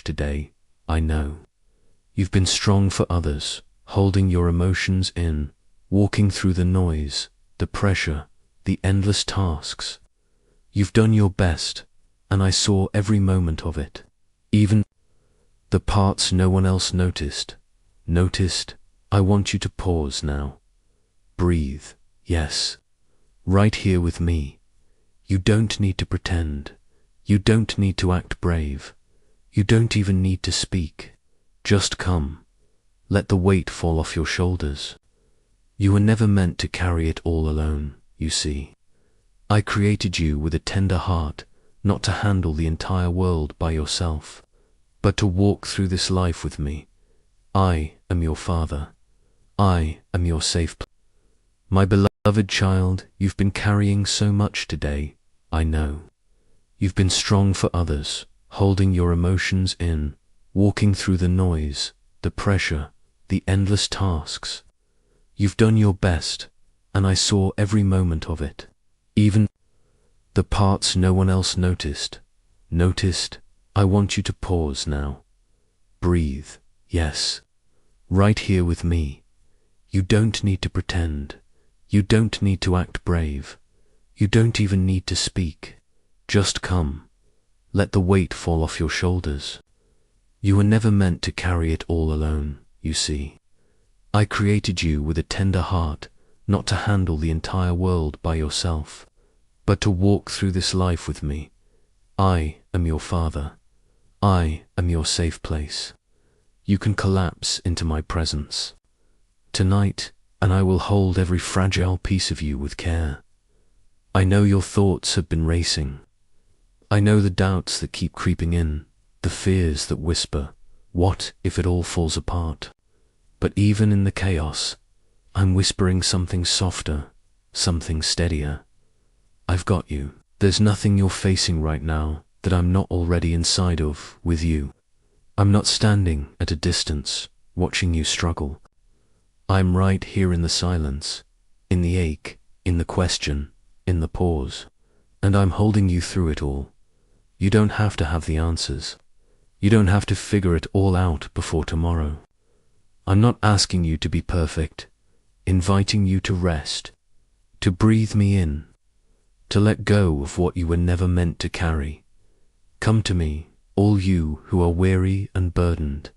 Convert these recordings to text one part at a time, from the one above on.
much today, I know. You've been strong for others, holding your emotions in, walking through the noise, the pressure, the endless tasks. You've done your best, and I saw every moment of it. Even the parts no one else noticed. I want you to pause now. Breathe, yes. Right here with me. You don't need to pretend. You don't need to act brave. You don't even need to speak. Just come. Let the weight fall off your shoulders. You were never meant to carry it all alone, you see. I created you with a tender heart, not to handle the entire world by yourself, but to walk through this life with me. I am your father. I am your safe place. My beloved child, you've been carrying so much today, I know. You've been strong for others, holding your emotions in, walking through the noise, the pressure, the endless tasks. You've done your best, and I saw every moment of it. Even the parts no one else noticed. I want you to pause now. Breathe, yes. Right here with me. You don't need to pretend. You don't need to act brave. You don't even need to speak. Just come. Let the weight fall off your shoulders. You were never meant to carry it all alone, you see. I created you with a tender heart, not to handle the entire world by yourself, but to walk through this life with me. I am your father. I am your safe place. You can collapse into my presence tonight, and I will hold every fragile piece of you with care. I know your thoughts have been racing. I know the doubts that keep creeping in, the fears that whisper, what if it all falls apart? But even in the chaos, I'm whispering something softer, something steadier. I've got you. There's nothing you're facing right now that I'm not already inside of with you. I'm not standing at a distance, watching you struggle. I'm right here in the silence, in the ache, in the question, in the pause, and I'm holding you through it all. You don't have to have the answers. You don't have to figure it all out before tomorrow. I'm not asking you to be perfect, inviting you to rest, to breathe me in, to let go of what you were never meant to carry. Come to me, all you who are weary and burdened,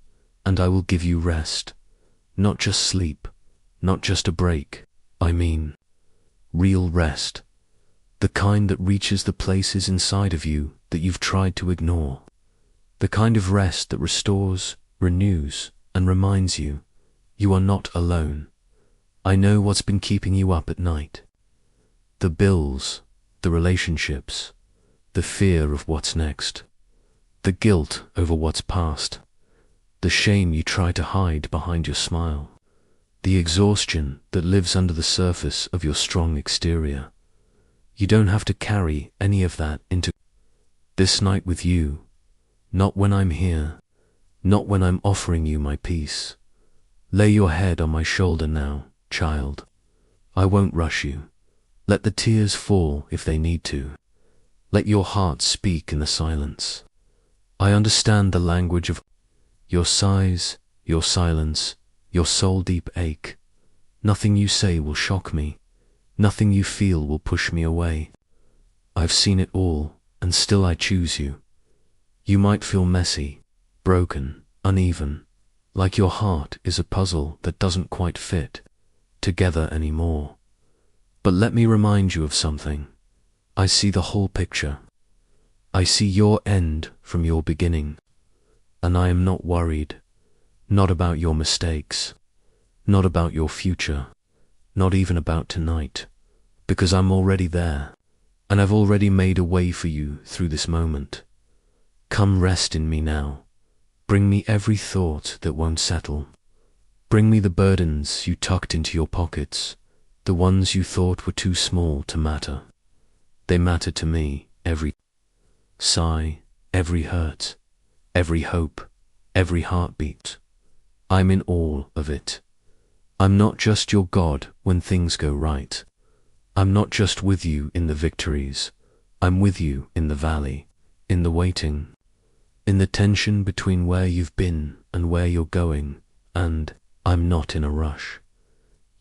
and I will give you rest. Not just sleep, not just a break, I mean real rest. The kind that reaches the places inside of you that you've tried to ignore. The kind of rest that restores, renews, and reminds you, you are not alone. I know what's been keeping you up at night. The bills, the relationships, the fear of what's next, the guilt over what's past, the shame you try to hide behind your smile, the exhaustion that lives under the surface of your strong exterior. You don't have to carry any of that into this night with you, not when I'm here, not when I'm offering you my peace. Lay your head on my shoulder now, child. I won't rush you. Let the tears fall if they need to. Let your heart speak in the silence. I understand the language of your sighs, your silence, your soul-deep ache. Nothing you say will shock me. Nothing you feel will push me away. I've seen it all, and still I choose you. You might feel messy, broken, uneven, like your heart is a puzzle that doesn't quite fit together anymore. But let me remind you of something. I see the whole picture. I see your end from your beginning, and I am not worried, not about your mistakes, not about your future, not even about tonight, because I'm already there, and I've already made a way for you through this moment. Come rest in me now. Bring me every thought that won't settle. Bring me the burdens you tucked into your pockets, the ones you thought were too small to matter. They matter to me, every sigh, every hurt, every hope, every heartbeat. I'm in all of it. I'm not just your God when things go right. I'm not just with you in the victories. I'm with you in the valley, in the waiting. in the tension between where you've been and where you're going, and I'm not in a rush.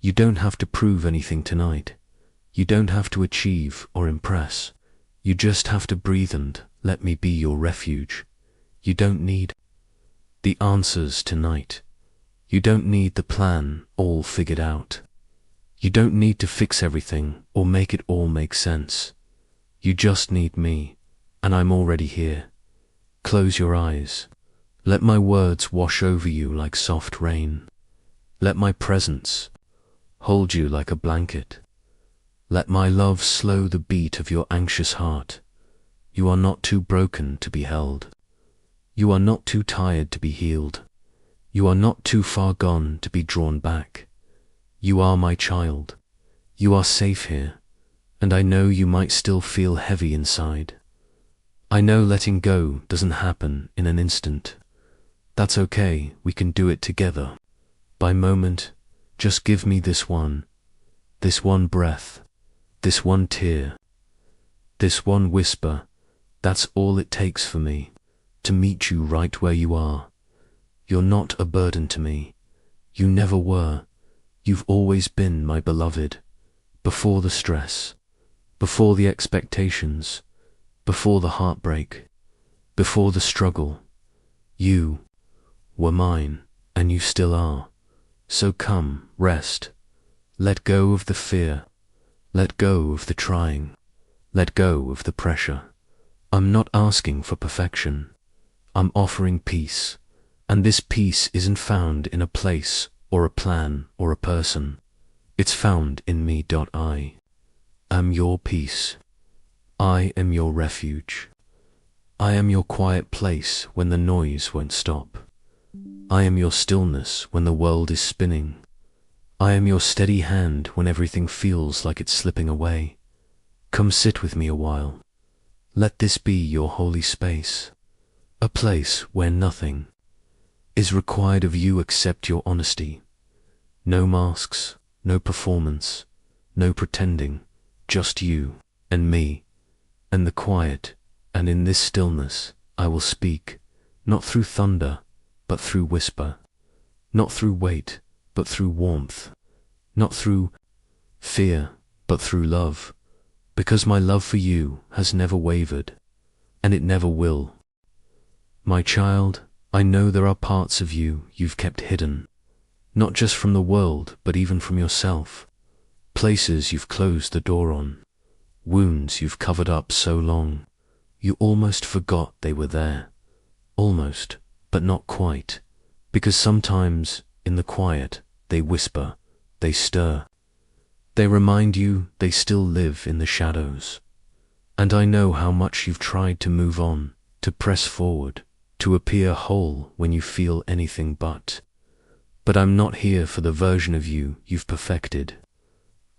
You don't have to prove anything tonight. You don't have to achieve or impress. You just have to breathe and let me be your refuge. You don't need the answers tonight. You don't need the plan all figured out. You don't need to fix everything or make it all make sense. You just need me, and I'm already here. Close your eyes. Let my words wash over you like soft rain. Let my presence hold you like a blanket. Let my love slow the beat of your anxious heart. You are not too broken to be held. You are not too tired to be healed. You are not too far gone to be drawn back. You are my child. You are safe here, and I know you might still feel heavy inside. I know letting go doesn't happen in an instant. That's okay, we can do it together. By moment, just give me this one breath, this one tear, this one whisper. That's all it takes for me to meet you right where you are. You're not a burden to me. You never were. You've always been my beloved. Before the stress, before the expectations, before the heartbreak, before the struggle, you were mine, and you still are. So come, rest. Let go of the fear. Let go of the trying. Let go of the pressure. I'm not asking for perfection. I'm offering peace. And this peace isn't found in a place or a plan or a person. It's found in me. I am your peace. I am your refuge. I am your quiet place when the noise won't stop. I am your stillness when the world is spinning. I am your steady hand when everything feels like it's slipping away. Come sit with me a while. Let this be your holy space, a place where nothing is required of you except your honesty. No masks, no performance, no pretending, just you and me and the quiet. And in this stillness I will speak, not through thunder, but through whisper, not through weight, but through warmth, not through fear, but through love, because my love for you has never wavered, and it never will. My child, I know there are parts of you you've kept hidden, not just from the world, but even from yourself, places you've closed the door on, wounds you've covered up so long, you almost forgot they were there. Almost, but not quite, because sometimes, in the quiet, they whisper, they stir. They remind you they still live in the shadows. And I know how much you've tried to move on, to press forward, to appear whole when you feel anything but. But I'm not here for the version of you you've perfected.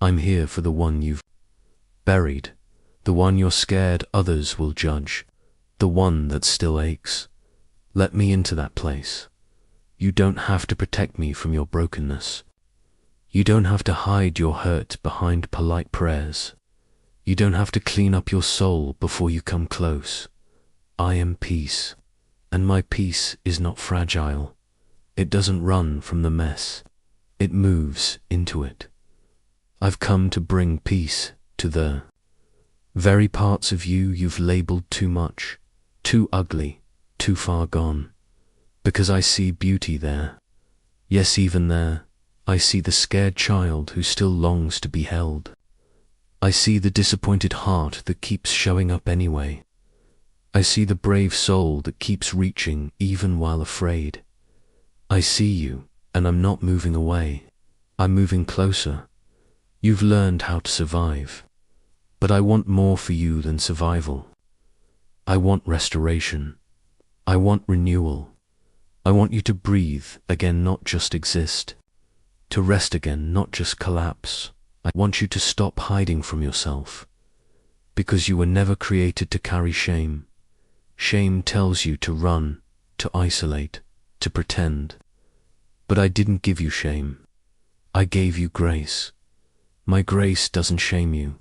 I'm here for the one you've buried, the one you're scared others will judge, the one that still aches. Let me into that place. You don't have to protect me from your brokenness. You don't have to hide your hurt behind polite prayers. You don't have to clean up your soul before you come close. I am peace, and my peace is not fragile. It doesn't run from the mess. It moves into it. I've come to bring peace to the very parts of you you've labeled too much, too ugly, too far gone, because I see beauty there. Yes, even there, I see the scared child who still longs to be held. I see the disappointed heart that keeps showing up anyway. I see the brave soul that keeps reaching even while afraid. I see you, and I'm not moving away. I'm moving closer. You've learned how to survive, but I want more for you than survival. I want restoration. I want renewal. I want you to breathe again, not just exist. To rest again, not just collapse. I want you to stop hiding from yourself, because you were never created to carry shame. Shame tells you to run, to isolate, to pretend. But I didn't give you shame. I gave you grace. My grace doesn't shame you.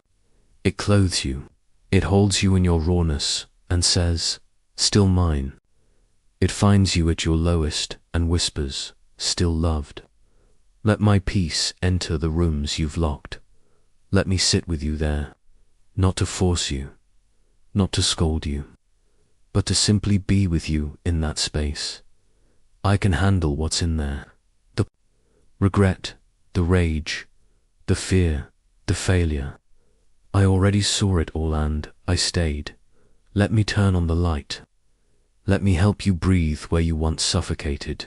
It clothes you. It holds you in your rawness and says, still mine. It finds you at your lowest and whispers, still loved. Let my peace enter the rooms you've locked. Let me sit with you there, not to force you, not to scold you, but to simply be with you in that space. I can handle what's in there. The regret, the rage, the fear, the failure. I already saw it all and I stayed. Let me turn on the light. Let me help you breathe where you once suffocated.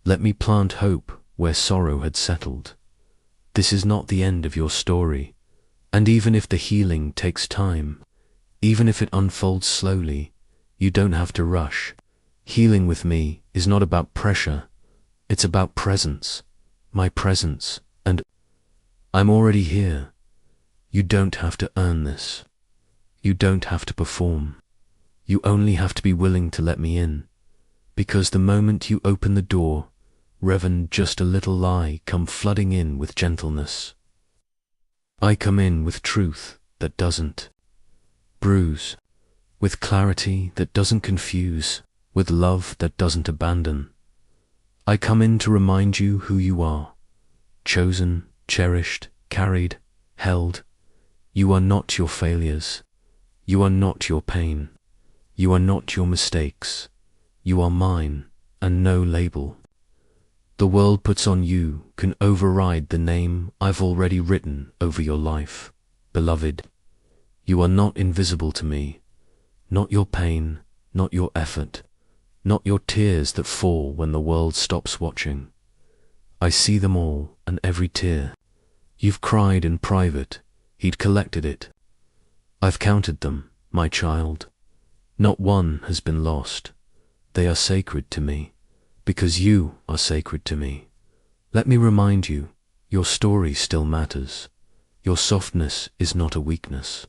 Let me plant hope where sorrow had settled. This is not the end of your story, and even if the healing takes time, even if it unfolds slowly, you don't have to rush. Healing with me is not about pressure, it's about presence, my presence, and I'm already here. You don't have to earn this. You don't have to perform. You only have to be willing to let me in, because the moment you open the door, Reverend just a little lie come flooding in with gentleness. I come in with truth that doesn't bruise, with clarity that doesn't confuse, with love that doesn't abandon. I come in to remind you who you are, chosen, cherished, carried, held. You are not your failures. You are not your pain. You are not your mistakes. You are mine, and no label the world puts on you can override the name I've already written over your life. Beloved, you are not invisible to me. Not your pain, not your effort, not your tears that fall when the world stops watching. I see them all, and every tear. You've cried in private, he'd collected it. I've counted them, my child. Not one has been lost. They are sacred to me, because you are sacred to me. Let me remind you, your story still matters. Your softness is not a weakness.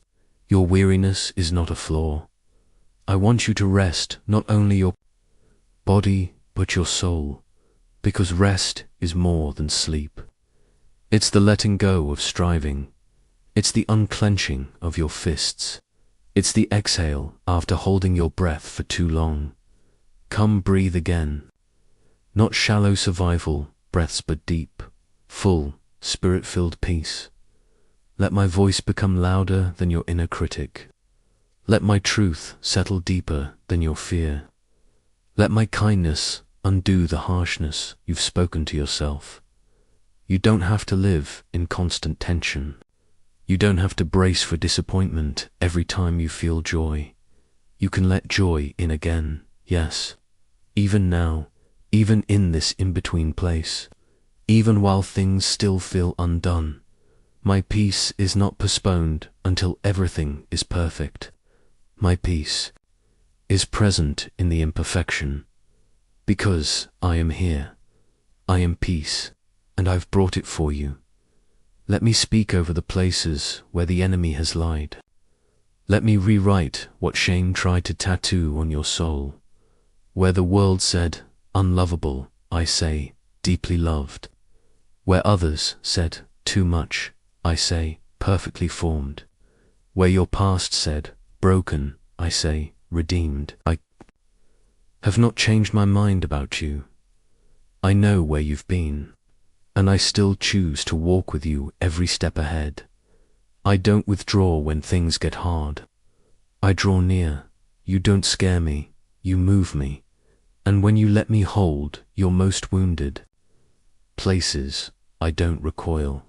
Your weariness is not a flaw. I want you to rest not only your body, but your soul, because rest is more than sleep. It's the letting go of striving. It's the unclenching of your fists. It's the exhale after holding your breath for too long. Come breathe again. Not shallow survival breaths, but deep, full, spirit-filled peace. Let my voice become louder than your inner critic. Let my truth settle deeper than your fear. Let my kindness undo the harshness you've spoken to yourself. You don't have to live in constant tension. You don't have to brace for disappointment every time you feel joy. You can let joy in again, yes, even now. Even in this in-between place, even while things still feel undone, my peace is not postponed until everything is perfect. My peace is present in the imperfection, because I am here. I am peace, and I've brought it for you. Let me speak over the places where the enemy has lied. Let me rewrite what shame tried to tattoo on your soul, where the world said, unlovable, I say, deeply loved. Where others said, too much, I say, perfectly formed. Where your past said, broken, I say, redeemed. I have not changed my mind about you. I know where you've been, and I still choose to walk with you every step ahead. I don't withdraw when things get hard. I draw near. You don't scare me, you move me. And when you let me hold your most wounded places, I don't recoil.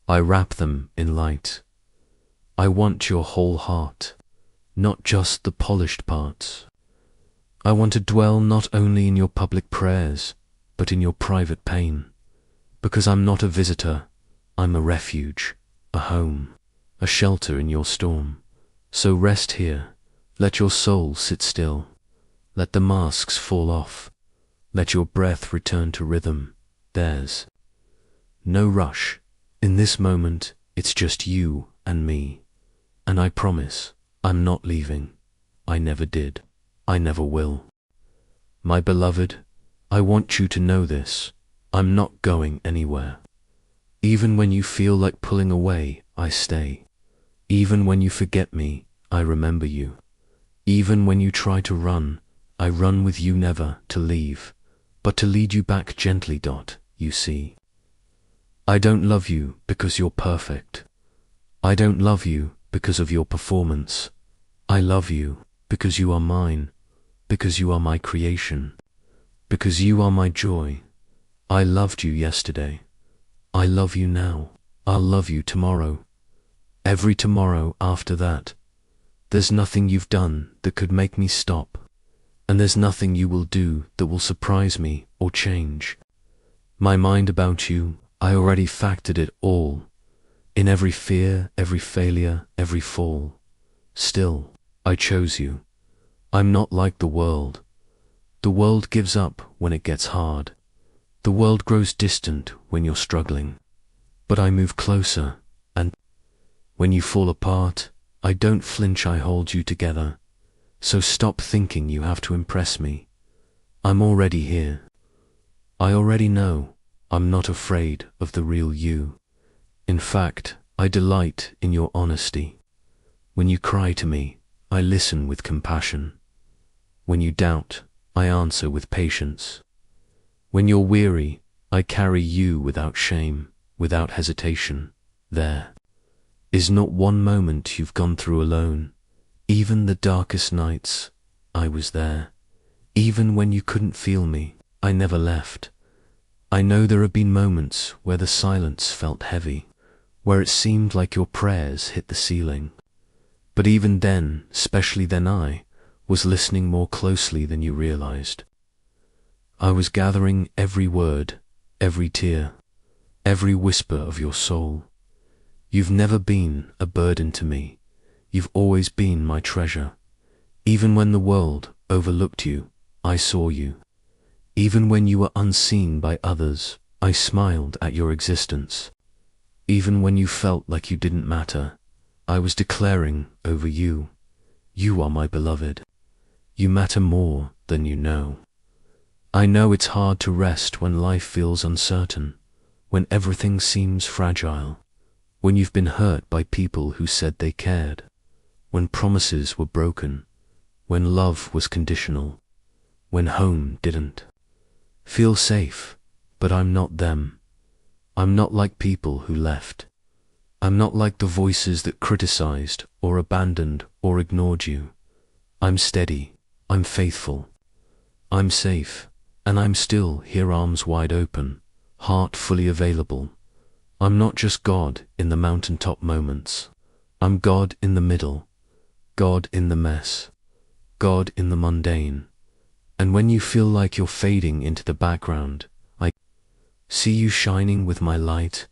I wrap them in light. I want your whole heart, not just the polished parts. I want to dwell not only in your public prayers, but in your private pain. Because I'm not a visitor, I'm a refuge, a home, a shelter in your storm. So rest here, let your soul sit still. Let the masks fall off. Let your breath return to rhythm. There's no rush. In this moment, it's just you and me. And I promise, I'm not leaving. I never did. I never will. My beloved, I want you to know this. I'm not going anywhere. Even when you feel like pulling away, I stay. Even when you forget me, I remember you. Even when you try to run, I run with you never to leave, but to lead you back gently. You see, I don't love you because you're perfect. I don't love you because of your performance. I love you because you are mine, because you are my creation, because you are my joy. I loved you yesterday. I love you now. I'll love you tomorrow. Every tomorrow after that. There's nothing you've done that could make me stop. And there's nothing you will do that will surprise me or change. My mind about you, I already factored it all. In every fear, every failure, every fall. Still, I chose you. I'm not like the world. The world gives up when it gets hard. The world grows distant when you're struggling. But I move closer, and when you fall apart, I don't flinch, I hold you together. So stop thinking you have to impress me. I'm already here. I already know I'm not afraid of the real you. In fact, I delight in your honesty. When you cry to me, I listen with compassion. When you doubt, I answer with patience. When you're weary, I carry you without shame, without hesitation. There is not one moment you've gone through alone. Even the darkest nights, I was there. Even when you couldn't feel me, I never left. I know there have been moments where the silence felt heavy, where it seemed like your prayers hit the ceiling. But even then, especially then, I was listening more closely than you realized. I was gathering every word, every tear, every whisper of your soul. You've never been a burden to me. You've always been my treasure. Even when the world overlooked you, I saw you. Even when you were unseen by others, I smiled at your existence. Even when you felt like you didn't matter, I was declaring over you, you are my beloved. You matter more than you know. I know it's hard to rest when life feels uncertain, when everything seems fragile, when you've been hurt by people who said they cared, when promises were broken, when love was conditional, when home didn't. Feel safe, but I'm not them. I'm not like people who left. I'm not like the voices that criticized or abandoned or ignored you. I'm steady, I'm faithful, I'm safe, and I'm still here, arms wide open, heart fully available. I'm not just God in the mountaintop moments. I'm God in the middle, God in the mess, God in the mundane. And when you feel like you're fading into the background, I see you shining with my light.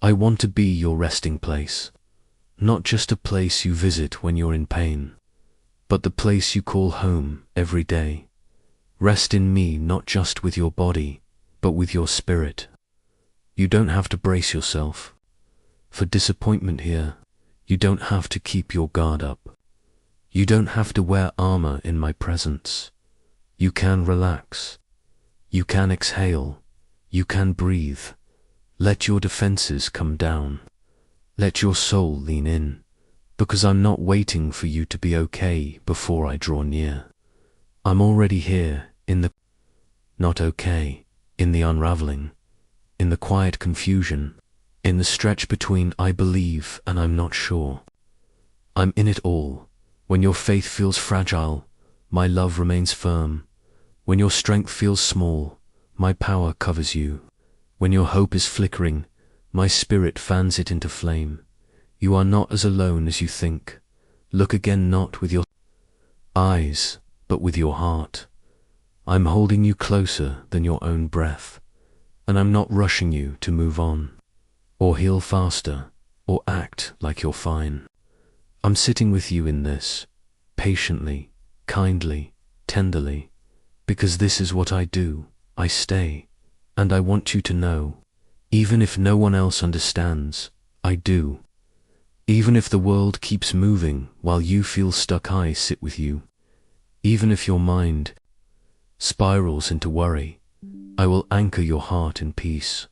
I want to be your resting place, not just a place you visit when you're in pain, but the place you call home every day. Rest in me, not just with your body, but with your spirit. You don't have to brace yourself for disappointment here. You don't have to keep your guard up. You don't have to wear armor in my presence. You can relax. You can exhale. You can breathe. Let your defenses come down. Let your soul lean in, because I'm not waiting for you to be okay before I draw near. I'm already here in the not okay, in the unraveling, in the quiet confusion, in the stretch between I believe and I'm not sure. I'm in it all. When your faith feels fragile, my love remains firm. When your strength feels small, my power covers you. When your hope is flickering, my spirit fans it into flame. You are not as alone as you think. Look again, not with your eyes, but with your heart. I'm holding you closer than your own breath, and I'm not rushing you to move on, or heal faster, or act like you're fine. I'm sitting with you in this, patiently, kindly, tenderly, because this is what I do. I stay, and I want you to know, even if no one else understands, I do. Even if the world keeps moving while you feel stuck, I sit with you. Even if your mind spirals into worry, I will anchor your heart in peace.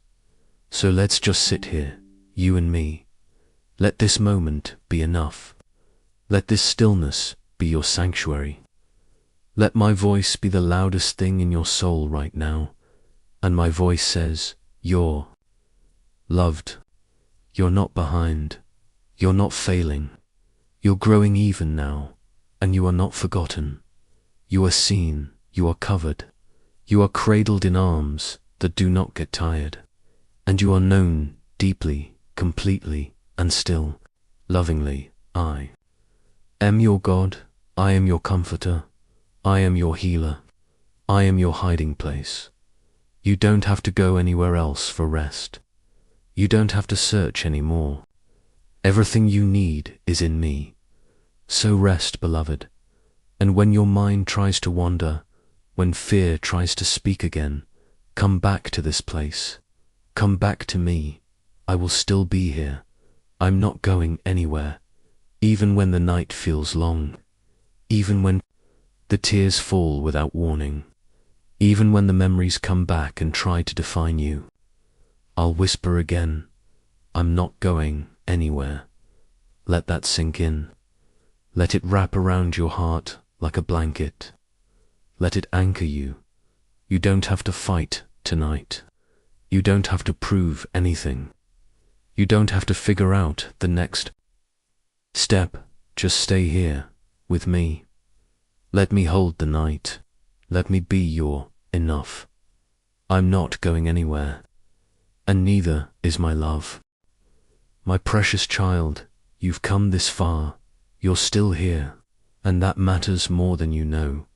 So let's just sit here, you and me. Let this moment be enough. Let this stillness be your sanctuary. Let my voice be the loudest thing in your soul right now, and my voice says, you're loved. You're not behind. You're not failing. You're growing even now, and you are not forgotten. You are seen. You are covered. You are cradled in arms that do not get tired, and you are known deeply, completely, and still, lovingly. I am your God. I am your comforter. I am your healer. I am your hiding place. You don't have to go anywhere else for rest. You don't have to search anymore. Everything you need is in me. So rest, beloved. And when your mind tries to wander, when fear tries to speak again, come back to this place. Come back to me. I will still be here. I'm not going anywhere. Even when the night feels long. Even when the tears fall without warning. Even when the memories come back and try to define you. I'll whisper again. I'm not going anywhere. Let that sink in. Let it wrap around your heart like a blanket. Let it anchor you. You don't have to fight tonight. You don't have to prove anything. You don't have to figure out the next step. Just stay here with me. Let me hold the night. Let me be your enough. I'm not going anywhere, and neither is my love. My precious child, you've come this far. You're still here, and that matters more than you know.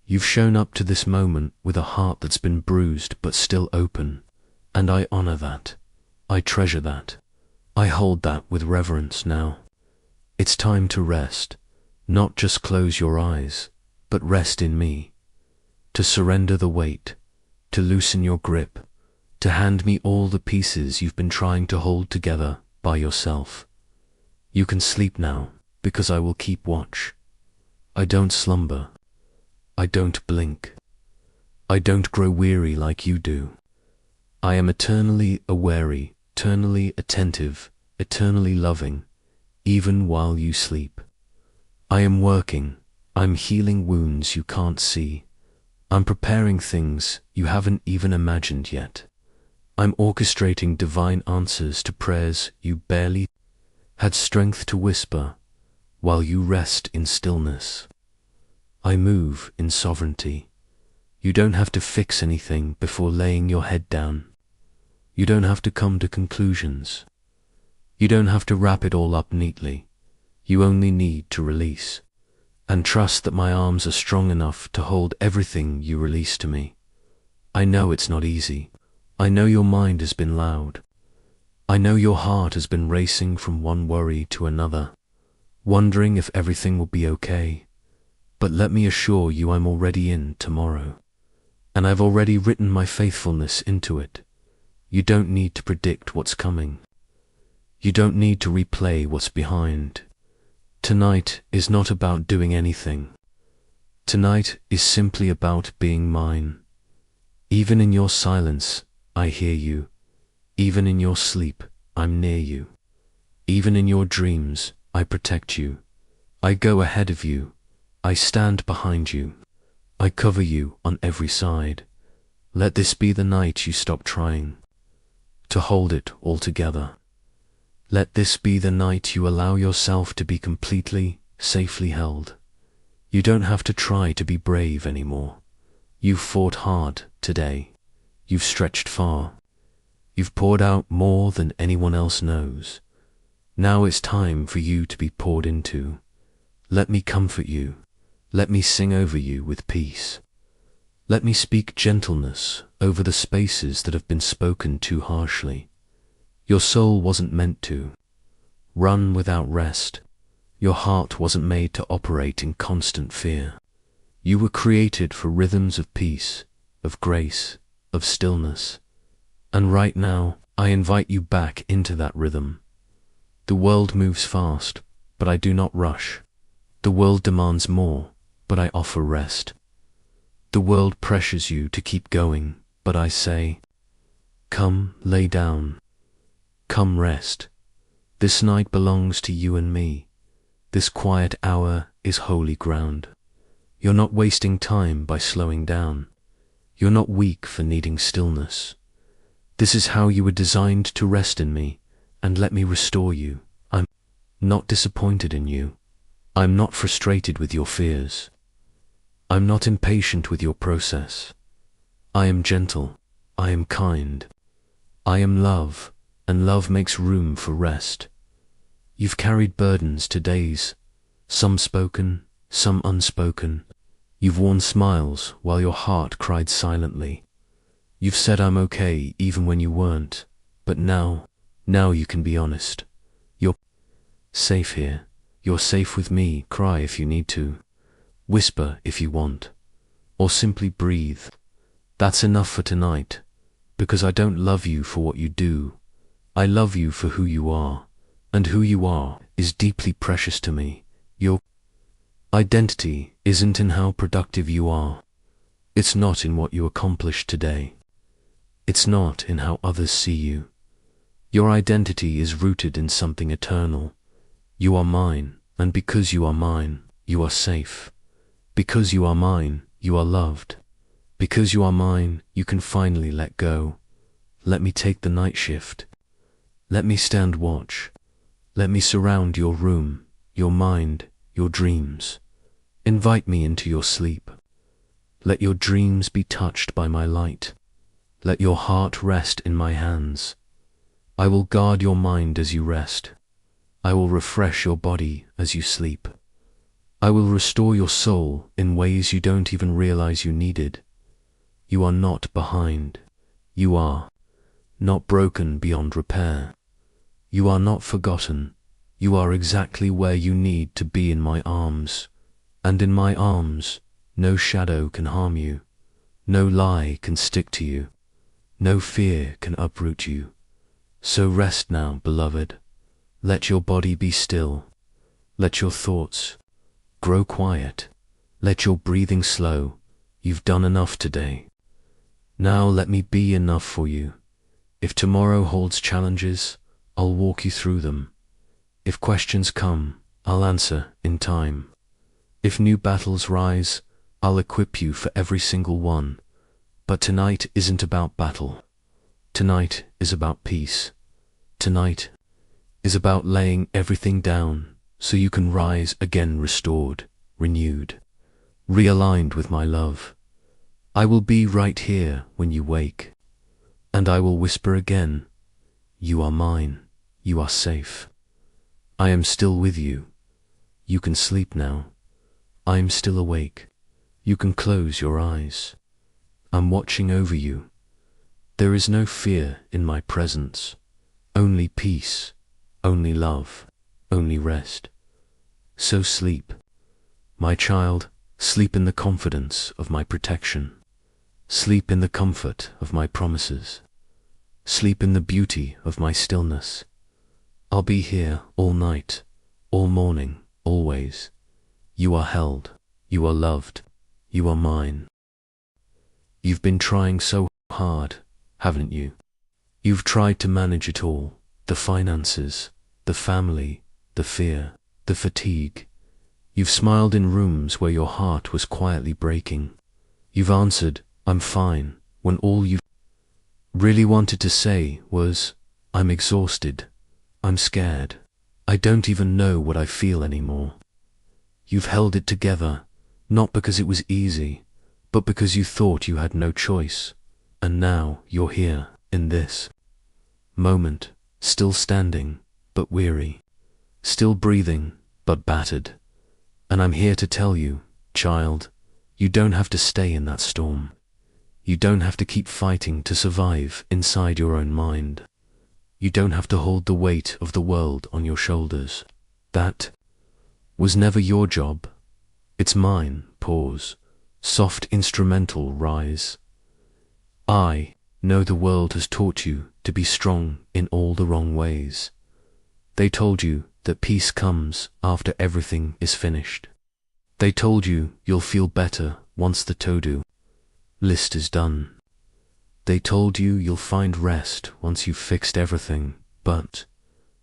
You've shown up to this moment with a heart that's been bruised but still open, and I honor that. I treasure that. I hold that with reverence now. It's time to rest, not just close your eyes, but rest in me. To surrender the weight, to loosen your grip, to hand me all the pieces you've been trying to hold together by yourself. You can sleep now, because I will keep watch. I don't slumber. I don't blink. I don't grow weary like you do. I am eternally aware, eternally attentive, eternally loving, even while you sleep. I am working. I'm healing wounds you can't see. I'm preparing things you haven't even imagined yet. I'm orchestrating divine answers to prayers you barely had strength to whisper while you rest in stillness. I move in sovereignty. You don't have to fix anything before laying your head down. You don't have to come to conclusions. You don't have to wrap it all up neatly. You only need to release. And trust that my arms are strong enough to hold everything you release to me. I know it's not easy. I know your mind has been loud. I know your heart has been racing from one worry to another, wondering if everything will be okay. But let me assure you I'm already in tomorrow, and I've already written my faithfulness into it. You don't need to predict what's coming. You don't need to replay what's behind. Tonight is not about doing anything. Tonight is simply about being mine. Even in your silence, I hear you. Even in your sleep, I'm near you. Even in your dreams, I protect you. I go ahead of you. I stand behind you. I cover you on every side. Let this be the night you stop trying to hold it all together. Let this be the night you allow yourself to be completely, safely held. You don't have to try to be brave anymore. You've fought hard today. You've stretched far. You've poured out more than anyone else knows. Now it's time for you to be poured into. Let me comfort you. Let me sing over you with peace. Let me speak gentleness over the spaces that have been spoken too harshly. Your soul wasn't meant to run without rest. Your heart wasn't made to operate in constant fear. You were created for rhythms of peace, of grace, of stillness. And right now, I invite you back into that rhythm. The world moves fast, but I do not rush. The world demands more, but I offer rest. The world pressures you to keep going, but I say, come lay down. Come rest. This night belongs to you and me. This quiet hour is holy ground. You're not wasting time by slowing down. You're not weak for needing stillness. This is how you were designed to rest in me and let me restore you. I'm not disappointed in you. I'm not frustrated with your fears. I'm not impatient with your process. I am gentle. I am kind. I am love, and love makes room for rest. You've carried burdens to days, some spoken, some unspoken. You've worn smiles while your heart cried silently. You've said I'm okay even when you weren't, but now you can be honest. You're safe here. You're safe with me. Cry if you need to. Whisper if you want. Or simply breathe. That's enough for tonight, because I don't love you for what you do. I love you for who you are, and who you are is deeply precious to me. Your identity isn't in how productive you are. It's not in what you accomplish today. It's not in how others see you. Your identity is rooted in something eternal. You are mine, and because you are mine, you are safe. Because you are mine, you are loved. Because you are mine, you can finally let go. Let me take the night shift. Let me stand watch. Let me surround your room, your mind, your dreams. Invite me into your sleep. Let your dreams be touched by my light. Let your heart rest in my hands. I will guard your mind as you rest. I will refresh your body as you sleep. I will restore your soul in ways you don't even realize you needed. You are not behind. You are not broken beyond repair. You are not forgotten. You are exactly where you need to be in my arms. And in my arms, no shadow can harm you. No lie can stick to you. No fear can uproot you. So rest now, beloved. Let your body be still. Let your thoughts grow quiet. Let your breathing slow. You've done enough today. Now let me be enough for you. If tomorrow holds challenges, I'll walk you through them. If questions come, I'll answer in time. If new battles rise, I'll equip you for every single one. But tonight isn't about battle. Tonight is about peace. Tonight is about laying everything down so you can rise again restored, renewed, realigned with my love. I will be right here when you wake, and I will whisper again, you are mine, you are safe. I am still with you. You can sleep now. I am still awake. You can close your eyes. I'm watching over you. There is no fear in my presence, only peace, only love, only rest. So sleep, my child, sleep in the confidence of my protection. Sleep in the comfort of my promises. Sleep in the beauty of my stillness. I'll be here all night, all morning, always. You are held, you are loved, you are mine. You've been trying so hard, haven't you? You've tried to manage it all, the finances, the family, the fear, the fatigue. You've smiled in rooms where your heart was quietly breaking. You've answered, I'm fine, when all you really wanted to say was, I'm exhausted, I'm scared, I don't even know what I feel anymore. You've held it together, not because it was easy, but because you thought you had no choice. And now you're here, in this moment, still standing, but weary, still breathing, but battered. And I'm here to tell you, child, you don't have to stay in that storm. You don't have to keep fighting to survive inside your own mind. You don't have to hold the weight of the world on your shoulders. That was never your job. It's mine. Pause. Soft instrumental rise. I know the world has taught you to be strong in all the wrong ways. They told you that peace comes after everything is finished. They told you you'll feel better once the to-do list is done. They told you you'll find rest once you've fixed everything. But,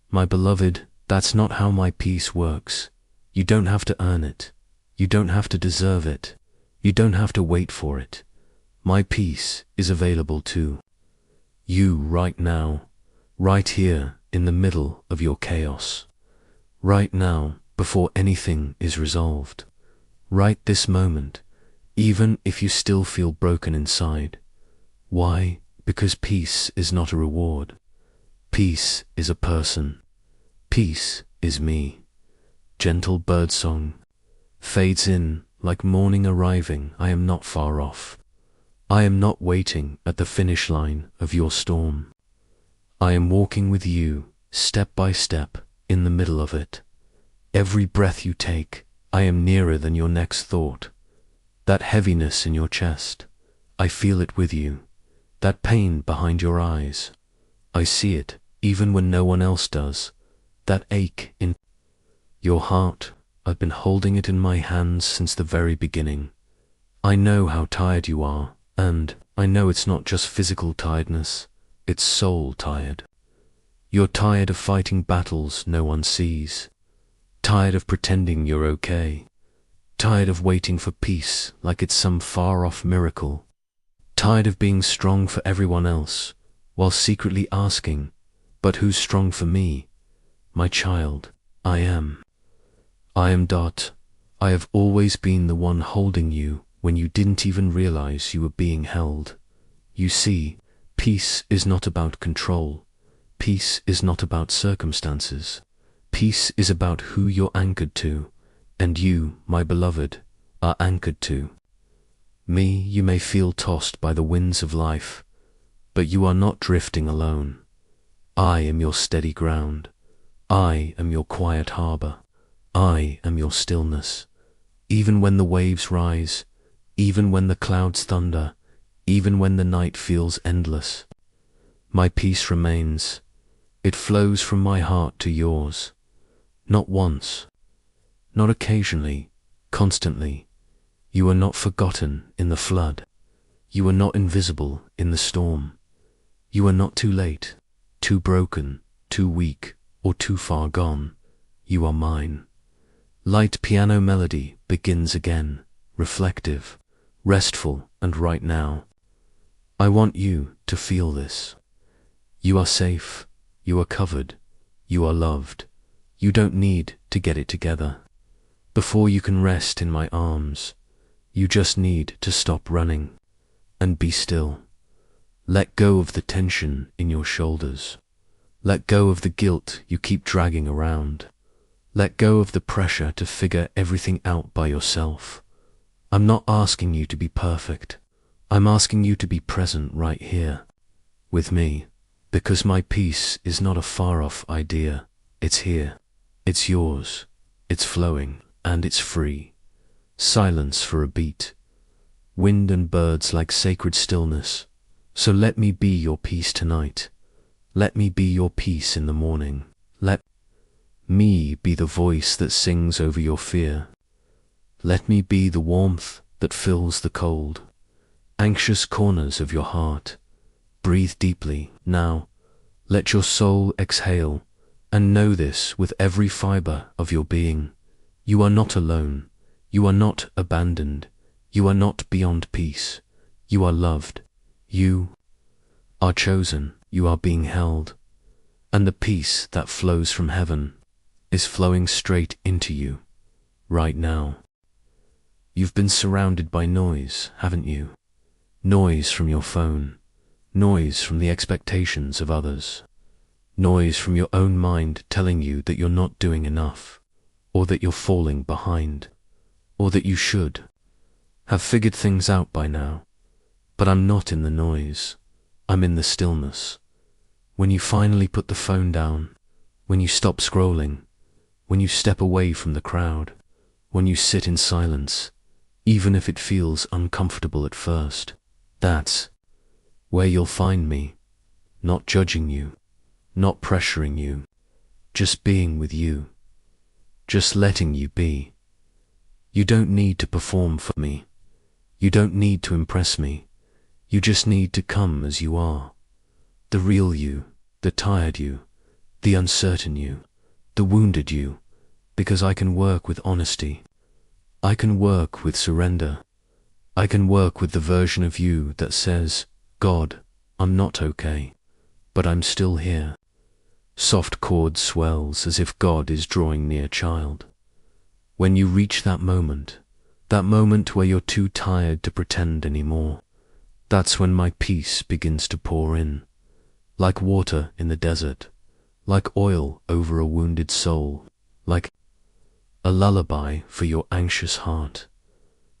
my beloved, that's not how my peace works. You don't have to earn it. You don't have to deserve it. You don't have to wait for it. My peace is available to you right now, right here in the middle of your chaos. Right now, before anything is resolved. Right this moment, even if you still feel broken inside. Why? Because peace is not a reward. Peace is a person. Peace is me. Gentle birdsong fades in like morning arriving. I am not far off. I am not waiting at the finish line of your storm. I am walking with you, step by step, in the middle of it. Every breath you take, I am nearer than your next thought. That heaviness in your chest, I feel it with you. That pain behind your eyes, I see it, even when no one else does. That ache in your heart, I've been holding it in my hands since the very beginning. I know how tired you are, and I know it's not just physical tiredness, it's soul tired. You're tired of fighting battles no one sees. Tired of pretending you're okay. Tired of waiting for peace like it's some far-off miracle. Tired of being strong for everyone else, while secretly asking, but who's strong for me? My child, I am. I am Dot. I have always been the one holding you when you didn't even realize you were being held. You see, peace is not about control. Peace is not about circumstances. Peace is about who you're anchored to, and you, my beloved, are anchored to. Me, you may feel tossed by the winds of life, but you are not drifting alone. I am your steady ground. I am your quiet harbor. I am your stillness. Even when the waves rise, even when the clouds thunder, even when the night feels endless, my peace remains. It flows from my heart to yours. Not once, not occasionally, constantly. You are not forgotten in the flood. You are not invisible in the storm. You are not too late, too broken, too weak, or too far gone. You are mine. Light piano melody begins again, reflective, restful, and right now. I want you to feel this. You are safe. You are covered. You are loved. You don't need to get it together. Before you can rest in my arms, you just need to stop running and be still. Let go of the tension in your shoulders. Let go of the guilt you keep dragging around. Let go of the pressure to figure everything out by yourself. I'm not asking you to be perfect. I'm asking you to be present right here with me, because my peace is not a far-off idea. It's here. It's yours. It's flowing, and it's free. Silence for a beat. Wind and birds like sacred stillness. So let me be your peace tonight. Let me be your peace in the morning. Let me be the voice that sings over your fear. Let me be the warmth that fills the cold, anxious corners of your heart. Breathe deeply now. Let your soul exhale, and know this with every fiber of your being. You are not alone. You are not abandoned. You are not beyond peace. You are loved. You are chosen. You are being held. And the peace that flows from heaven is flowing straight into you right now. You've been surrounded by noise, haven't you? Noise from your phone. Noise from the expectations of others. Noise from your own mind telling you that you're not doing enough, or that you're falling behind, or that you should have figured things out by now. But I'm not in the noise. I'm in the stillness. When you finally put the phone down, when you stop scrolling, when you step away from the crowd, when you sit in silence, even if it feels uncomfortable at first, that's where you'll find me, not judging you, not pressuring you, just being with you, just letting you be. You don't need to perform for me. You don't need to impress me. You just need to come as you are. The real you, the tired you, the uncertain you, the wounded you, because I can work with honesty. I can work with surrender. I can work with the version of you that says, God, I'm not okay, but I'm still here. Soft chord swells as if God is drawing near, child. When you reach that moment where you're too tired to pretend anymore, that's when my peace begins to pour in, like water in the desert, like oil over a wounded soul, like a lullaby for your anxious heart.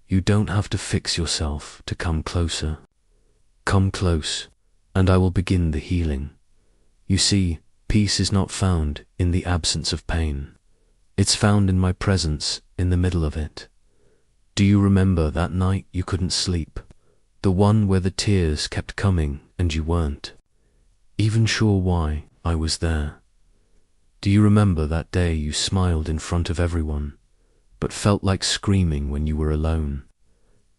You don't have to fix yourself to come closer. Come close, and I will begin the healing. You see, peace is not found in the absence of pain. It's found in my presence in the middle of it. Do you remember that night you couldn't sleep? The one where the tears kept coming and you weren't even sure why. I was there. Do you remember that day you smiled in front of everyone, but felt like screaming when you were alone?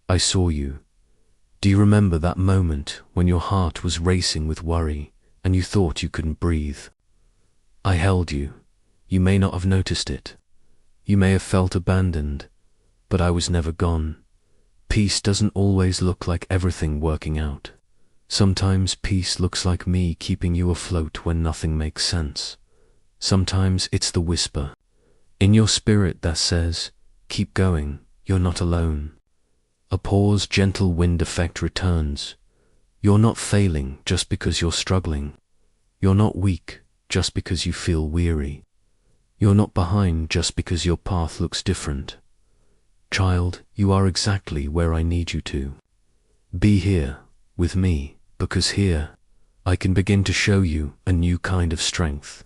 I saw you. Do you remember that moment when your heart was racing with worry and you thought you couldn't breathe? I held you. You may not have noticed it. You may have felt abandoned, but I was never gone. Peace doesn't always look like everything working out. Sometimes peace looks like me keeping you afloat when nothing makes sense. Sometimes it's the whisper in your spirit that says, keep going, you're not alone. A pause, gentle wind effect returns. You're not failing just because you're struggling. You're not weak just because you feel weary. You're not behind just because your path looks different. Child, you are exactly where I need you to be, here with me, because here I can begin to show you a new kind of strength.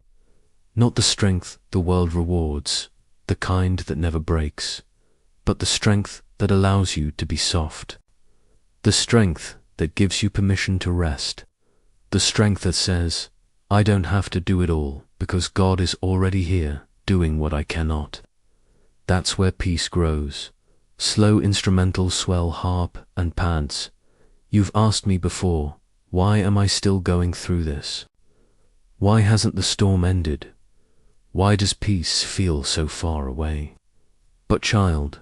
Not the strength the world rewards, the kind that never breaks, but the strength that allows you to be soft. The strength that gives you permission to rest. The strength that says, I don't have to do it all because God is already here doing what I cannot. That's where peace grows. Slow instrumental swell harp and pads. You've asked me before, why am I still going through this? Why hasn't the storm ended? Why does peace feel so far away? But child,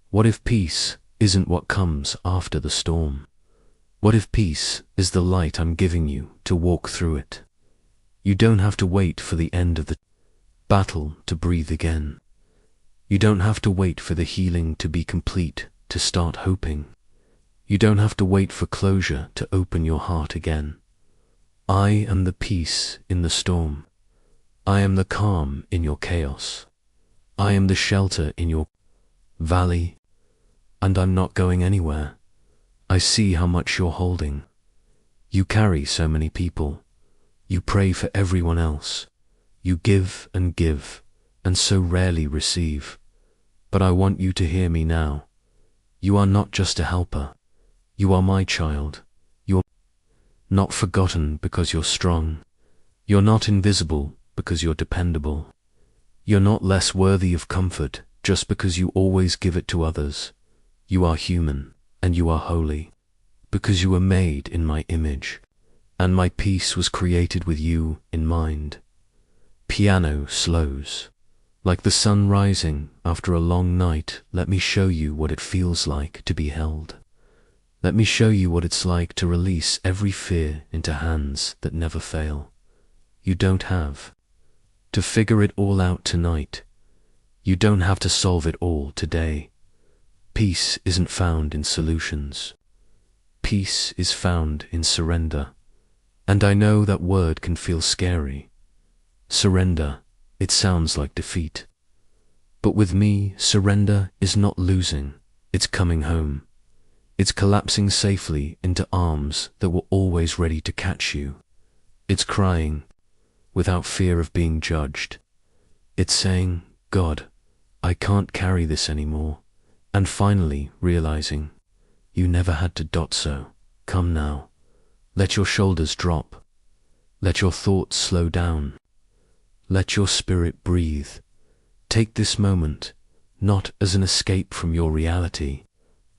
what if peace isn't what comes after the storm? What if peace is the light I'm giving you to walk through it? You don't have to wait for the end of the battle to breathe again. You don't have to wait for the healing to be complete to start hoping. You don't have to wait for closure to open your heart again. I am the peace in the storm. I am the calm in your chaos. I am the shelter in your valley, and I'm not going anywhere. I see how much you're holding. You carry so many people. You pray for everyone else. You give, and so rarely receive. But I want you to hear me now. You are not just a helper. You are my child. You're not forgotten because you're strong. You're not invisible because you're dependable. You're not less worthy of comfort just because you always give it to others. You are human, and you are holy, because you were made in my image, and my peace was created with you in mind. Piano slows. Like the sun rising after a long night, let me show you what it feels like to be held. Let me show you what it's like to release every fear into hands that never fail. You don't have to figure it all out tonight. You don't have to solve it all today. Peace isn't found in solutions. Peace is found in surrender. And I know that word can feel scary. Surrender, it sounds like defeat. But with me, surrender is not losing, it's coming home. It's collapsing safely into arms that were always ready to catch you. It's crying, without fear of being judged. It's saying, God, I can't carry this anymore. And finally realizing, you never had to. So, come now. Let your shoulders drop. Let your thoughts slow down. Let your spirit breathe. Take this moment, not as an escape from your reality,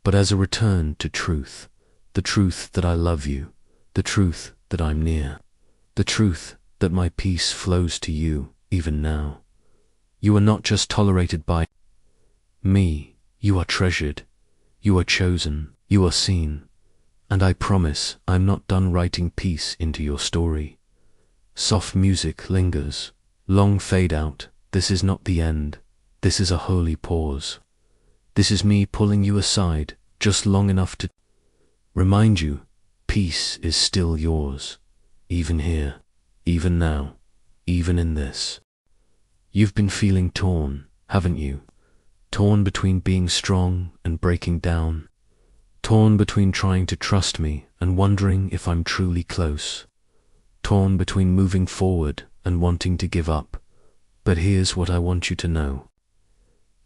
but as a return to truth. The truth that I love you. The truth that I'm near. The truth that my peace flows to you even now. You are not just tolerated by me. You are treasured. You are chosen. You are seen. And I promise I'm not done writing peace into your story. Soft music lingers. Long fade out. This is not the end. This is a holy pause. This is me pulling you aside just long enough to remind you peace is still yours. Even here, even now, even in this. You've been feeling torn, haven't you? Torn between being strong and breaking down. Torn between trying to trust me and wondering if I'm truly close. Torn between moving forward and wanting to give up. But here's what I want you to know.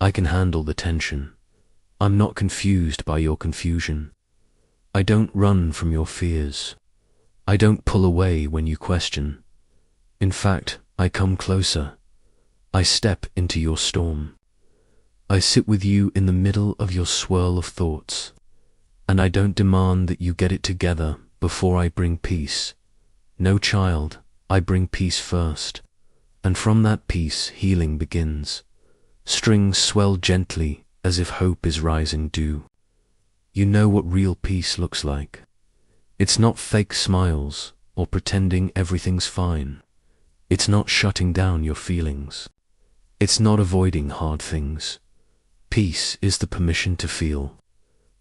I can handle the tension. I'm not confused by your confusion. I don't run from your fears. I don't pull away when you question. In fact, I come closer. I step into your storm. I sit with you in the middle of your swirl of thoughts. And I don't demand that you get it together before I bring peace. No, child, I bring peace first. And from that peace, healing begins. Strings swell gently as if hope is rising dew. You know what real peace looks like. It's not fake smiles or pretending everything's fine. It's not shutting down your feelings. It's not avoiding hard things. Peace is the permission to feel,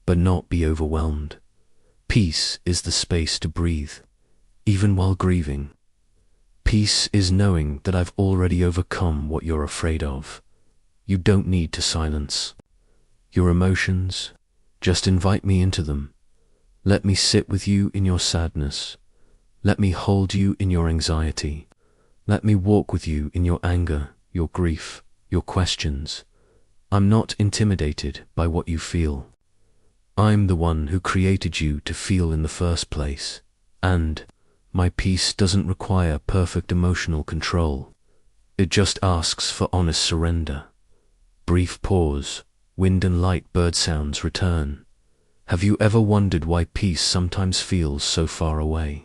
but not be overwhelmed. Peace is the space to breathe, even while grieving. Peace is knowing that I've already overcome what you're afraid of. You don't need to silence your emotions. Just invite me into them. Let me sit with you in your sadness. Let me hold you in your anxiety. Let me walk with you in your anger, your grief, your questions. I'm not intimidated by what you feel. I'm the one who created you to feel in the first place. And my peace doesn't require perfect emotional control. It just asks for honest surrender. Brief pause. Wind and light bird sounds return. Have you ever wondered why peace sometimes feels so far away?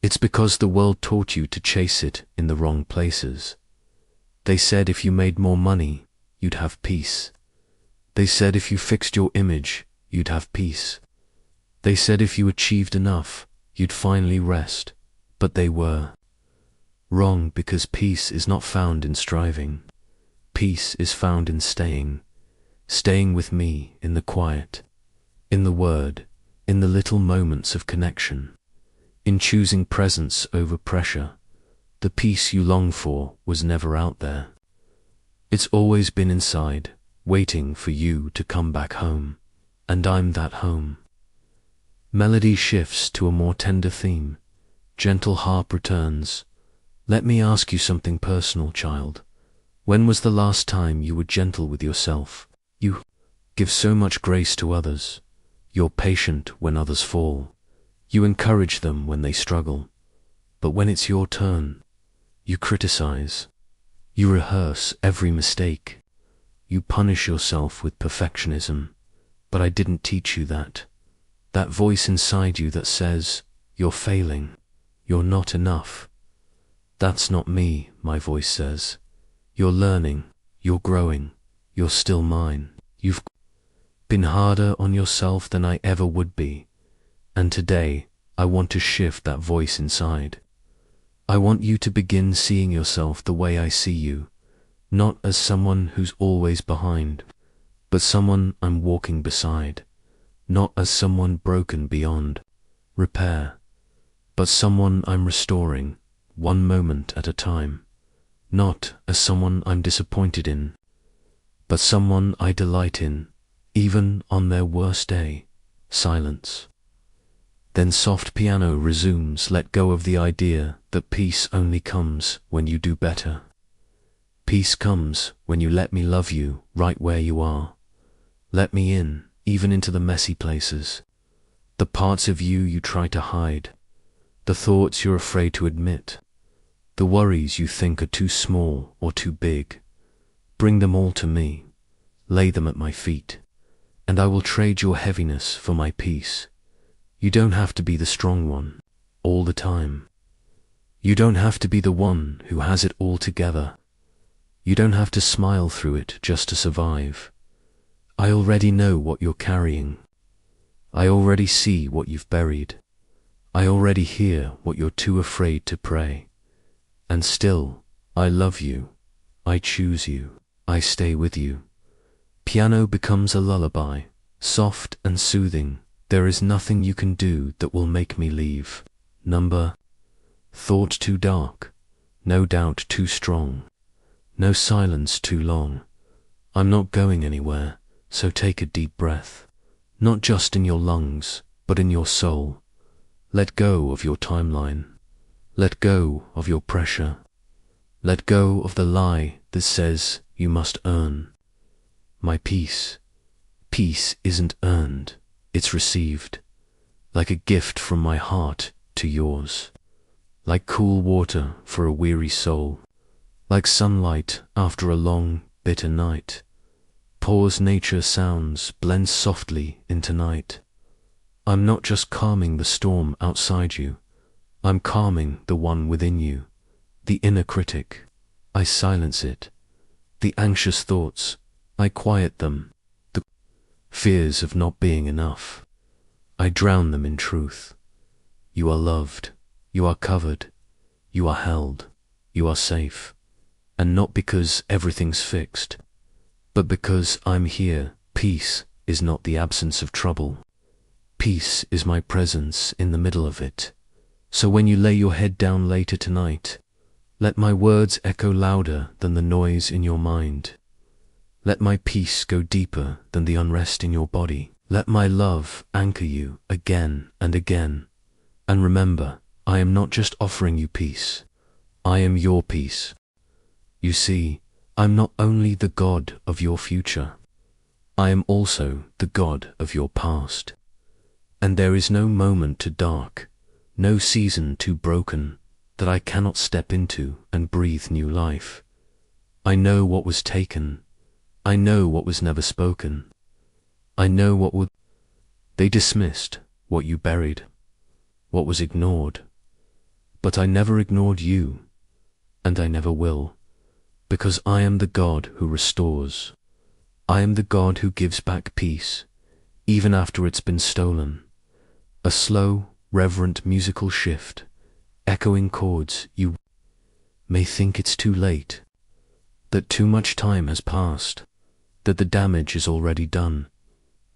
It's because the world taught you to chase it in the wrong places. They said if you made more money, you'd have peace. They said if you fixed your image, you'd have peace. They said if you achieved enough, you'd finally rest. But they were wrong, because peace is not found in striving. Peace is found in staying. Staying with me in the quiet, in the word, in the little moments of connection, in choosing presence over pressure. The peace you long for was never out there. It's always been inside, waiting for you to come back home. And I'm that home. Melody shifts to a more tender theme. Gentle harp returns. Let me ask you something personal, child. When was the last time you were gentle with yourself? You give so much grace to others. You're patient when others fall. You encourage them when they struggle. But when it's your turn, you criticize. You rehearse every mistake. You punish yourself with perfectionism. But I didn't teach you that. That voice inside you that says, you're failing. You're not enough. That's not me, my voice says. You're learning. You're growing. You're still mine. You've been harder on yourself than I ever would be. And today, I want to shift that voice inside. I want you to begin seeing yourself the way I see you, not as someone who's always behind, but someone I'm walking beside, not as someone broken beyond repair, but someone I'm restoring, one moment at a time, not as someone I'm disappointed in, but someone I delight in, even on their worst day. Silence. Then soft piano resumes. Let go of the idea that peace only comes when you do better. Peace comes when you let me love you right where you are. Let me in, even into the messy places, the parts of you you try to hide, the thoughts you're afraid to admit, the worries you think are too small or too big. Bring them all to me, lay them at my feet, and I will trade your heaviness for my peace. You don't have to be the strong one all the time. You don't have to be the one who has it all together. You don't have to smile through it just to survive. I already know what you're carrying. I already see what you've buried. I already hear what you're too afraid to pray. And still, I love you. I choose you. I stay with you. Piano becomes a lullaby, soft and soothing. There is nothing you can do that will make me leave. Number. Thought too dark. No doubt too strong. No silence too long. I'm not going anywhere, so take a deep breath. Not just in your lungs, but in your soul. Let go of your timeline. Let go of your pressure. Let go of the lie that says you must earn. My peace. Peace isn't earned, it's received. Like a gift from my heart to yours. Like cool water for a weary soul. Like sunlight after a long, bitter night. Pours nature sounds blend softly into night. I'm not just calming the storm outside you. I'm calming the one within you. The inner critic. I silence it. The anxious thoughts. I quiet them. The fears of not being enough. I drown them in truth. You are loved. You are covered. You are held. You are safe. And not because everything's fixed, but because I'm here. Peace is not the absence of trouble. Peace is my presence in the middle of it. So when you lay your head down later tonight, let my words echo louder than the noise in your mind. Let my peace go deeper than the unrest in your body. Let my love anchor you again and again. And remember, I am not just offering you peace. I am your peace. You see, I'm not only the God of your future. I am also the God of your past. And there is no moment too dark, no season too broken, that I cannot step into and breathe new life. I know what was taken. I know what was never spoken. I know what would. They dismissed what you buried, what was ignored. But I never ignored you, and I never will, because I am the God who restores. I am the God who gives back peace, even after it's been stolen. A slow, reverent musical shift, echoing chords. You may think it's too late, that too much time has passed, that the damage is already done.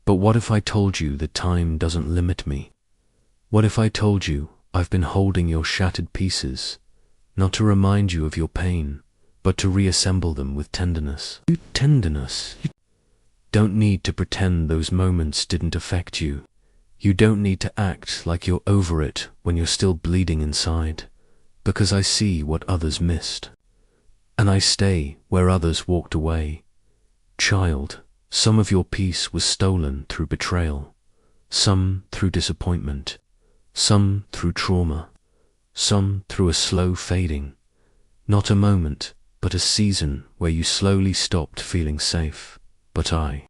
But what if I told you that time doesn't limit me? What if I told you I've been holding your shattered pieces, not to remind you of your pain, but to reassemble them with tenderness? Tenderness. You don't need to pretend those moments didn't affect you. You don't need to act like you're over it when you're still bleeding inside, because I see what others missed. And I stay where others walked away. Child, some of your peace was stolen through betrayal, some through disappointment, some through trauma, some through a slow fading. Not a moment, but a season where you slowly stopped feeling safe. But I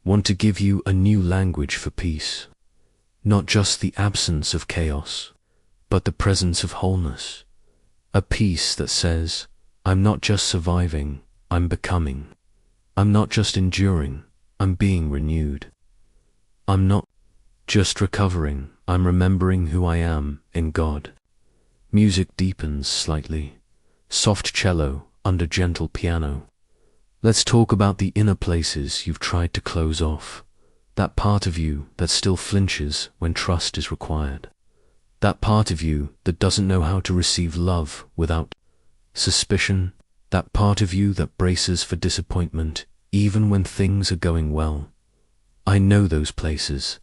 want to give you a new language for peace. Not just the absence of chaos, but the presence of wholeness. A peace that says, I'm not just surviving, I'm becoming. I'm not just enduring, I'm being renewed. I'm not just recovering, I'm remembering who I am in God. Music deepens slightly. Soft cello under gentle piano. Let's talk about the inner places you've tried to close off. That part of you that still flinches when trust is required. That part of you that doesn't know how to receive love without suspicion. That part of you that braces for disappointment even when things are going well. I know those places.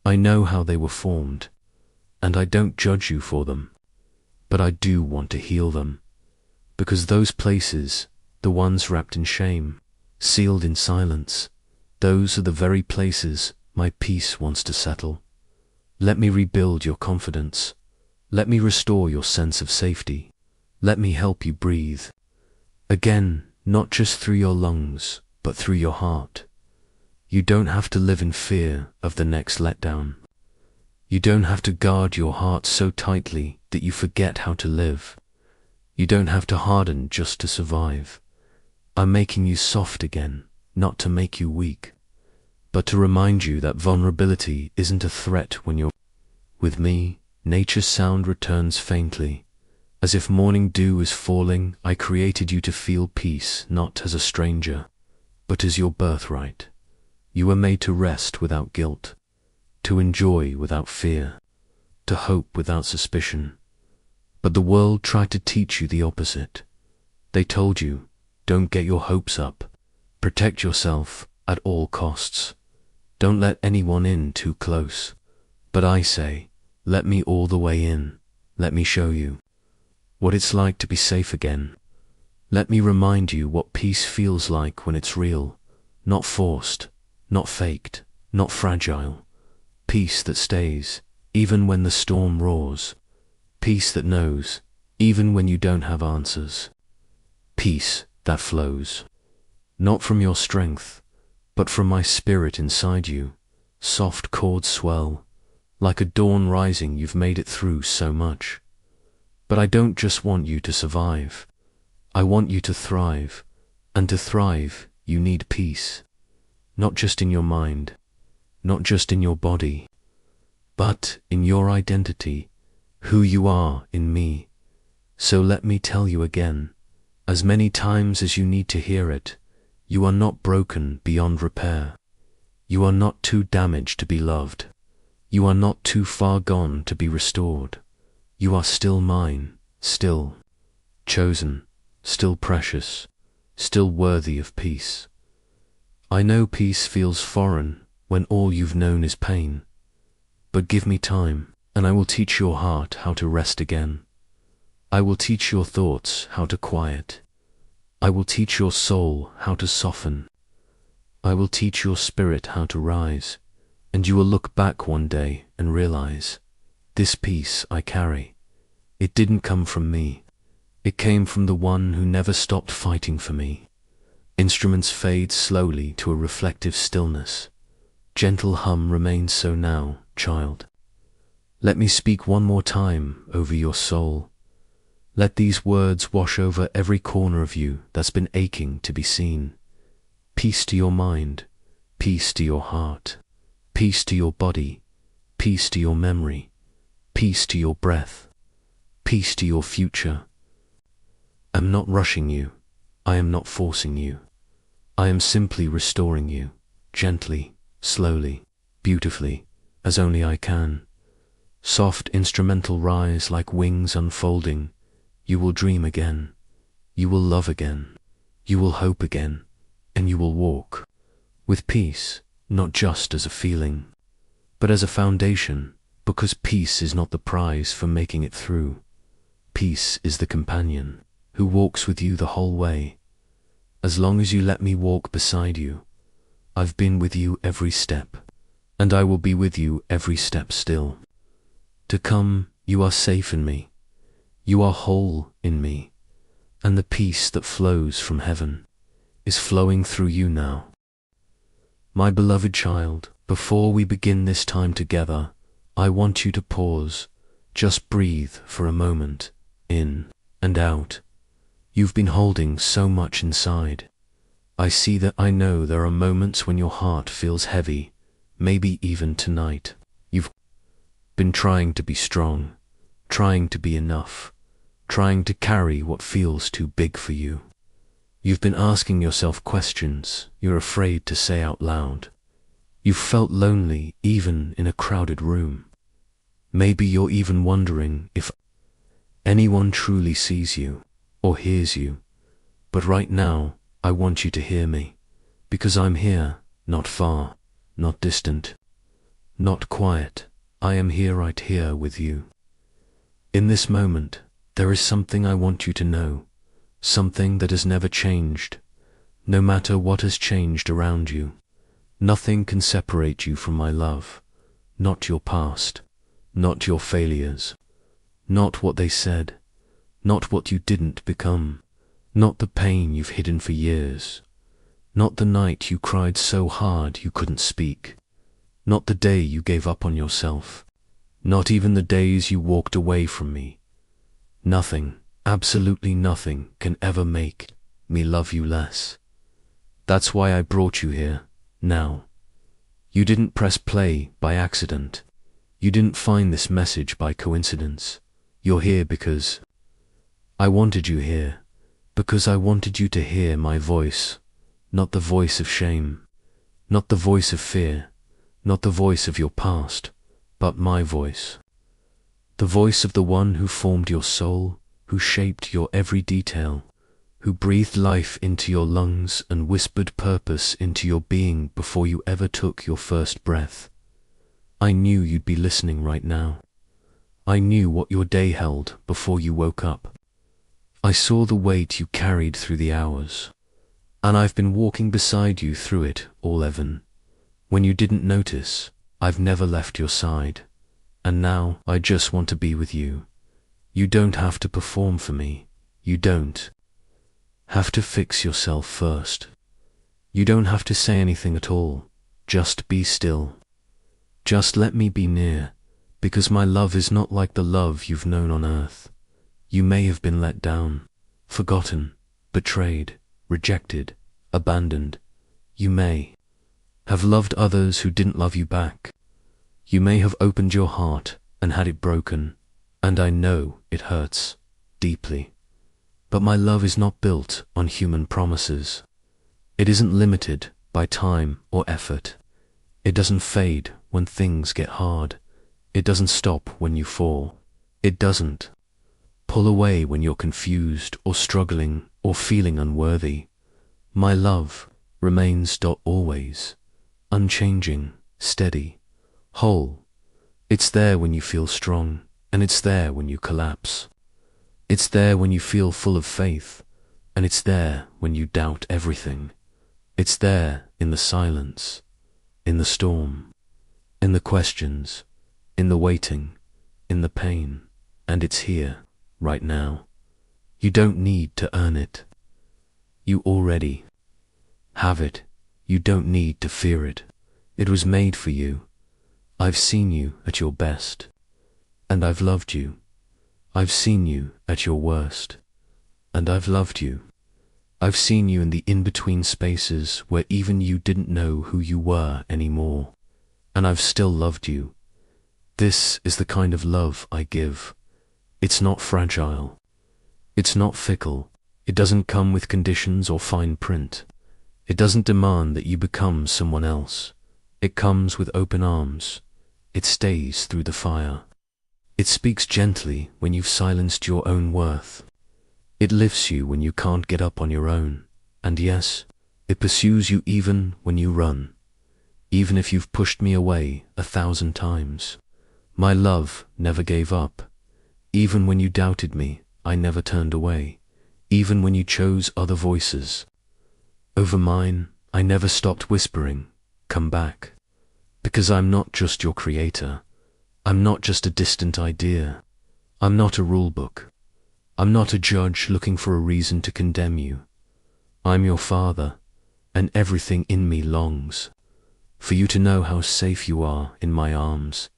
I know how they were formed. And I don't judge you for them. But I do want to heal them. Because those places, the ones wrapped in shame, sealed in silence, those are the very places my peace wants to settle. Let me rebuild your confidence. Let me restore your sense of safety. Let me help you breathe. Again, not just through your lungs, but through your heart. You don't have to live in fear of the next letdown. You don't have to guard your heart so tightly that you forget how to live. You don't have to harden just to survive. I'm making you soft again, not to make you weak. but to remind you that vulnerability isn't a threat when you're with me. Nature's sound returns faintly. As if morning dew is falling, I created you to feel peace, not as a stranger, but as your birthright. You were made to rest without guilt, to enjoy without fear, to hope without suspicion. But the world tried to teach you the opposite. They told you, don't get your hopes up, protect yourself at all costs, don't let anyone in too close. But I say, let me all the way in, let me show you what it's like to be safe again. Let me remind you what peace feels like when it's real, not forced, not faked, not fragile. Peace that stays, even when the storm roars. Peace that knows, even when you don't have answers. Peace that flows, not from your strength, but from my spirit inside you. Soft chords swell, like a dawn rising. You've made it through so much. But I don't just want you to survive. I want you to thrive. And to thrive, you need peace. Not just in your mind, not just in your body, but in your identity, who you are in me. So let me tell you again, as many times as you need to hear it, you are not broken beyond repair. You are not too damaged to be loved. You are not too far gone to be restored. You are still mine, still chosen, still precious, still worthy of peace. I know peace feels foreign when all you've known is pain. But give me time, and I will teach your heart how to rest again. I will teach your thoughts how to quiet. I will teach your soul how to soften. I will teach your spirit how to rise. And you will look back one day and realize, this peace I carry, it didn't come from me. It came from the one who never stopped fighting for me. Instruments fade slowly to a reflective stillness. Gentle hum remains so now, child. Let me speak one more time over your soul. Let these words wash over every corner of you that's been aching to be seen. Peace to your mind, peace to your heart, peace to your body, peace to your memory, peace to your breath, peace to your future. I'm not rushing you. I am not forcing you. I am simply restoring you, gently, slowly, beautifully, as only I can. Soft instrumental rise like wings unfolding. You will dream again. You will love again. You will hope again. And you will walk with peace, not just as a feeling, but as a foundation, because peace is not the prize for making it through. Peace is the companion who walks with you the whole way. As long as you let me walk beside you, I've been with you every step, and I will be with you every step still. To come, you are safe in me. You are whole in me, and the peace that flows from heaven is flowing through you now. My beloved child, before we begin this time together, I want you to pause, just breathe for a moment, in and out. You've been holding so much inside. I see that. I know there are moments when your heart feels heavy, maybe even tonight. You've been trying to be strong, trying to be enough, trying to carry what feels too big for you. You've been asking yourself questions you're afraid to say out loud. You've felt lonely even in a crowded room. Maybe you're even wondering if anyone truly sees you or hears you. But right now, I want you to hear me, because I'm here, not far, not distant, not quiet. I am here right here with you. In this moment, there is something I want you to know, something that has never changed. No matter what has changed around you, nothing can separate you from my love. Not your past, not your failures, not what they said, not what you didn't become, not the pain you've hidden for years, not the night you cried so hard you couldn't speak, not the day you gave up on yourself, not even the days you walked away from me. Nothing, absolutely nothing, can ever make me love you less. That's why I brought you here, now. You didn't press play by accident. You didn't find this message by coincidence. You're here because I wanted you here, because I wanted you to hear my voice, not the voice of shame, not the voice of fear, not the voice of your past, but my voice. The voice of the one who formed your soul, who shaped your every detail, who breathed life into your lungs and whispered purpose into your being before you ever took your first breath. I knew you'd be listening right now. I knew what your day held before you woke up. I saw the weight you carried through the hours, and I've been walking beside you through it all, Evan. When you didn't notice, I've never left your side, and now I just want to be with you. You don't have to perform for me. You don't have to fix yourself first. You don't have to say anything at all. Just be still. Just let me be near, because my love is not like the love you've known on earth. You may have been let down, forgotten, betrayed, rejected, abandoned. You may have loved others who didn't love you back. You may have opened your heart and had it broken, and I know it hurts deeply. But my love is not built on human promises. It isn't limited by time or effort. It doesn't fade when things get hard. It doesn't stop when you fall. It doesn't pull away when you're confused or struggling or feeling unworthy. My love remains always, unchanging, steady, whole. It's there when you feel strong, and it's there when you collapse. It's there when you feel full of faith, and it's there when you doubt everything. It's there in the silence, in the storm, in the questions, in the waiting, in the pain, and it's here, right now. You don't need to earn it. You already have it. You don't need to fear it. It was made for you. I've seen you at your best, and I've loved you. I've seen you at your worst, and I've loved you. I've seen you in the in-between spaces where even you didn't know who you were anymore, and I've still loved you. This is the kind of love I give. It's not fragile. It's not fickle. It doesn't come with conditions or fine print. It doesn't demand that you become someone else. It comes with open arms. It stays through the fire. It speaks gently when you've silenced your own worth. It lifts you when you can't get up on your own. And yes, it pursues you even when you run. Even if you've pushed me away 1,000 times. My love never gave up. Even when you doubted me, I never turned away. Even when you chose other voices over mine, I never stopped whispering, come back. Because I'm not just your creator. I'm not just a distant idea. I'm not a rule book. I'm not a judge looking for a reason to condemn you. I'm your father, and everything in me longs for you to know how safe you are in my arms.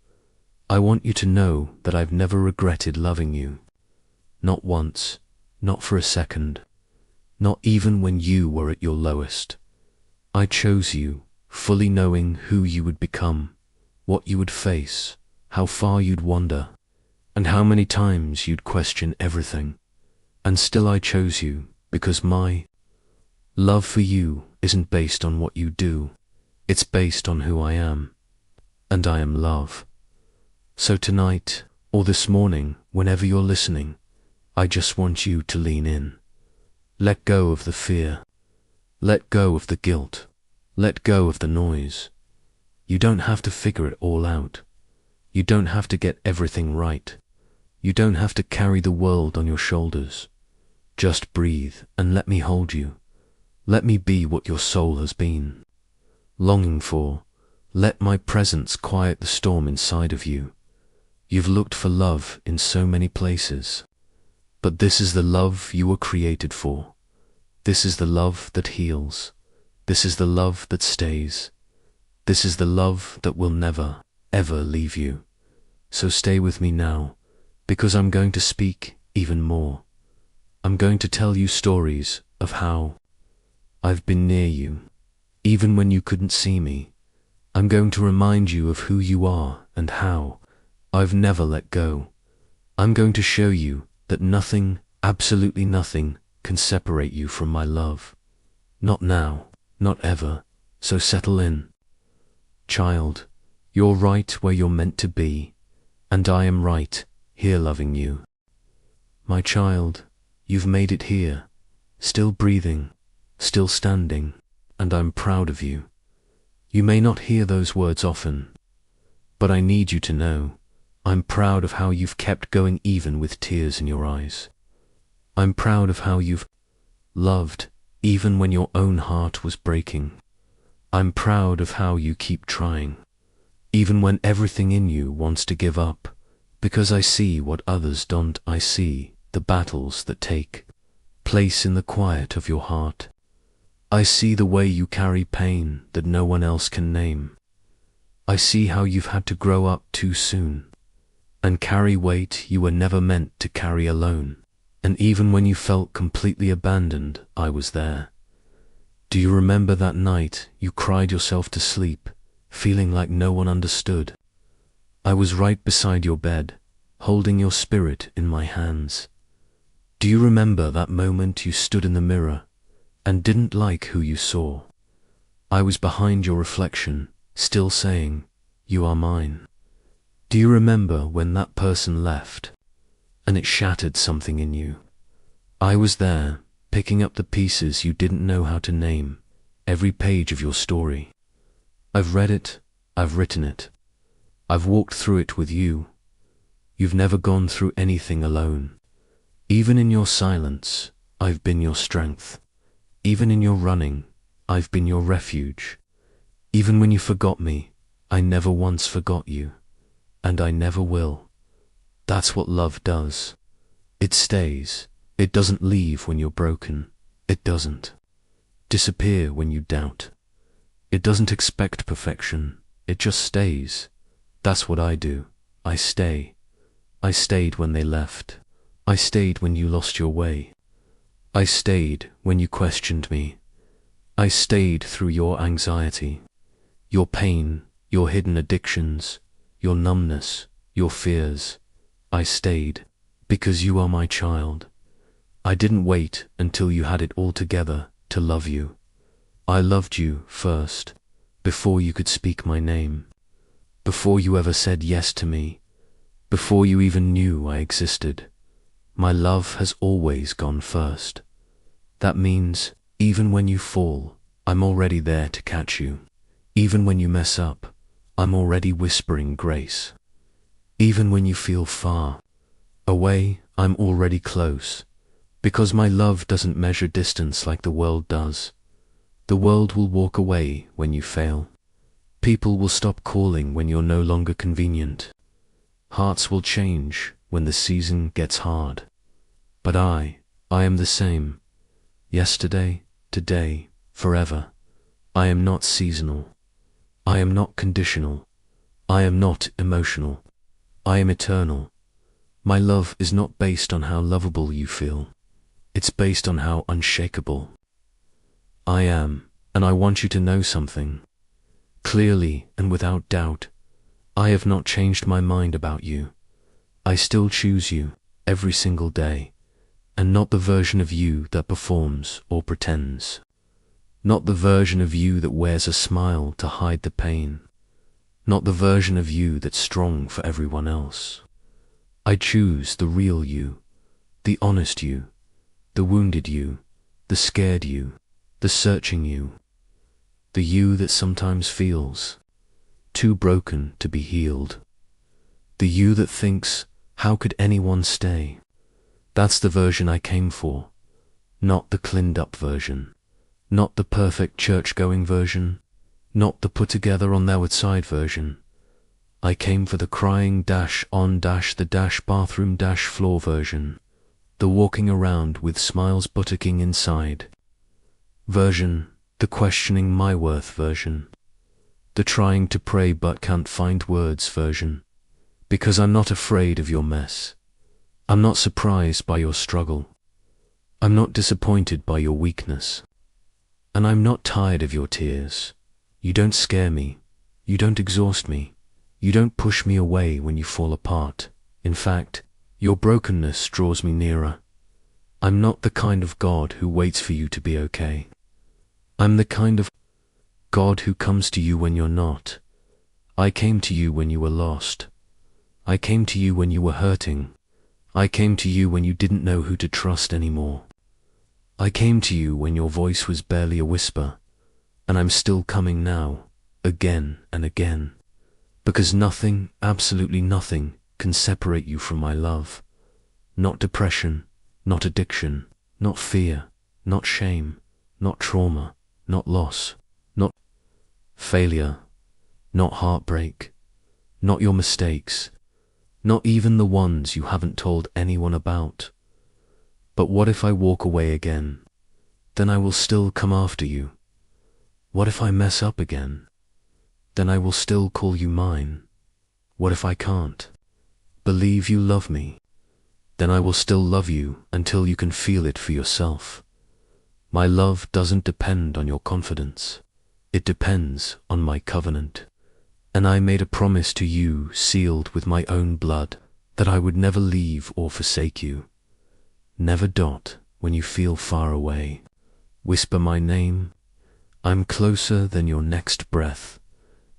I want you to know that I've never regretted loving you. Not once, not for a second, not even when you were at your lowest. I chose you, fully knowing who you would become, what you would face, how far you'd wander, and how many times you'd question everything. And still I chose you, because my love for you isn't based on what you do. It's based on who I am, and I am love. So tonight, or this morning, whenever you're listening, I just want you to lean in. Let go of the fear. Let go of the guilt. Let go of the noise. You don't have to figure it all out. You don't have to get everything right. You don't have to carry the world on your shoulders. Just breathe and let me hold you. Let me be what your soul has been longing for. Let my presence quiet the storm inside of you. You've looked for love in so many places, but this is the love you were created for. This is the love that heals. This is the love that stays. This is the love that will never, ever leave you. So stay with me now, because I'm going to speak even more. I'm going to tell you stories of how I've been near you, even when you couldn't see me, I'm going to remind you of who you are and how I've never let go. I'm going to show you that nothing, absolutely nothing, can separate you from my love. Not now, not ever, so settle in. Child, you're right where you're meant to be, and I am right here loving you. My child, you've made it here, still breathing, still standing, and I'm proud of you. You may not hear those words often, but I need you to know I'm proud of how you've kept going even with tears in your eyes. I'm proud of how you've loved even when your own heart was breaking. I'm proud of how you keep trying, even when everything in you wants to give up, because I see what others don't. I see the battles that take place in the quiet of your heart. I see the way you carry pain that no one else can name. I see how you've had to grow up too soon and carry weight you were never meant to carry alone. And even when you felt completely abandoned, I was there. Do you remember that night you cried yourself to sleep, feeling like no one understood? I was right beside your bed, holding your spirit in my hands. Do you remember that moment you stood in the mirror and didn't like who you saw? I was behind your reflection, still saying, "You are mine." Do you remember when that person left and it shattered something in you? I was there, picking up the pieces you didn't know how to name, every page of your story. I've read it, I've written it, I've walked through it with you. You've never gone through anything alone. Even in your silence, I've been your strength. Even in your running, I've been your refuge. Even when you forgot me, I never once forgot you, and I never will. That's what love does. It stays. It doesn't leave when you're broken. It doesn't disappear when you doubt. It doesn't expect perfection. It just stays. That's what I do. I stay. I stayed when they left. I stayed when you lost your way. I stayed when you questioned me. I stayed through your anxiety, your pain, your hidden addictions, your numbness, your fears. I stayed because you are my child. I didn't wait until you had it all together to love you. I loved you first, before you could speak my name, before you ever said yes to me, before you even knew I existed. My love has always gone first. That means even when you fall, I'm already there to catch you. Even when you mess up, I'm already whispering grace. Even when you feel far away, I'm already close. Because my love doesn't measure distance like the world does. The world will walk away when you fail. People will stop calling when you're no longer convenient. Hearts will change when the season gets hard. But I am the same. Yesterday, today, forever. I am not seasonal. I am not conditional. I am not emotional. I am eternal. My love is not based on how lovable you feel. It's based on how unshakable I am, and I want you to know something. Clearly and without doubt, I have not changed my mind about you. I still choose you every single day, and not the version of you that performs or pretends. Not the version of you that wears a smile to hide the pain. Not the version of you that's strong for everyone else. I choose the real you, the honest you, the wounded you, the scared you, the searching you, the you that sometimes feels too broken to be healed, the you that thinks, how could anyone stay? That's the version I came for, not the cleaned up version, not the perfect church-going version, not the put-together on the outside version. I came for the crying on the bathroom floor version, the walking around with smiles buttocking inside version, the questioning my worth version, the trying to pray but can't find words version, because I'm not afraid of your mess. I'm not surprised by your struggle. I'm not disappointed by your weakness. And I'm not tired of your tears. You don't scare me. You don't exhaust me. You don't push me away when you fall apart. In fact, your brokenness draws me nearer. I'm not the kind of God who waits for you to be okay. I'm the kind of God who comes to you when you're not. I came to you when you were lost. I came to you when you were hurting. I came to you when you didn't know who to trust anymore. I came to you when your voice was barely a whisper, and I'm still coming now, again and again, because nothing, absolutely nothing, can separate you from my love. Not depression, not addiction, not fear, not shame, not trauma, not loss, not failure, not heartbreak, not your mistakes, not even the ones you haven't told anyone about. But what if I walk away again? Then I will still come after you. What if I mess up again? Then I will still call you mine. What if I can't? Believe you love me. Then I will still love you until you can feel it for yourself. My love doesn't depend on your confidence. It depends on my covenant. And I made a promise to you sealed with my own blood that I would never leave or forsake you. Never dot when you feel far away. Whisper my name. I'm closer than your next breath.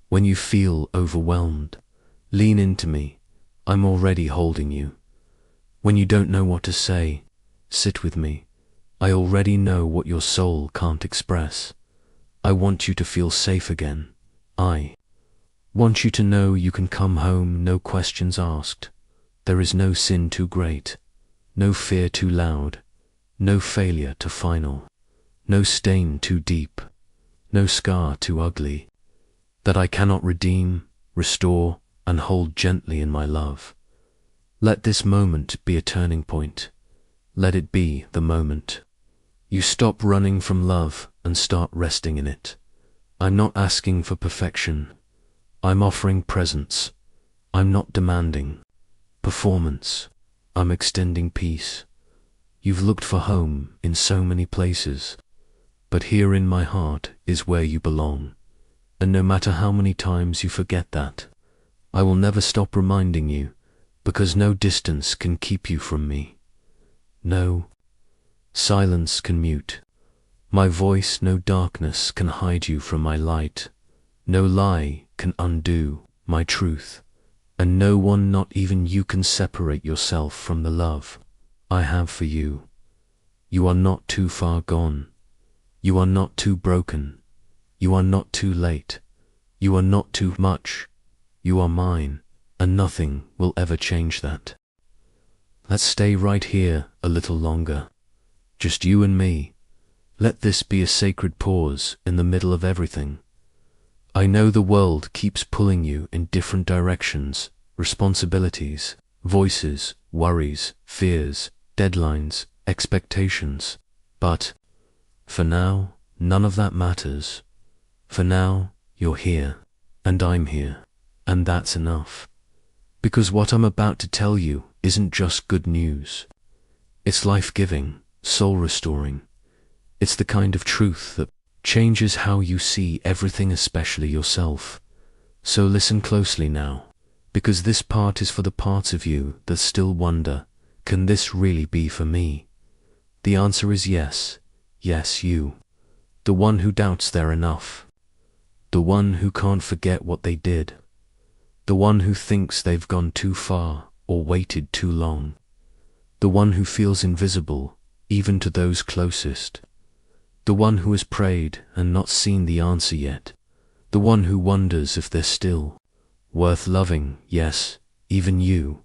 When you feel overwhelmed, lean into me. I'm already holding you. When you don't know what to say, sit with me. I already know what your soul can't express. I want you to feel safe again. I want you to know you can come home, no questions asked. There is no sin too great, no fear too loud, no failure too final, no stain too deep, no scar too ugly, that I cannot redeem, restore, and hold gently in my love. Let this moment be a turning point. Let it be the moment. You stop running from love and start resting in it. I'm not asking for perfection. I'm offering presence. I'm not demanding performance. I'm extending peace. You've looked for home in so many places, but here in my heart is where you belong. And no matter how many times you forget that, I will never stop reminding you, because no distance can keep you from me. No silence can mute my voice, no darkness can hide you from my light, no lie can undo my truth, and no one, not even you, can separate yourself from the love I have for you. You are not too far gone. You are not too broken. You are not too late. You are not too much. You are mine, and nothing will ever change that. Let's stay right here a little longer. Just you and me. Let this be a sacred pause in the middle of everything. I know the world keeps pulling you in different directions, responsibilities, voices, worries, fears, deadlines, expectations. But for now, none of that matters. For now, you're here, and I'm here, and that's enough. Because what I'm about to tell you isn't just good news. It's life-giving, soul-restoring. It's the kind of truth that changes how you see everything, especially yourself. So listen closely now, because this part is for the parts of you that still wonder, can this really be for me? The answer is yes. Yes, you. The one who doubts they're enough. The one who can't forget what they did. The one who thinks they've gone too far or waited too long. The one who feels invisible, even to those closest. The one who has prayed and not seen the answer yet. The one who wonders if they're still worth loving. Yes, even you.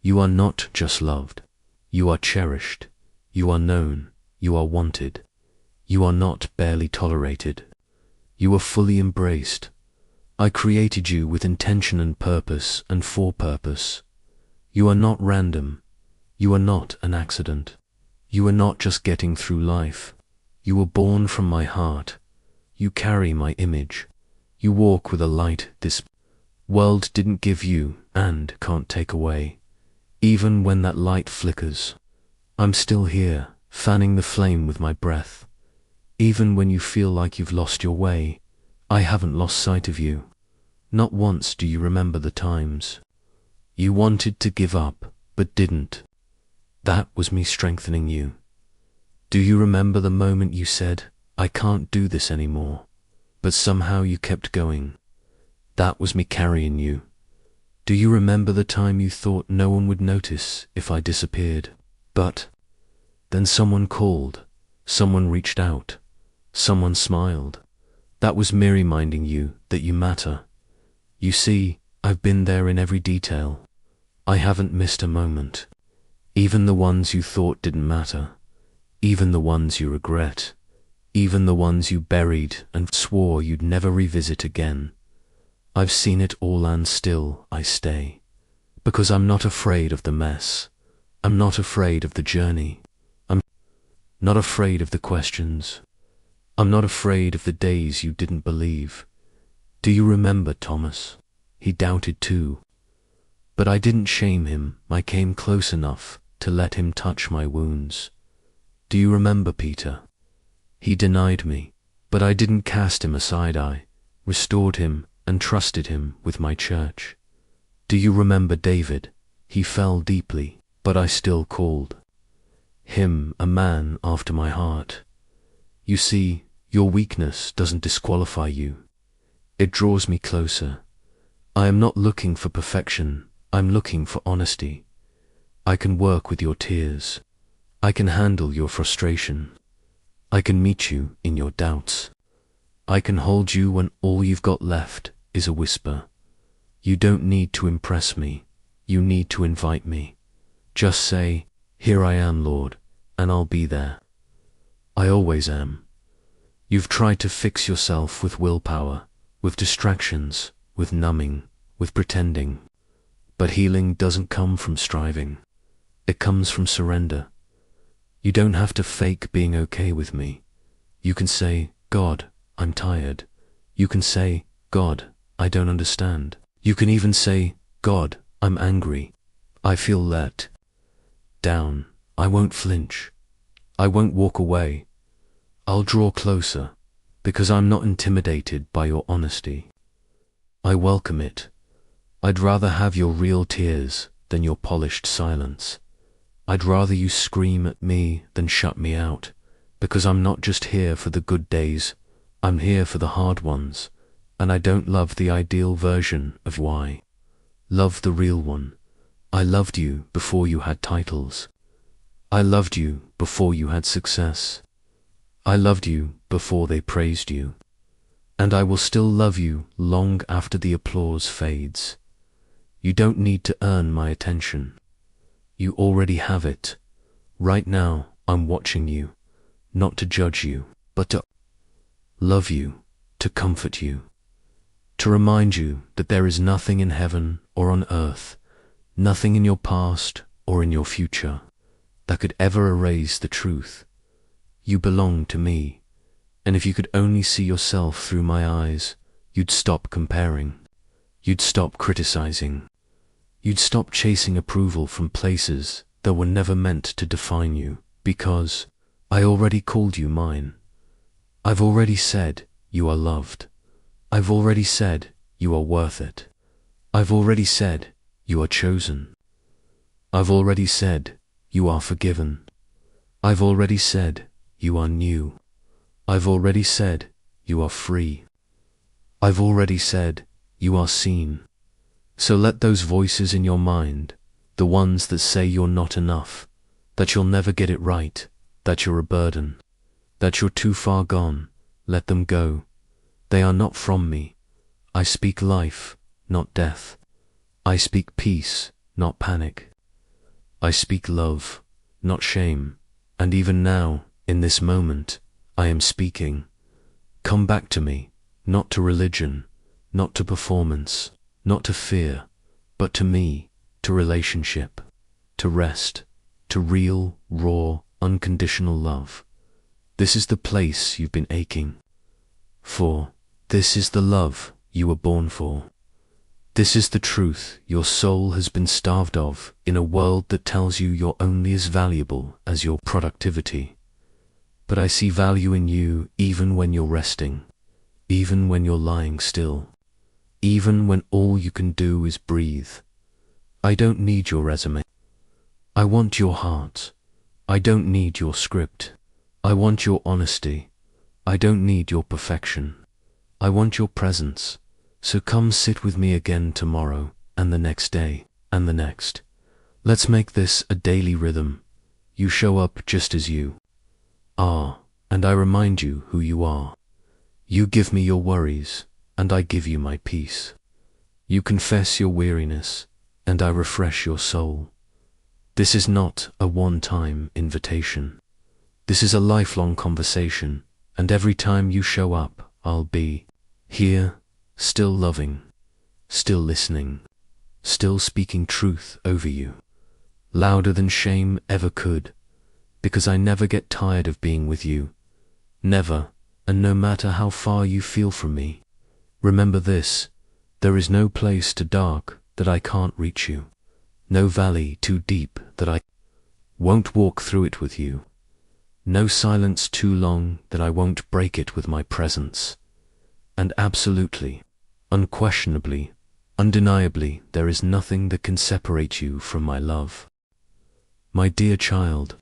You are not just loved. You are cherished. You are known. You are wanted. You are not barely tolerated. You are fully embraced. I created you with intention and purpose, and for purpose. You are not random. You are not an accident. You are not just getting through life. You were born from my heart. You carry my image. You walk with a light this world didn't give you and can't take away. Even when that light flickers, I'm still here, fanning the flame with my breath. Even when you feel like you've lost your way, I haven't lost sight of you. Not once do you remember the times you wanted to give up, but didn't. That was me strengthening you. Do you remember the moment you said, I can't do this anymore, but somehow you kept going? That was me carrying you. Do you remember the time you thought no one would notice if I disappeared? But then someone called, someone reached out, someone smiled. That was me reminding you that you matter. You see, I've been there in every detail. I haven't missed a moment. Even the ones you thought didn't matter. Even the ones you regret. Even the ones you buried and swore you'd never revisit again. I've seen it all and still I stay. Because I'm not afraid of the mess. I'm not afraid of the journey. I'm not afraid of the questions. I'm not afraid of the days you didn't believe. Do you remember Thomas? He doubted too. But I didn't shame him. I came close enough to let him touch my wounds. Do you remember Peter? He denied me, but I didn't cast him aside. I restored him and trusted him with my church. Do you remember David? He fell deeply, but I still called him a man after my heart. You see, your weakness doesn't disqualify you. It draws me closer. I am not looking for perfection. I'm looking for honesty. I can work with your tears. I can handle your frustration. I can meet you in your doubts. I can hold you when all you've got left is a whisper. You don't need to impress me. You need to invite me. Just say, here I am, Lord, and I'll be there. I always am. You've tried to fix yourself with willpower, with distractions, with numbing, with pretending. But healing doesn't come from striving. It comes from surrender. You don't have to fake being okay with me. You can say, God, I'm tired. You can say, God, I don't understand. You can even say, God, I'm angry. I feel let down. I won't flinch. I won't walk away. I'll draw closer, because I'm not intimidated by your honesty. I welcome it. I'd rather have your real tears than your polished silence. I'd rather you scream at me than shut me out, because I'm not just here for the good days, I'm here for the hard ones, and I don't love the ideal version of why. Love the real one. I loved you before you had titles. I loved you before you had success. I loved you before they praised you. And I will still love you long after the applause fades. You don't need to earn my attention. You already have it. Right now, I'm watching you, not to judge you, but to love you, to comfort you, to remind you that there is nothing in heaven or on earth, nothing in your past or in your future, that could ever erase the truth. You belong to me, and if you could only see yourself through my eyes, you'd stop comparing. You'd stop criticizing. You'd stop chasing approval from places that were never meant to define you, because I already called you mine. I've already said you are loved. I've already said you are worth it. I've already said you are chosen. I've already said you are forgiven. I've already said you are new. I've already said you are free. I've already said you are seen. So let those voices in your mind, the ones that say you're not enough, that you'll never get it right, that you're a burden, that you're too far gone, let them go. They are not from me. I speak life, not death. I speak peace, not panic. I speak love, not shame. And even now, in this moment, I am speaking. Come back to me, not to religion, not to performance, not to fear, but to me, to relationship, to rest, to real, raw, unconditional love. This is the place you've been aching for. This is the love you were born for. This is the truth your soul has been starved of in a world that tells you you're only as valuable as your productivity. But I see value in you even when you're resting, even when you're lying still, even when all you can do is breathe. I don't need your resume. I want your heart. I don't need your script. I want your honesty. I don't need your perfection. I want your presence. So come sit with me again tomorrow, and the next day, and the next. Let's make this a daily rhythm. You show up just as you are, and I remind you who you are. You give me your worries, and I give you my peace. You confess your weariness, and I refresh your soul. This is not a one-time invitation. This is a lifelong conversation, and every time you show up, I'll be here, still loving, still listening, still speaking truth over you, louder than shame ever could, because I never get tired of being with you. Never, and no matter how far you feel from me. Remember this, there is no place too dark that I can't reach you. No valley too deep that I won't walk through it with you. No silence too long that I won't break it with my presence. And absolutely, unquestionably, undeniably, there is nothing that can separate you from my love. My dear child,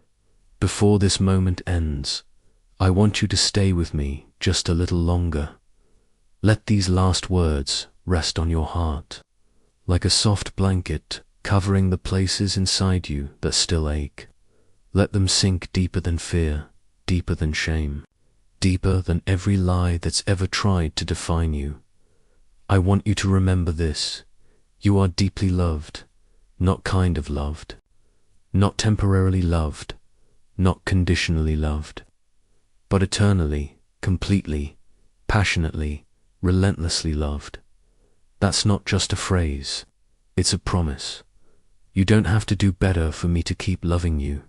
before this moment ends, I want you to stay with me just a little longer. Let these last words rest on your heart, like a soft blanket covering the places inside you that still ache. Let them sink deeper than fear, deeper than shame, deeper than every lie that's ever tried to define you. I want you to remember this. You are deeply loved, not kind of loved, not temporarily loved, not conditionally loved, but eternally, completely, passionately, relentlessly loved. That's not just a phrase, it's a promise. You don't have to do better for me to keep loving you.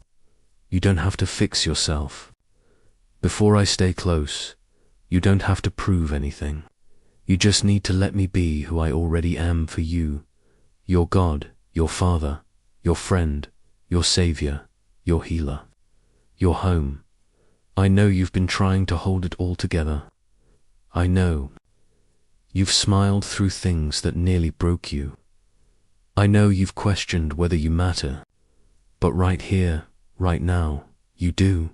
You don't have to fix yourself. Before I stay close, you don't have to prove anything. You just need to let me be who I already am for you. Your God, your Father, your friend, your Savior, your healer, your home. I know you've been trying to hold it all together. I know. You've smiled through things that nearly broke you. I know you've questioned whether you matter, but right here, right now, you do.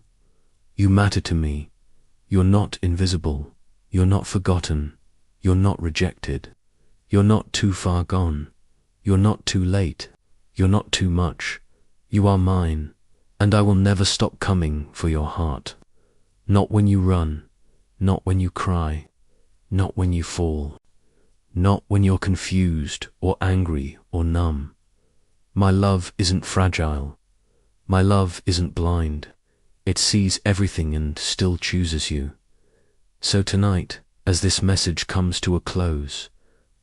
You matter to me. You're not invisible. You're not forgotten. You're not rejected. You're not too far gone. You're not too late. You're not too much. You are mine, and I will never stop coming for your heart. Not when you run, not when you cry, not when you fall, not when you're confused or angry or numb. My love isn't fragile. My love isn't blind. It sees everything and still chooses you. So tonight, as this message comes to a close,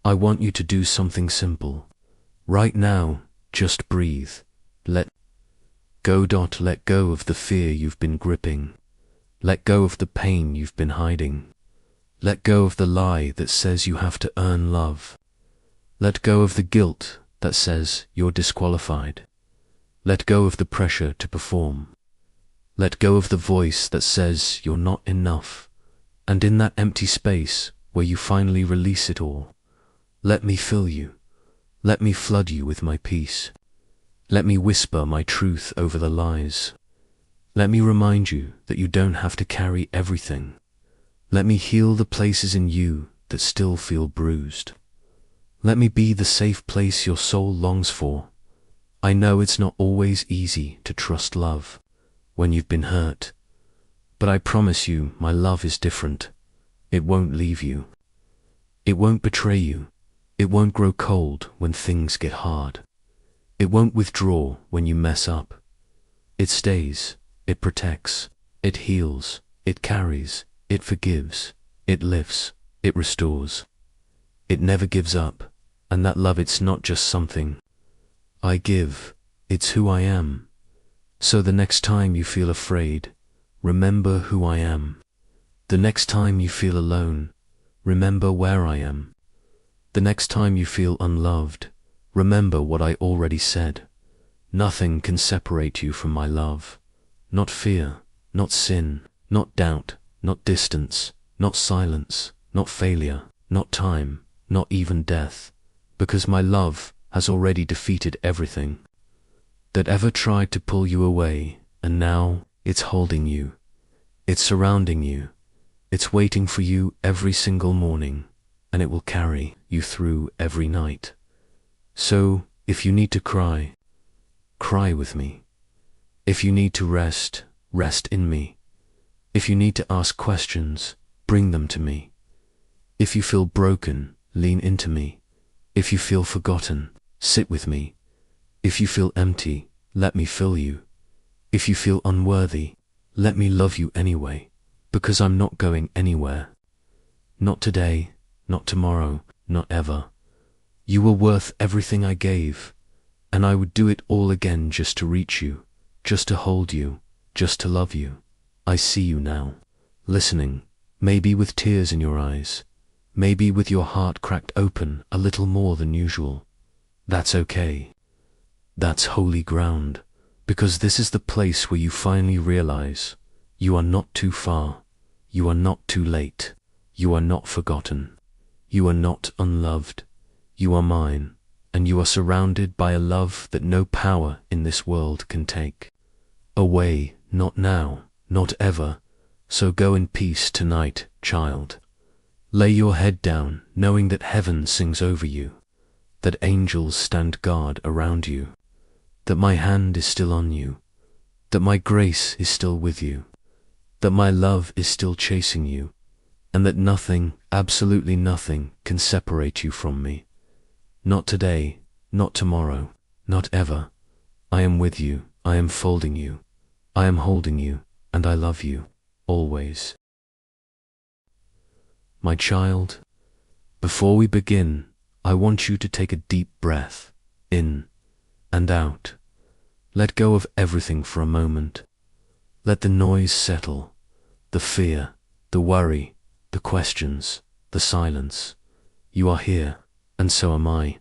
I want you to do something simple. Right now, just breathe. Let go. Let go of the fear you've been gripping. Let go of the pain you've been hiding. Let go of the lie that says you have to earn love. Let go of the guilt that says you're disqualified. Let go of the pressure to perform. Let go of the voice that says you're not enough. And in that empty space where you finally release it all, let me fill you. Let me flood you with my peace. Let me whisper my truth over the lies. Let me remind you that you don't have to carry everything. Let me heal the places in you that still feel bruised. Let me be the safe place your soul longs for. I know it's not always easy to trust love when you've been hurt, but I promise you my love is different. It won't leave you. It won't betray you. It won't grow cold when things get hard. It won't withdraw when you mess up. It stays. It protects. It heals. It carries. It forgives. It lifts. It restores. It never gives up. And that love, it's not just something I give. It's who I am. So the next time you feel afraid, remember who I am. The next time you feel alone, remember where I am. The next time you feel unloved, remember what I already said. Nothing can separate you from my love. Not fear, not sin, not doubt, not distance, not silence, not failure, not time, not even death, because my love has already defeated everything that ever tried to pull you away, and now it's holding you. It's surrounding you. It's waiting for you every single morning, and it will carry you through every night. So, if you need to cry, cry with me. If you need to rest, rest in me. If you need to ask questions, bring them to me. If you feel broken, lean into me. If you feel forgotten, sit with me. If you feel empty, let me fill you. If you feel unworthy, let me love you anyway, because I'm not going anywhere. Not today, not tomorrow, not ever. You were worth everything I gave, and I would do it all again just to reach you, just to hold you, just to love you. I see you now, listening, maybe with tears in your eyes, maybe with your heart cracked open a little more than usual. That's okay. That's holy ground, because this is the place where you finally realize you are not too far, you are not too late, you are not forgotten, you are not unloved, you are mine, and you are surrounded by a love that no power in this world can take away, not now, not ever. So go in peace tonight, child. Lay your head down, knowing that heaven sings over you, that angels stand guard around you, that my hand is still on you, that my grace is still with you, that my love is still chasing you, and that nothing, absolutely nothing, can separate you from me. Not today, not tomorrow, not ever. I am with you, I am folding you, I am holding you, and I love you, always. My child, before we begin, I want you to take a deep breath, in and out. Let go of everything for a moment. Let the noise settle, the fear, the worry, the questions, the silence. You are here, and so am I.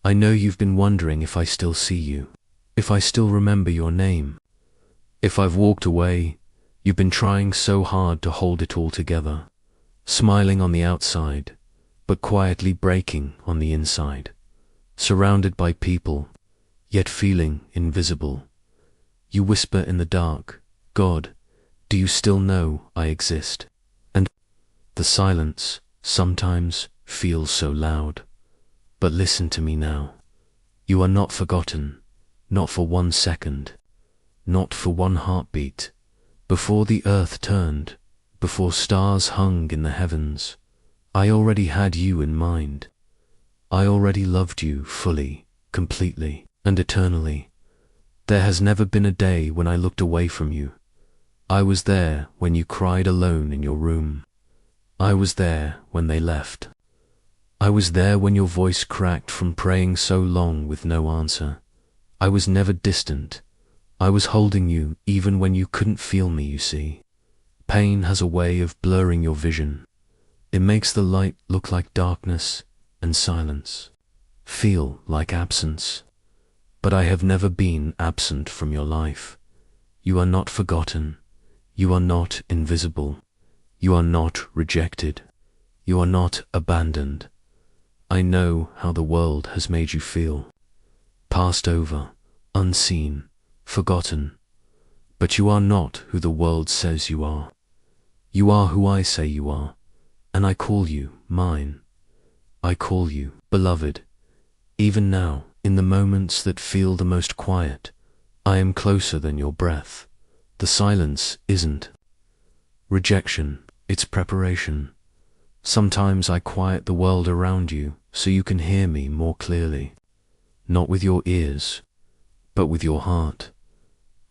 I know you've been wondering if I still see you, if I still remember your name. If I've walked away, you've been trying so hard to hold it all together, smiling on the outside, but quietly breaking on the inside, surrounded by people, yet feeling invisible. You whisper in the dark, God, do you still know I exist? And the silence sometimes feels so loud. But listen to me now. You are not forgotten, not for 1 second, not for 1 heartbeat. Before the earth turned, before stars hung in the heavens, I already had you in mind. I already loved you fully, completely, and eternally. There has never been a day when I looked away from you. I was there when you cried alone in your room. I was there when they left. I was there when your voice cracked from praying so long with no answer. I was never distant. I was holding you even when you couldn't feel me, you see. Pain has a way of blurring your vision. It makes the light look like darkness and silence, feel like absence. But I have never been absent from your life. You are not forgotten. You are not invisible. You are not rejected. You are not abandoned. I know how the world has made you feel. Passed over, unseen, forgotten. But you are not who the world says you are. You are who I say you are, and I call you mine. I call you beloved. Even now, in the moments that feel the most quiet, I am closer than your breath. The silence isn't rejection, it's preparation. Sometimes I quiet the world around you so you can hear me more clearly. Not with your ears, but with your heart.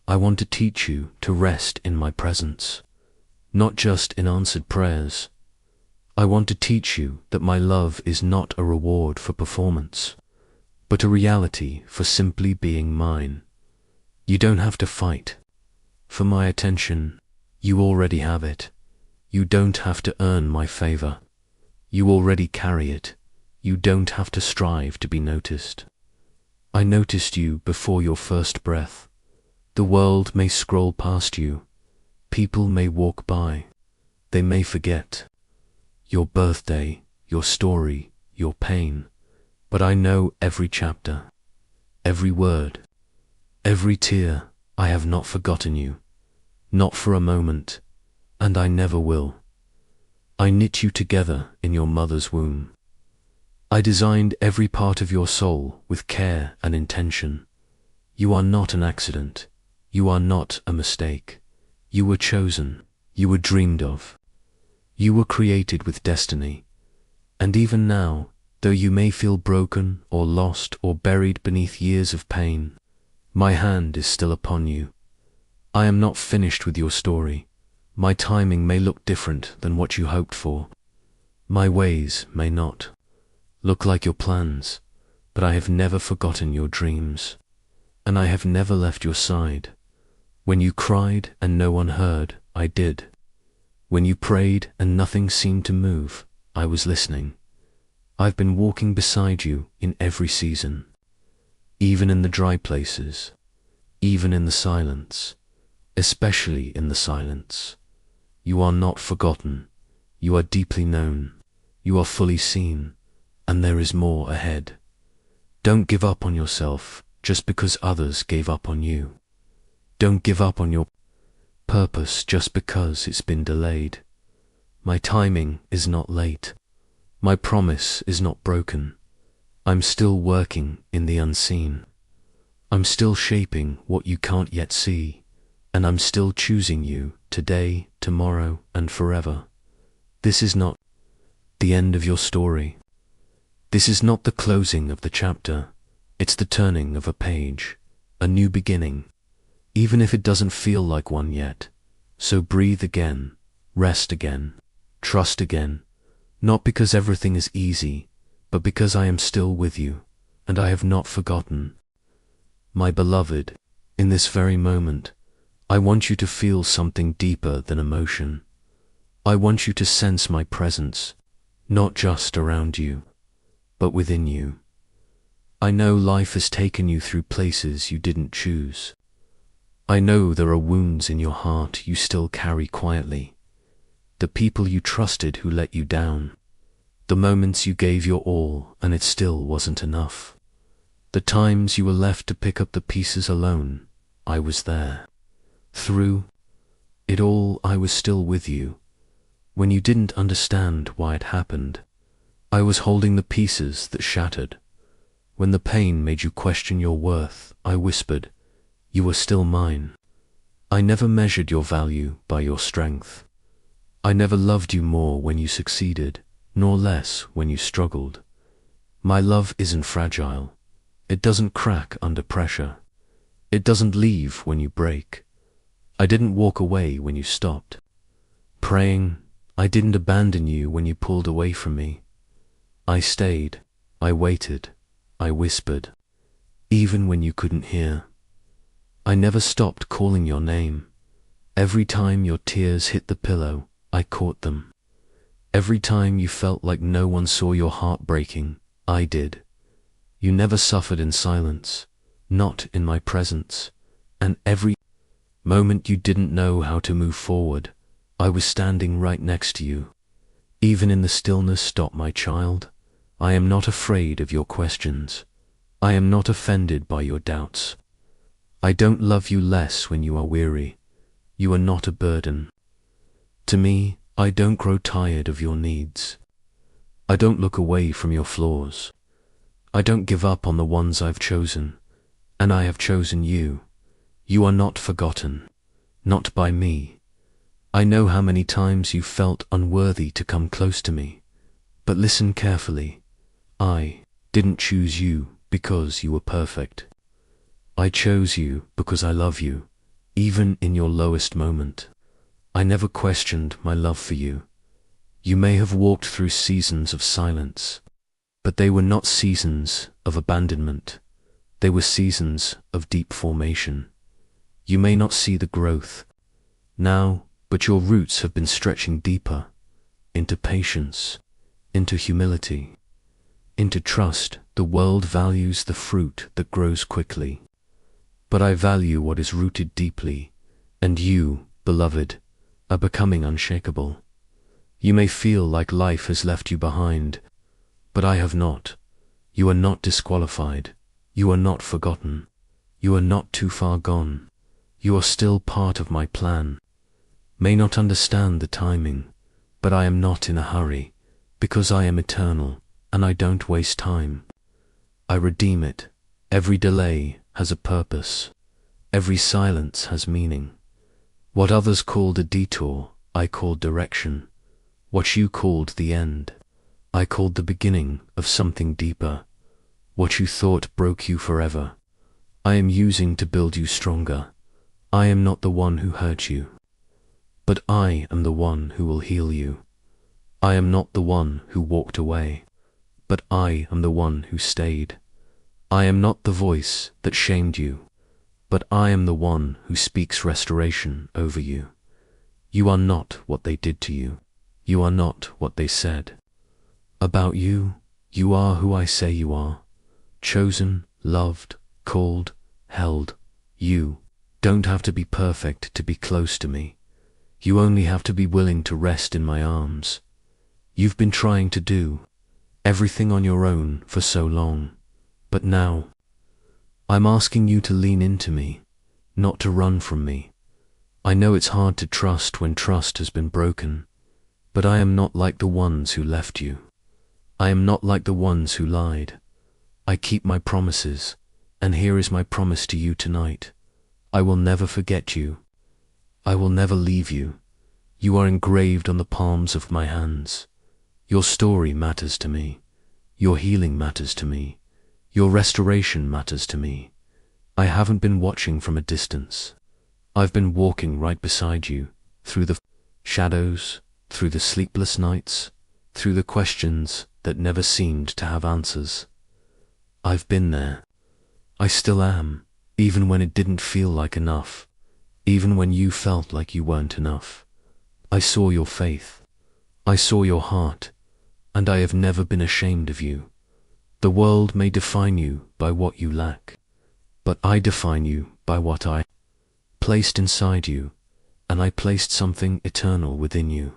I want to teach you to rest in my presence, not just in answered prayers. I want to teach you that my love is not a reward for performance, but a reality for simply being mine. You don't have to fight for my attention. You already have it. You don't have to earn my favor. You already carry it. You don't have to strive to be noticed. I noticed you before your first breath. The world may scroll past you. People may walk by. They may forget your birthday, your story, your pain, but I know every chapter, every word, every tear. I have not forgotten you, not for a moment, and I never will. I knit you together in your mother's womb. I designed every part of your soul with care and intention. You are not an accident. You are not a mistake. You were chosen. You were dreamed of. You were created with destiny. And even now, though you may feel broken or lost or buried beneath years of pain, my hand is still upon you. I am not finished with your story. My timing may look different than what you hoped for. My ways may not look like your plans, but I have never forgotten your dreams, and I have never left your side. When you cried and no one heard, I did. When you prayed and nothing seemed to move, I was listening. I've been walking beside you in every season, even in the dry places, even in the silence, especially in the silence. You are not forgotten. You are deeply known. You are fully seen, and there is more ahead. Don't give up on yourself just because others gave up on you. Don't give up on your purpose just because it's been delayed. My timing is not late. My promise is not broken. I'm still working in the unseen. I'm still shaping what you can't yet see, and I'm still choosing you today, tomorrow, and forever. This is not the end of your story. This is not the closing of the chapter. It's the turning of a page, a new beginning, even if it doesn't feel like one yet. So breathe again, rest again, trust again, not because everything is easy, but because I am still with you, and I have not forgotten. My beloved, in this very moment, I want you to feel something deeper than emotion. I want you to sense my presence, not just around you, but within you. I know life has taken you through places you didn't choose. I know there are wounds in your heart you still carry quietly. The people you trusted who let you down. The moments you gave your all and it still wasn't enough. The times you were left to pick up the pieces alone. I was there. Through it all, I was still with you. When you didn't understand why it happened, I was holding the pieces that shattered. When the pain made you question your worth, I whispered, "You are still mine." I never measured your value by your strength. I never loved you more when you succeeded, nor less when you struggled. My love isn't fragile. It doesn't crack under pressure. It doesn't leave when you break. I didn't walk away when you stopped praying. I didn't abandon you when you pulled away from me. I stayed. I waited. I whispered, even when you couldn't hear. I never stopped calling your name. Every time your tears hit the pillow, I caught them. Every time you felt like no one saw your heart breaking, I did. You never suffered in silence, not in my presence, and every moment you didn't know how to move forward, I was standing right next to you. Even in the stillness, stop, my child. I am not afraid of your questions. I am not offended by your doubts. I don't love you less when you are weary. You are not a burden. To me, I don't grow tired of your needs. I don't look away from your flaws. I don't give up on the ones I've chosen, and I have chosen you. You are not forgotten, not by me. I know how many times you felt unworthy to come close to me, but listen carefully. I didn't choose you because you were perfect. I chose you because I love you, even in your lowest moment. I never questioned my love for you. You may have walked through seasons of silence, but they were not seasons of abandonment. They were seasons of deep formation. You may not see the growth now, but your roots have been stretching deeper into patience, into humility, into trust. The world values the fruit that grows quickly, but I value what is rooted deeply, and you, beloved, are becoming unshakable. You may feel like life has left you behind, But I have not. You are not disqualified. You are not forgotten. You are not too far gone. You are still part of my plan. May not understand the timing, but I am not in a hurry, because I am eternal, and I don't waste time. I redeem it. Every delay has a purpose. Every silence has meaning. What others called a detour, I called direction. What you called the end, I called the beginning of something deeper. What you thought broke you forever, I am using to build you stronger. I am not the one who hurt you, but I am the one who will heal you. I am not the one who walked away, but I am the one who stayed. I am not the voice that shamed you, but I am the one who speaks restoration over you. You are not what they did to you. You are not what they said. About you, you are who I say you are. Chosen, loved, called, held. You don't have to be perfect to be close to me. You only have to be willing to rest in my arms. You've been trying to do everything on your own for so long, but now I'm asking you to lean into me, not to run from me. I know it's hard to trust when trust has been broken, but I am not like the ones who left you. I am not like the ones who lied. I keep my promises, and here is my promise to you tonight. I will never forget you. I will never leave you. You are engraved on the palms of my hands. Your story matters to me. Your healing matters to me. Your restoration matters to me. I haven't been watching from a distance. I've been walking right beside you, through the shadows, through the sleepless nights, through the questions that never seemed to have answers. I've been there. I still am, even when it didn't feel like enough, even when you felt like you weren't enough. I saw your faith. I saw your heart, and I have never been ashamed of you. The world may define you by what you lack, but I define you by what I placed inside you, and I placed something eternal within you,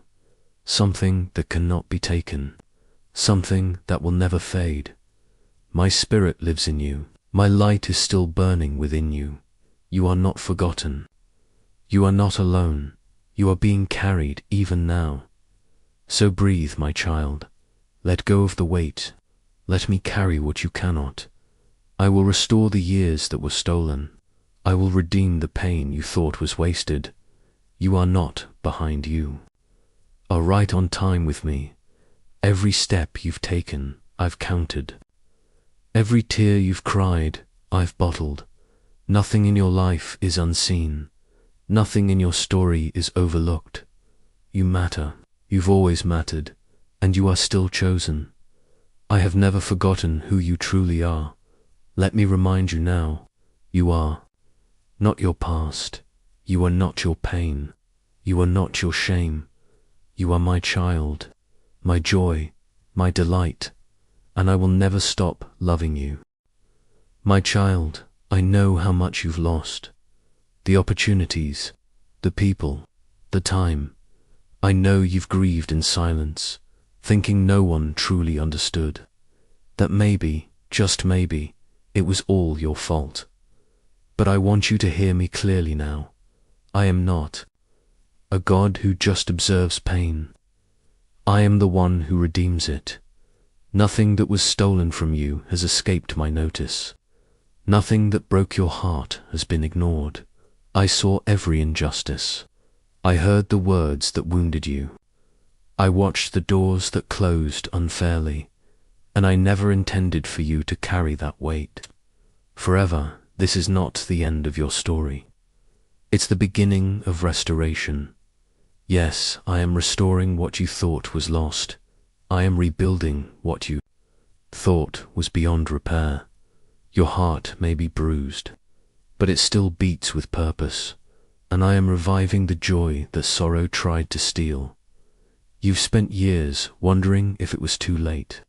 something that cannot be taken, something that will never fade. My spirit lives in you. My light is still burning within you. You are not forgotten. You are not alone. You are being carried even now. So breathe, my child. Let go of the weight. Let me carry what you cannot. I will restore the years that were stolen. I will redeem the pain you thought was wasted. You are not behind you. Are right on time with me. Every step you've taken, I've counted. Every tear you've cried, I've bottled. Nothing in your life is unseen. Nothing in your story is overlooked. You matter. You've always mattered, and you are still chosen. I have never forgotten who you truly are. Let me remind you now, you are not your past. You are not your pain. You are not your shame. You are my child, my joy, my delight, and I will never stop loving you. My child, I know how much you've lost. The opportunities, the people, the time. I know you've grieved in silence, thinking no one truly understood. That maybe, just maybe, it was all your fault. But I want you to hear me clearly now. I am not a God who just observes pain. I am the one who redeems it. Nothing that was stolen from you has escaped my notice. Nothing that broke your heart has been ignored. I saw every injustice. I heard the words that wounded you. I watched the doors that closed unfairly, and I never intended for you to carry that weight. Forever, this is not the end of your story. It's the beginning of restoration. Yes, I am restoring what you thought was lost. I am rebuilding what you thought was beyond repair. Your heart may be bruised, but it still beats with purpose, and I am reviving the joy that sorrow tried to steal. You've spent years wondering if it was too late,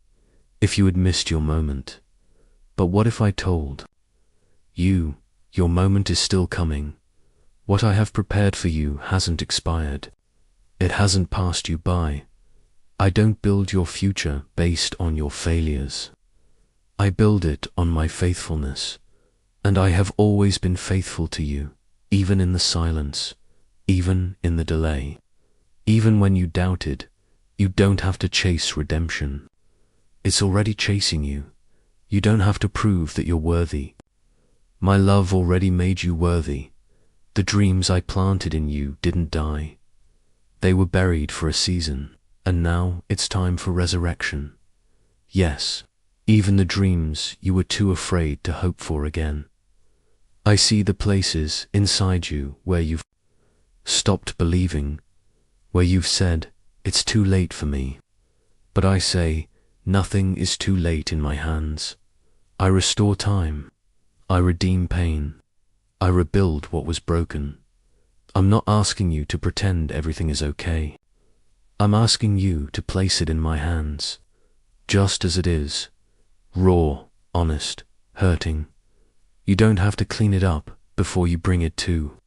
if you had missed your moment. But what if I told you, your moment is still coming? What I have prepared for you hasn't expired. It hasn't passed you by. I don't build your future based on your failures. I build it on my faithfulness, and I have always been faithful to you, even in the silence, even in the delay. Even when you doubted, you don't have to chase redemption. It's already chasing you. You don't have to prove that you're worthy. My love already made you worthy. The dreams I planted in you didn't die. They were buried for a season, and now it's time for resurrection. Yes, even the dreams you were too afraid to hope for again. I see the places inside you where you've stopped believing, where you've said, it's too late for me. But I say, nothing is too late in my hands. I restore time. I redeem pain. I rebuild what was broken. I'm not asking you to pretend everything is okay. I'm asking you to place it in my hands, just as it is, raw, honest, hurting. You don't have to clean it up before you bring it to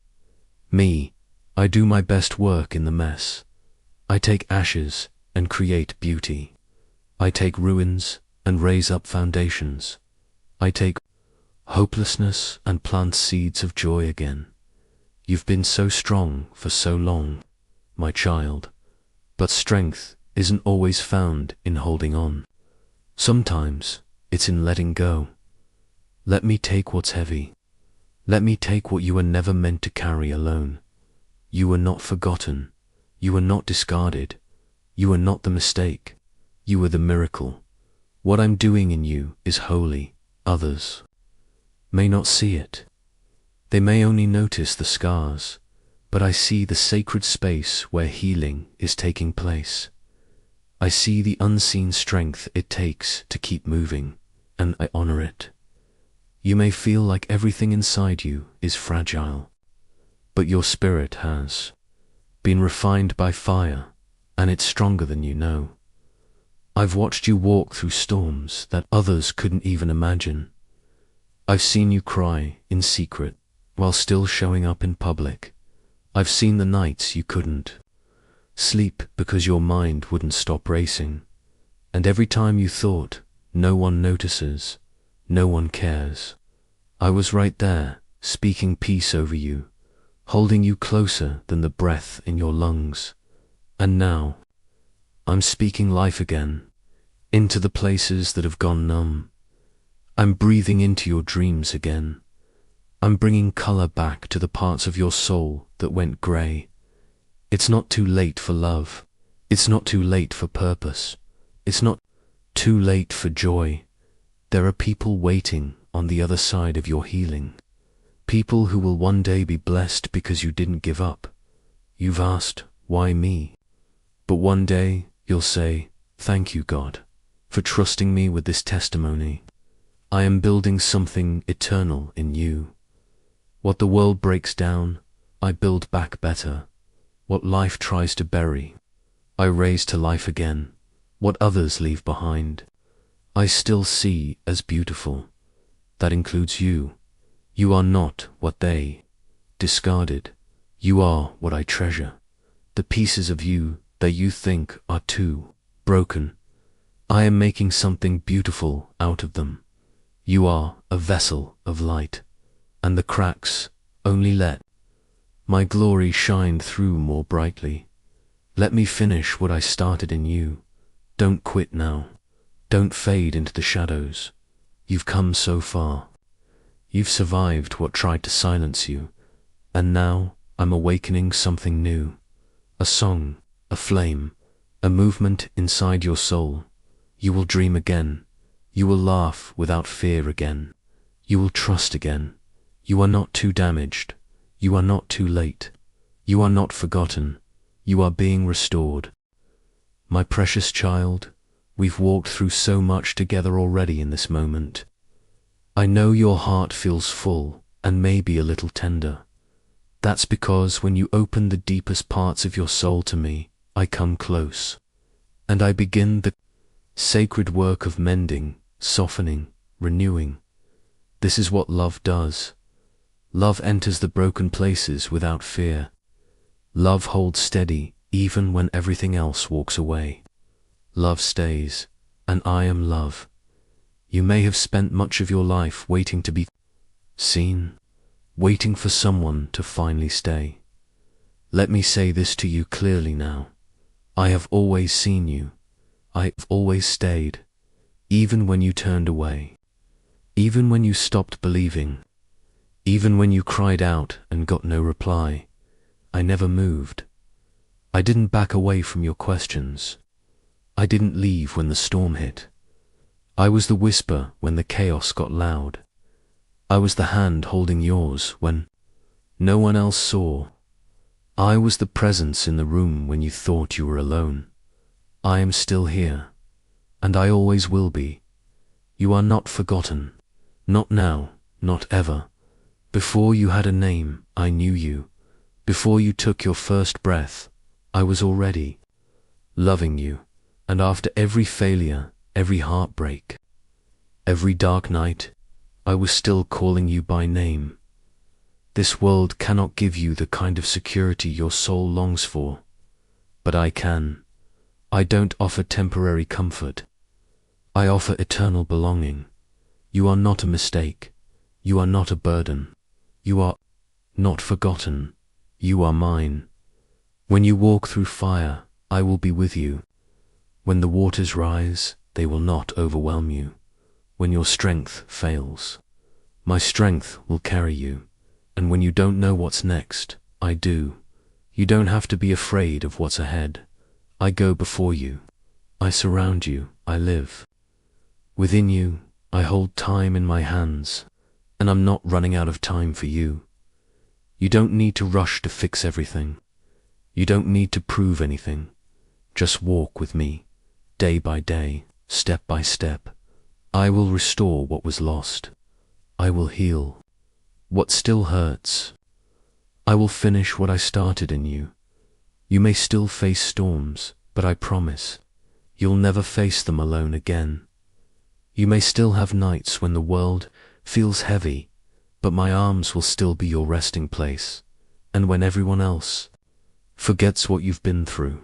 me. I do my best work in the mess. I take ashes and create beauty. I take ruins and raise up foundations. I take hopelessness and plant seeds of joy again. You've been so strong for so long, my child, but strength isn't always found in holding on. Sometimes it's in letting go. Let me take what's heavy. Let me take what you were never meant to carry alone. You were not forgotten. You were not discarded. You were not the mistake. You were the miracle. What I'm doing in you is holy. Others may not see it. They may only notice the scars, but I see the sacred space where healing is taking place. I see the unseen strength it takes to keep moving, and I honor it. You may feel like everything inside you is fragile, but your spirit has been refined by fire, and it's stronger than you know. I've watched you walk through storms that others couldn't even imagine. I've seen you cry in secret while still showing up in public. I've seen the nights you couldn't sleep because your mind wouldn't stop racing. And every time you thought, no one notices, no one cares, I was right there, speaking peace over you, holding you closer than the breath in your lungs. And now, I'm speaking life again, into the places that have gone numb. I'm breathing into your dreams again. I'm bringing color back to the parts of your soul that went gray. It's not too late for love. It's not too late for purpose. It's not too late for joy. There are people waiting on the other side of your healing. People who will one day be blessed because you didn't give up. You've asked, why me? But one day you'll say, thank you, God, for trusting me with this testimony. I am building something eternal in you. What the world breaks down, I build back better. What life tries to bury, I raise to life again. What others leave behind, I still see as beautiful. That includes you. You are not what they discarded. You are what I treasure. The pieces of you that you think are too broken, I am making something beautiful out of them. You are a vessel of light, and the cracks only let my glory shine through more brightly. Let me finish what I started in you. Don't quit now. Don't fade into the shadows. You've come so far. You've survived what tried to silence you, and now I'm awakening something new. A song, a flame, a movement inside your soul. You will dream again. You will laugh without fear again. You will trust again. You are not too damaged. You are not too late. You are not forgotten. You are being restored. My precious child, we've walked through so much together already in this moment. I know your heart feels full and maybe a little tender. That's because when you open the deepest parts of your soul to me, I come close, and I begin the sacred work of mending, softening, renewing. This is what love does. Love enters the broken places without fear. Love holds steady even when everything else walks away. Love stays, and I am love. You may have spent much of your life waiting to be seen, waiting for someone to finally stay. Let me say this to you clearly now. I have always seen you. I have always stayed, even when you turned away, even when you stopped believing, even when you cried out and got no reply. I never moved. I didn't back away from your questions. I didn't leave when the storm hit. I was the whisper when the chaos got loud. I was the hand holding yours when no one else saw. I was the presence in the room when you thought you were alone. I am still here, and I always will be. You are not forgotten. Not now, not ever. Before you had a name, I knew you. Before you took your first breath, I was already loving you. And after every failure, every heartbreak, every dark night, I was still calling you by name. This world cannot give you the kind of security your soul longs for, but I can. I don't offer temporary comfort. I offer eternal belonging. You are not a mistake. You are not a burden. You are not forgotten. You are mine. When you walk through fire, I will be with you. When the waters rise, they will not overwhelm you. When your strength fails, my strength will carry you. And when you don't know what's next, I do. You don't have to be afraid of what's ahead. I go before you. I surround you. I live. Within you, I hold time in my hands, and I'm not running out of time for you. You don't need to rush to fix everything. You don't need to prove anything. Just walk with me, day by day, step by step. I will restore what was lost. I will heal what still hurts. I will finish what I started in you. You may still face storms, but I promise, you'll never face them alone again. You may still have nights when the world feels heavy, but my arms will still be your resting place. And when everyone else forgets what you've been through,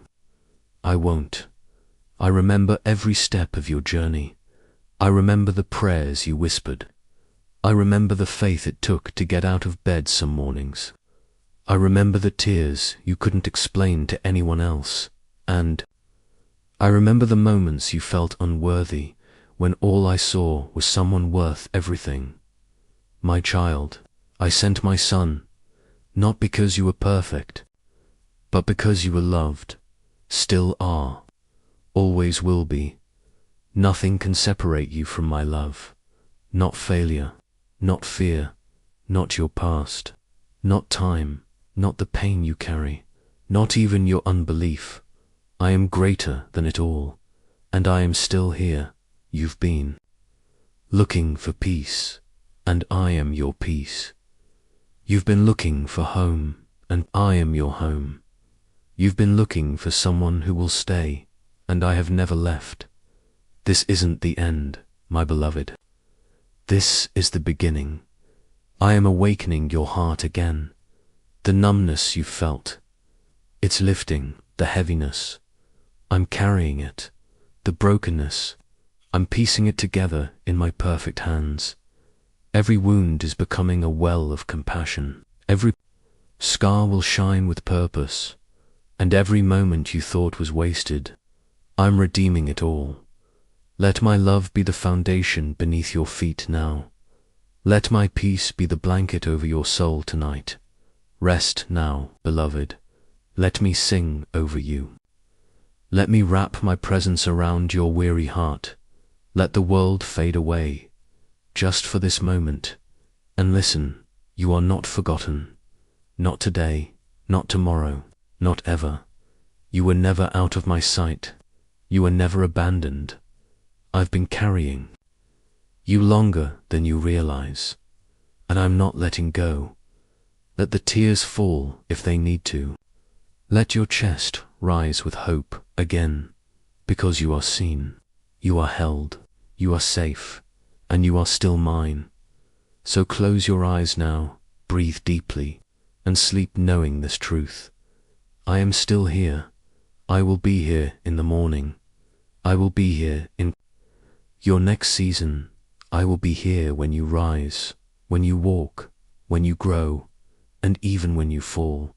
I won't. I remember every step of your journey. I remember the prayers you whispered. I remember the faith it took to get out of bed some mornings. I remember the tears you couldn't explain to anyone else. And I remember the moments you felt unworthy, when all I saw was someone worth everything. My child, I sent my son, not because you were perfect, but because you were loved, still are, always will be. Nothing can separate you from my love. Not failure, not fear, not your past, not time, not the pain you carry, not even your unbelief. I am greater than it all, and I am still here. You've been looking for peace, and I am your peace. You've been looking for home, and I am your home. You've been looking for someone who will stay, and I have never left. This isn't the end, my beloved. This is the beginning. I am awakening your heart again. The numbness you felt, it's lifting. The heaviness, I'm carrying it. The brokenness, I'm piecing it together in my perfect hands. Every wound is becoming a well of compassion. Every scar will shine with purpose, and every moment you thought was wasted, I'm redeeming it all. Let my love be the foundation beneath your feet now. Let my peace be the blanket over your soul tonight. Rest now, beloved. Let me sing over you. Let me wrap my presence around your weary heart. Let the world fade away, just for this moment. And listen, you are not forgotten. Not today, not tomorrow, not ever. You were never out of my sight. You were never abandoned. I've been carrying you longer than you realize, and I'm not letting go. Let the tears fall if they need to. Let your chest rise with hope again, because you are seen, you are held, you are safe, and you are still mine. So close your eyes now, breathe deeply, and sleep knowing this truth. I am still here. I will be here in the morning. I will be here in your next season. I will be here when you rise, when you walk, when you grow, and even when you fall.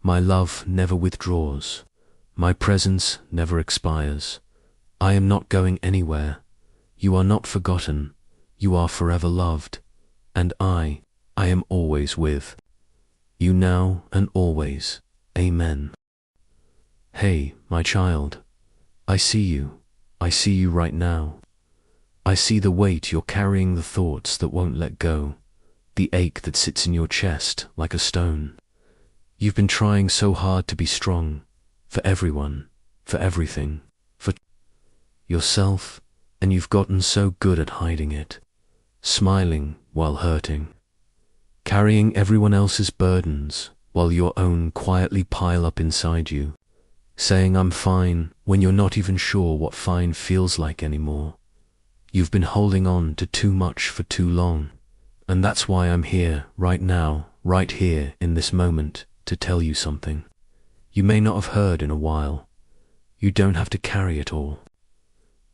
My love never withdraws. My presence never expires. I am not going anywhere. You are not forgotten. You are forever loved. And I am always with you now and always. Amen. Hey, my child. I see you. I see you right now. I see the weight you're carrying, the thoughts that won't let go, the ache that sits in your chest like a stone. You've been trying so hard to be strong, for everyone, for everything, for yourself, and you've gotten so good at hiding it, smiling while hurting, carrying everyone else's burdens while your own quietly pile up inside you, saying I'm fine when you're not even sure what fine feels like anymore. You've been holding on to too much for too long, and that's why I'm here right now, right here in this moment, to tell you something you may not have heard in a while. You don't have to carry it all.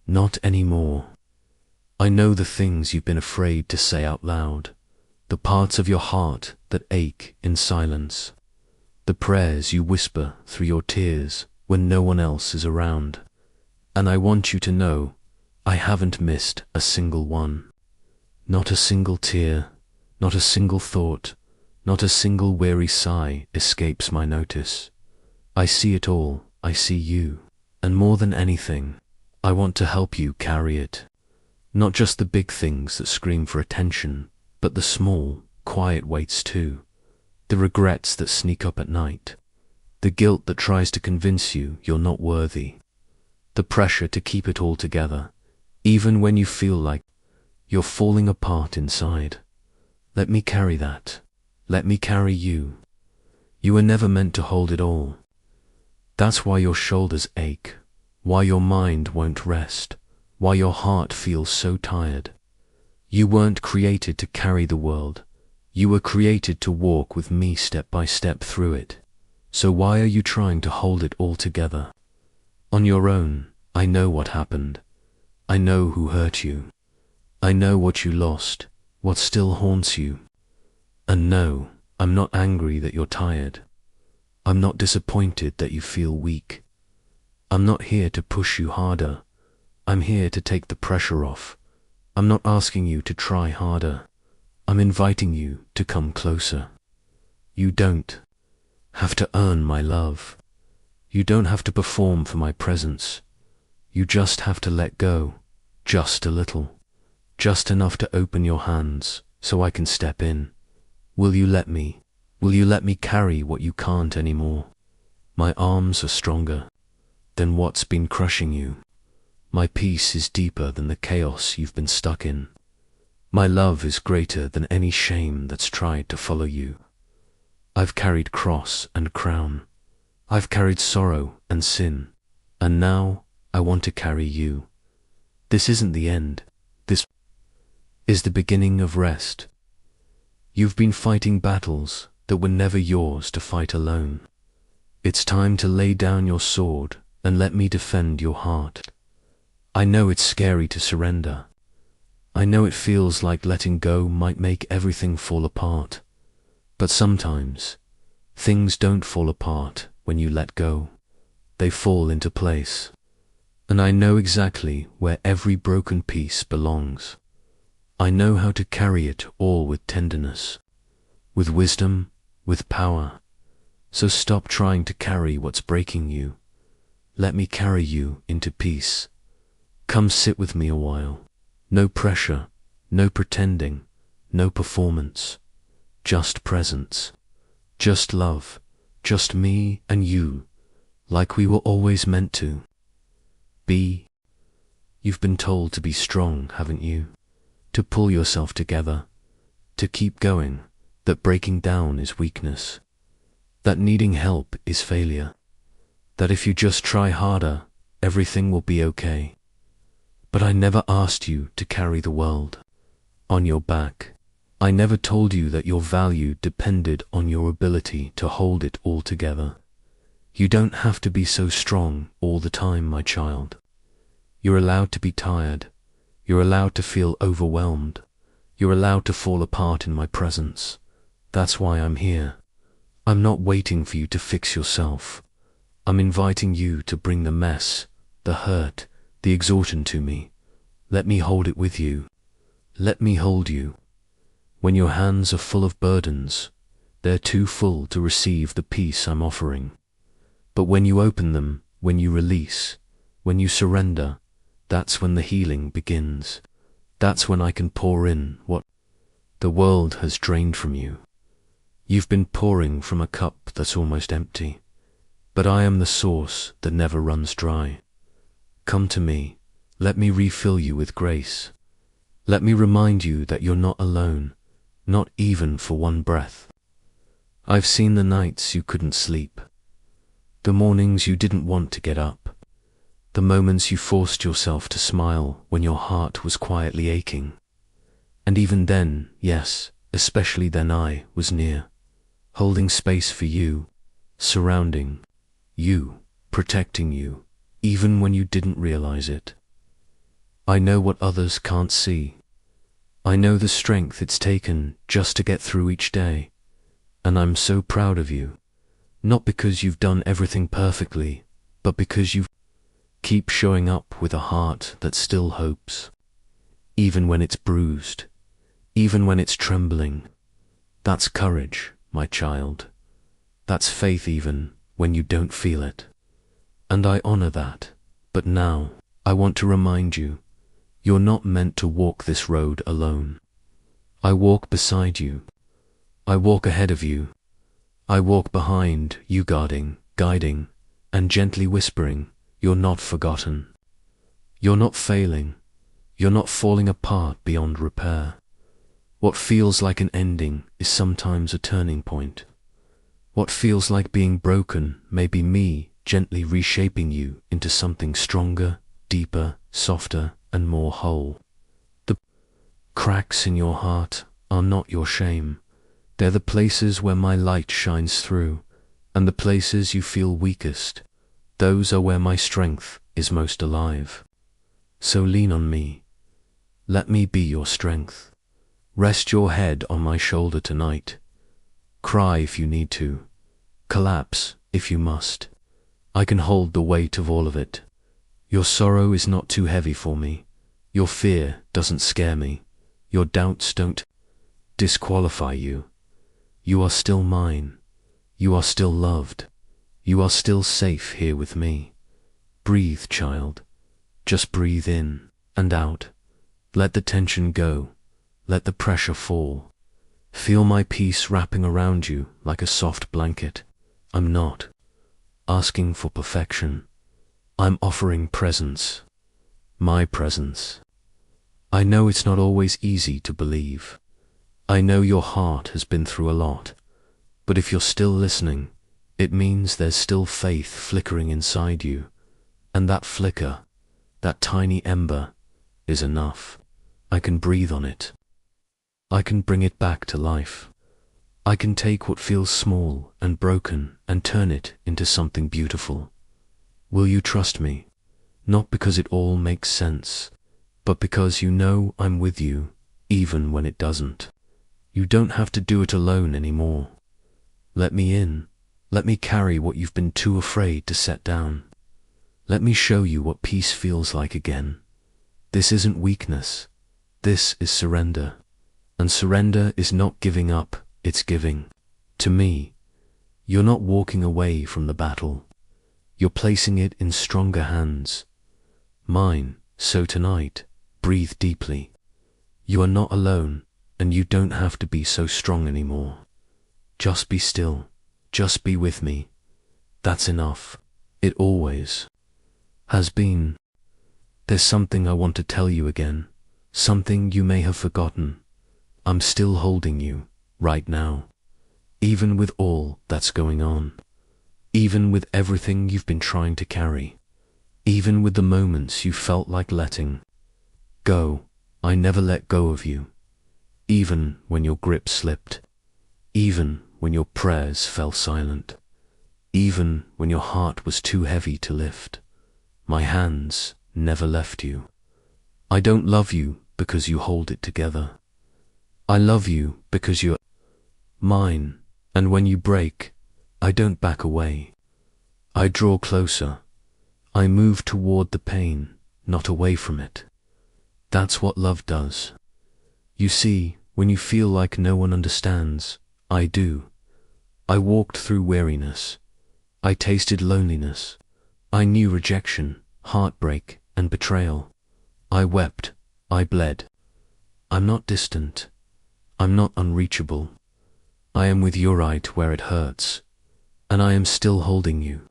Not anymore. I know the things you've been afraid to say out loud, the parts of your heart that ache in silence, the prayers you whisper through your tears when no one else is around. And I want you to know, I haven't missed a single one. Not a single tear, not a single thought, not a single weary sigh escapes my notice. I see it all, I see you, and more than anything, I want to help you carry it. Not just the big things that scream for attention, but the small, quiet weights too. The regrets that sneak up at night, the guilt that tries to convince you you're not worthy, the pressure to keep it all together, even when you feel like you're falling apart inside. Let me carry that. Let me carry you. You were never meant to hold it all. That's why your shoulders ache, why your mind won't rest, why your heart feels so tired. You weren't created to carry the world. You were created to walk with me step by step through it. So why are you trying to hold it all together? On your own, I know what happened. I know who hurt you. I know what you lost, what still haunts you. And no, I'm not angry that you're tired. I'm not disappointed that you feel weak. I'm not here to push you harder. I'm here to take the pressure off. I'm not asking you to try harder. I'm inviting you to come closer. You don't have to earn my love. You don't have to perform for my presence. You just have to let go, just a little, just enough to open your hands so I can step in. Will you let me? Will you let me carry what you can't anymore? My arms are stronger than what's been crushing you. My peace is deeper than the chaos you've been stuck in. My love is greater than any shame that's tried to follow you. I've carried cross and crown. I've carried sorrow and sin. And now I want to carry you. This isn't the end. This is the beginning of rest. You've been fighting battles that were never yours to fight alone. It's time to lay down your sword and let me defend your heart. I know it's scary to surrender. I know it feels like letting go might make everything fall apart. But sometimes, things don't fall apart when you let go. They fall into place. And I know exactly where every broken piece belongs. I know how to carry it all with tenderness, with wisdom, with power. So stop trying to carry what's breaking you. Let me carry you into peace. Come sit with me a while. No pressure, no pretending, no performance. Just presence, just love, just me and you, like we were always meant to be. You've been told to be strong, haven't you? To pull yourself together, to keep going, that breaking down is weakness, that needing help is failure, that if you just try harder, everything will be okay. But I never asked you to carry the world on your back. I never told you that your value depended on your ability to hold it all together. You don't have to be so strong all the time, my child. You're allowed to be tired. You're allowed to feel overwhelmed. You're allowed to fall apart in my presence. That's why I'm here. I'm not waiting for you to fix yourself. I'm inviting you to bring the mess, the hurt, the exhaustion to me. Let me hold it with you. Let me hold you. When your hands are full of burdens, they're too full to receive the peace I'm offering. But when you open them, when you release, when you surrender, that's when the healing begins. That's when I can pour in what the world has drained from you. You've been pouring from a cup that's almost empty, but I am the source that never runs dry. Come to me. Let me refill you with grace. Let me remind you that you're not alone, not even for one breath. I've seen the nights you couldn't sleep, the mornings you didn't want to get up, the moments you forced yourself to smile when your heart was quietly aching. And even then, yes, especially then, I was near, holding space for you, surrounding you, protecting you, even when you didn't realize it. I know what others can't see. I know the strength it's taken just to get through each day, and I'm so proud of you, not because you've done everything perfectly, but because you keep showing up with a heart that still hopes, even when it's bruised, even when it's trembling. That's courage, my child. That's faith even when you don't feel it. And I honor that. But now, I want to remind you, you're not meant to walk this road alone. I walk beside you. I walk ahead of you. I walk behind you, guiding, and gently whispering, you're not forgotten. You're not failing. You're not falling apart beyond repair. What feels like an ending is sometimes a turning point. What feels like being broken may be me gently reshaping you into something stronger, deeper, softer, and more whole. The cracks in your heart are not your shame. They're the places where my light shines through, and the places you feel weakest, those are where my strength is most alive. So lean on me. Let me be your strength. Rest your head on my shoulder tonight. Cry if you need to. Collapse if you must. I can hold the weight of all of it. Your sorrow is not too heavy for me. Your fear doesn't scare me. Your doubts don't disqualify you. You are still mine. You are still loved. You are still safe here with me. Breathe, child. Just breathe in and out. Let the tension go. Let the pressure fall. Feel my peace wrapping around you like a soft blanket. I'm not asking for perfection. I'm offering presence. My presence. I know it's not always easy to believe. I know your heart has been through a lot. But if you're still listening, it means there's still faith flickering inside you. And that flicker, that tiny ember, is enough. I can breathe on it. I can bring it back to life. I can take what feels small and broken and turn it into something beautiful. Will you trust me? Not because it all makes sense, but because you know I'm with you, even when it doesn't. You don't have to do it alone anymore. Let me in. Let me carry what you've been too afraid to set down. Let me show you what peace feels like again. This isn't weakness. This is surrender. And surrender is not giving up, it's giving. To me, you're not walking away from the battle. You're placing it in stronger hands. Mine. So tonight, breathe deeply. You are not alone, and you don't have to be so strong anymore. Just be still. Just be with me. That's enough. It always has been. There's something I want to tell you again. Something you may have forgotten. I'm still holding you, right now. Even with all that's going on. Even with everything you've been trying to carry. Even with the moments you felt like letting go. I never let go of you. Even when your grip slipped. Even when your prayers fell silent. Even when your heart was too heavy to lift. My hands never left you. I don't love you because you hold it together. I love you because you're mine, and when you break, I don't back away. I draw closer. I move toward the pain, not away from it. That's what love does. You see, when you feel like no one understands, I do. I walked through weariness. I tasted loneliness. I knew rejection, heartbreak, and betrayal. I wept. I bled. I'm not distant. I'm not unreachable. I am with you right where it hurts, and I am still holding you.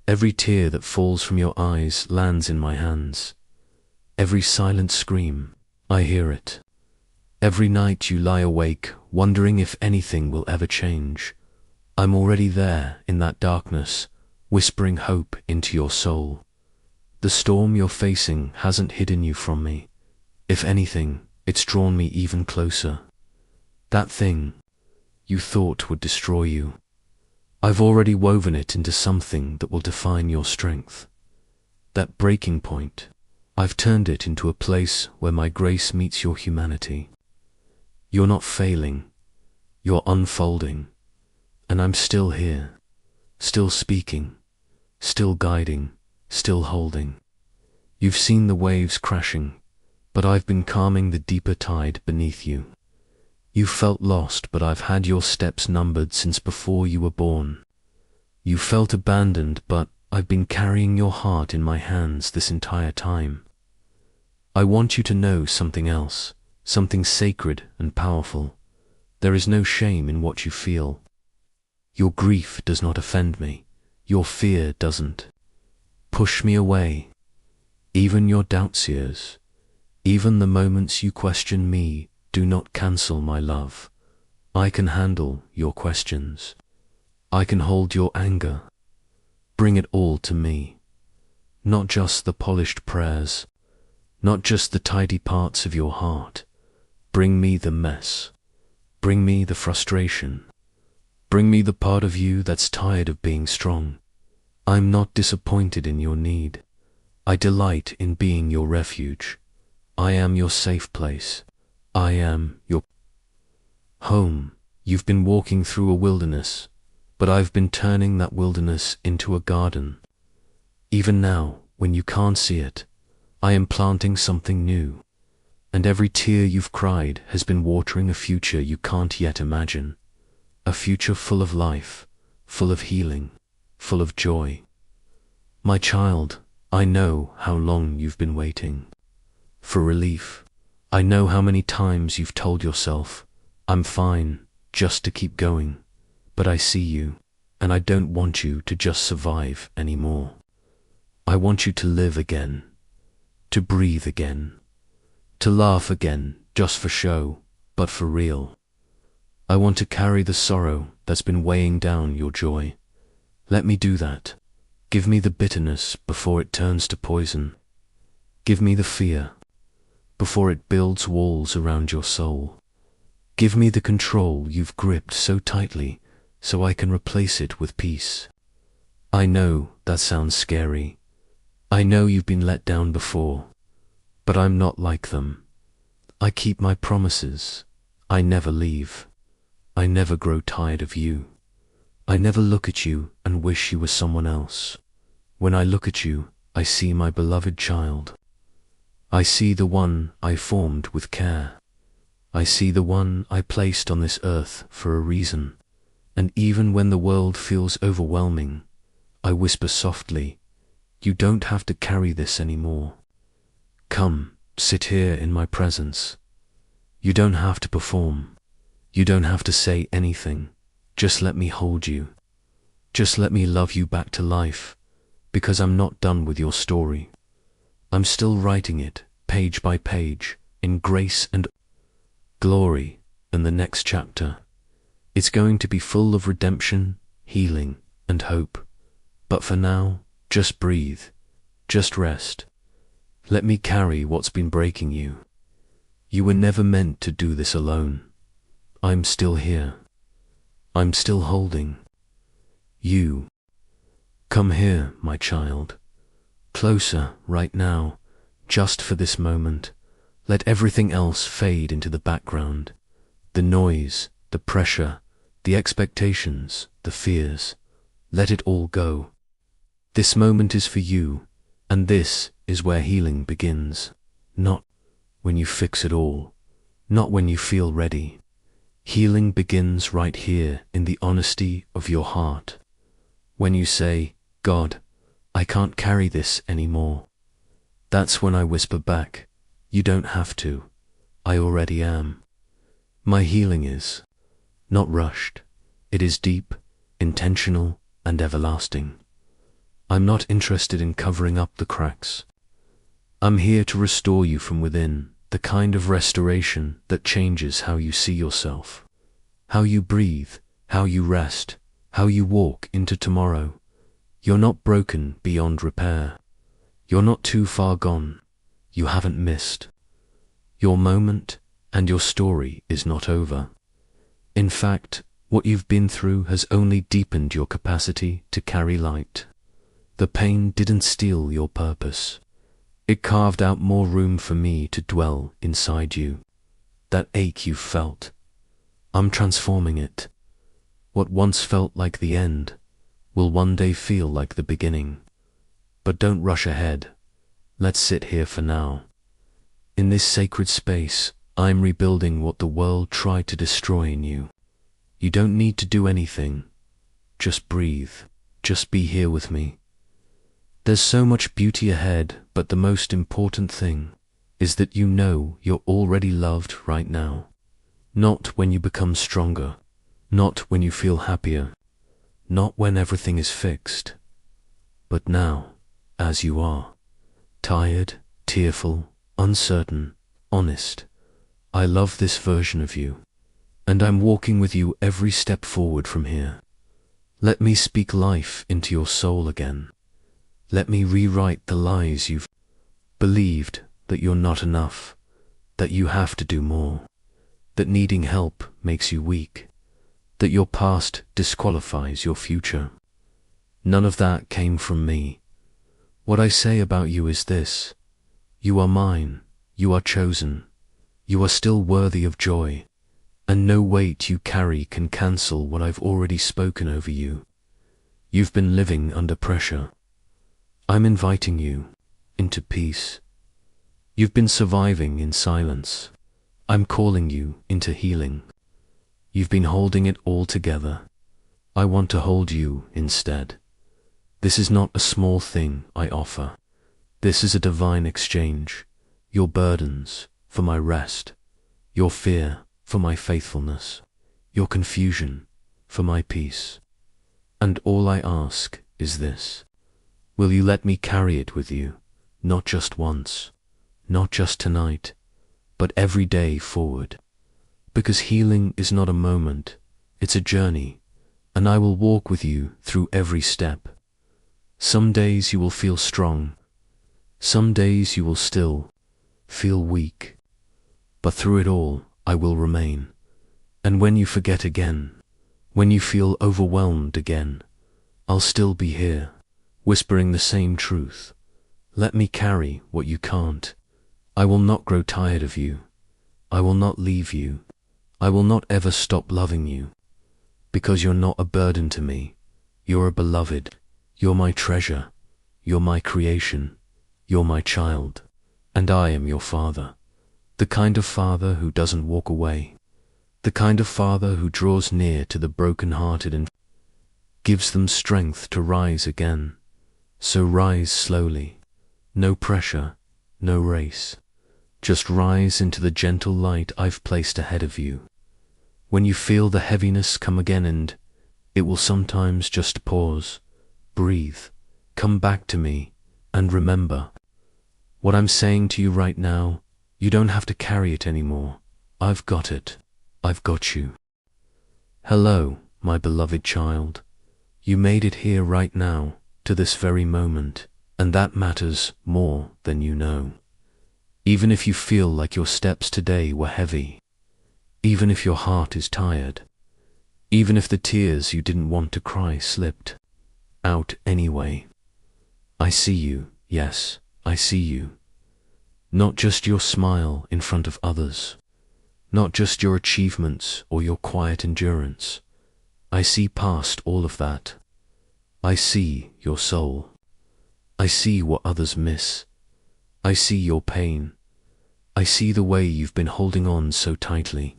Every tear that falls from your eyes lands in my hands. Every silent scream, I hear it. Every night you lie awake, wondering if anything will ever change. I'm already there in that darkness, whispering hope into your soul. The storm you're facing hasn't hidden you from me. If anything, it's drawn me even closer. That thing you thought would destroy you, I've already woven it into something that will define your strength. That breaking point, I've turned it into a place where my grace meets your humanity. You're not failing, you're unfolding, and I'm still here, still speaking, still guiding, still holding. You've seen the waves crashing, but I've been calming the deeper tide beneath you. You felt lost, but I've had your steps numbered since before you were born. You felt abandoned, but I've been carrying your heart in my hands this entire time. I want you to know something else, something sacred and powerful. There is no shame in what you feel. Your grief does not offend me. Your fear doesn't push me away. Even your doubts, years, even the moments you question me, do not cancel my love. I can handle your questions. I can hold your anger. Bring it all to me. Not just the polished prayers, not just the tidy parts of your heart. Bring me the mess. Bring me the frustration. Bring me the part of you that's tired of being strong. I'm not disappointed in your need. I delight in being your refuge. I am your safe place. I am your home. You've been walking through a wilderness, but I've been turning that wilderness into a garden. Even now, when you can't see it, I am planting something new. And every tear you've cried has been watering a future you can't yet imagine. A future full of life, full of healing, full of joy. My child, I know how long you've been waiting for relief. I know how many times you've told yourself, I'm fine, just to keep going. But I see you, and I don't want you to just survive anymore. I want you to live again, to breathe again, to laugh again, just for show, but for real. I want to carry the sorrow that's been weighing down your joy. Let me do that. Give me the bitterness before it turns to poison. Give me the fear before it builds walls around your soul. Give me the control you've gripped so tightly so I can replace it with peace. I know that sounds scary. I know you've been let down before, but I'm not like them. I keep my promises. I never leave. I never grow tired of you. I never look at you and wish you were someone else. When I look at you, I see my beloved child. I see the one I formed with care. I see the one I placed on this earth for a reason. And even when the world feels overwhelming, I whisper softly, you don't have to carry this anymore. Come, sit here in my presence. You don't have to perform. You don't have to say anything. Just let me hold you. Just let me love you back to life, because I'm not done with your story. I'm still writing it, page by page, in grace and glory, and the next chapter. It's going to be full of redemption, healing, and hope. But for now, just breathe, just rest. Let me carry what's been breaking you. You were never meant to do this alone. I'm still here. I'm still holding you. Come here, my child. closer right now, just for this moment. Let everything else fade into the background. The noise, the pressure, the expectations, the fears. Let it all go. This moment is for you, and this is where healing begins. Not when you fix it all, not when you feel ready. Healing begins right here in the honesty of your heart. When you say, God, I can't carry this anymore. That's when I whisper back, you don't have to. I already am. My healing is not rushed. It is deep, intentional, and everlasting. I'm not interested in covering up the cracks. I'm here to restore you from within, the kind of restoration that changes how you see yourself, how you breathe, how you rest, how you walk into tomorrow. You're not broken beyond repair. You're not too far gone. You haven't missed. Your moment and your story is not over. In fact, what you've been through has only deepened your capacity to carry light. The pain didn't steal your purpose. It carved out more room for me to dwell inside you. That ache you felt, I'm transforming it. What once felt like the end will one day feel like the beginning. But don't rush ahead. Let's sit here for now. In this sacred space, I'm rebuilding what the world tried to destroy in you. You don't need to do anything. Just breathe. Just be here with me. There's so much beauty ahead, but the most important thing is that you know you're already loved right now. Not when you become stronger, not when you feel happier, not when everything is fixed, but now, as you are. Tired, tearful, uncertain, honest. I love this version of you, and I'm walking with you every step forward from here. Let me speak life into your soul again. Let me rewrite the lies you've believed, that you're not enough, that you have to do more, that needing help makes you weak, that your past disqualifies your future. None of that came from me. What I say about you is this: you are mine, you are chosen, you are still worthy of joy, and no weight you carry can cancel what I've already spoken over you. You've been living under pressure. I'm inviting you into peace. You've been surviving in silence. I'm calling you into healing. You've been holding it all together. I want to hold you instead. This is not a small thing I offer. This is a divine exchange. Your burdens for my rest, your fear for my faithfulness, your confusion for my peace. And all I ask is this: will you let me carry it with you, not just once, not just tonight, but every day forward? Because healing is not a moment, it's a journey, and I will walk with you through every step. Some days you will feel strong, some days you will still feel weak, but through it all I will remain. And when you forget again, when you feel overwhelmed again, I'll still be here, whispering the same truth. Let me carry what you can't. I will not grow tired of you. I will not leave you. I will not ever stop loving you. Because you're not a burden to me. You're a beloved. You're my treasure. You're my creation. You're my child. And I am your father. The kind of father who doesn't walk away. The kind of father who draws near to the broken-hearted and gives them strength to rise again. So rise slowly. No pressure, no race. Just rise into the gentle light I've placed ahead of you. When you feel the heaviness come again, and it will sometimes just pause, breathe, come back to me, and remember what I'm saying to you right now. You don't have to carry it anymore. I've got it. I've got you. Hello, my beloved child. You made it here right now, to this very moment, and that matters more than you know. Even if you feel like your steps today were heavy, even if your heart is tired, even if the tears you didn't want to cry slipped out anyway, I see you, Yes, I see you. Not just your smile in front of others. Not just your achievements or your quiet endurance. I see past all of that. I see your soul. I see what others miss. I see your pain. I see the way you've been holding on so tightly,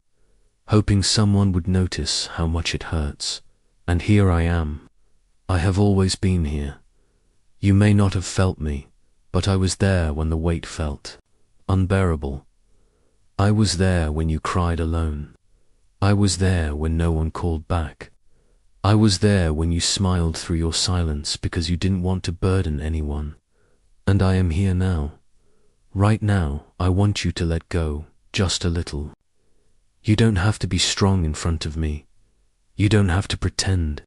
hoping someone would notice how much it hurts. And here I am. I have always been here. You may not have felt me, but I was there when the weight felt unbearable. I was there when you cried alone. I was there when no one called back. I was there when you smiled through your silence because you didn't want to burden anyone. And I am here now. Right now, I want you to let go, just a little. You don't have to be strong in front of me. You don't have to pretend.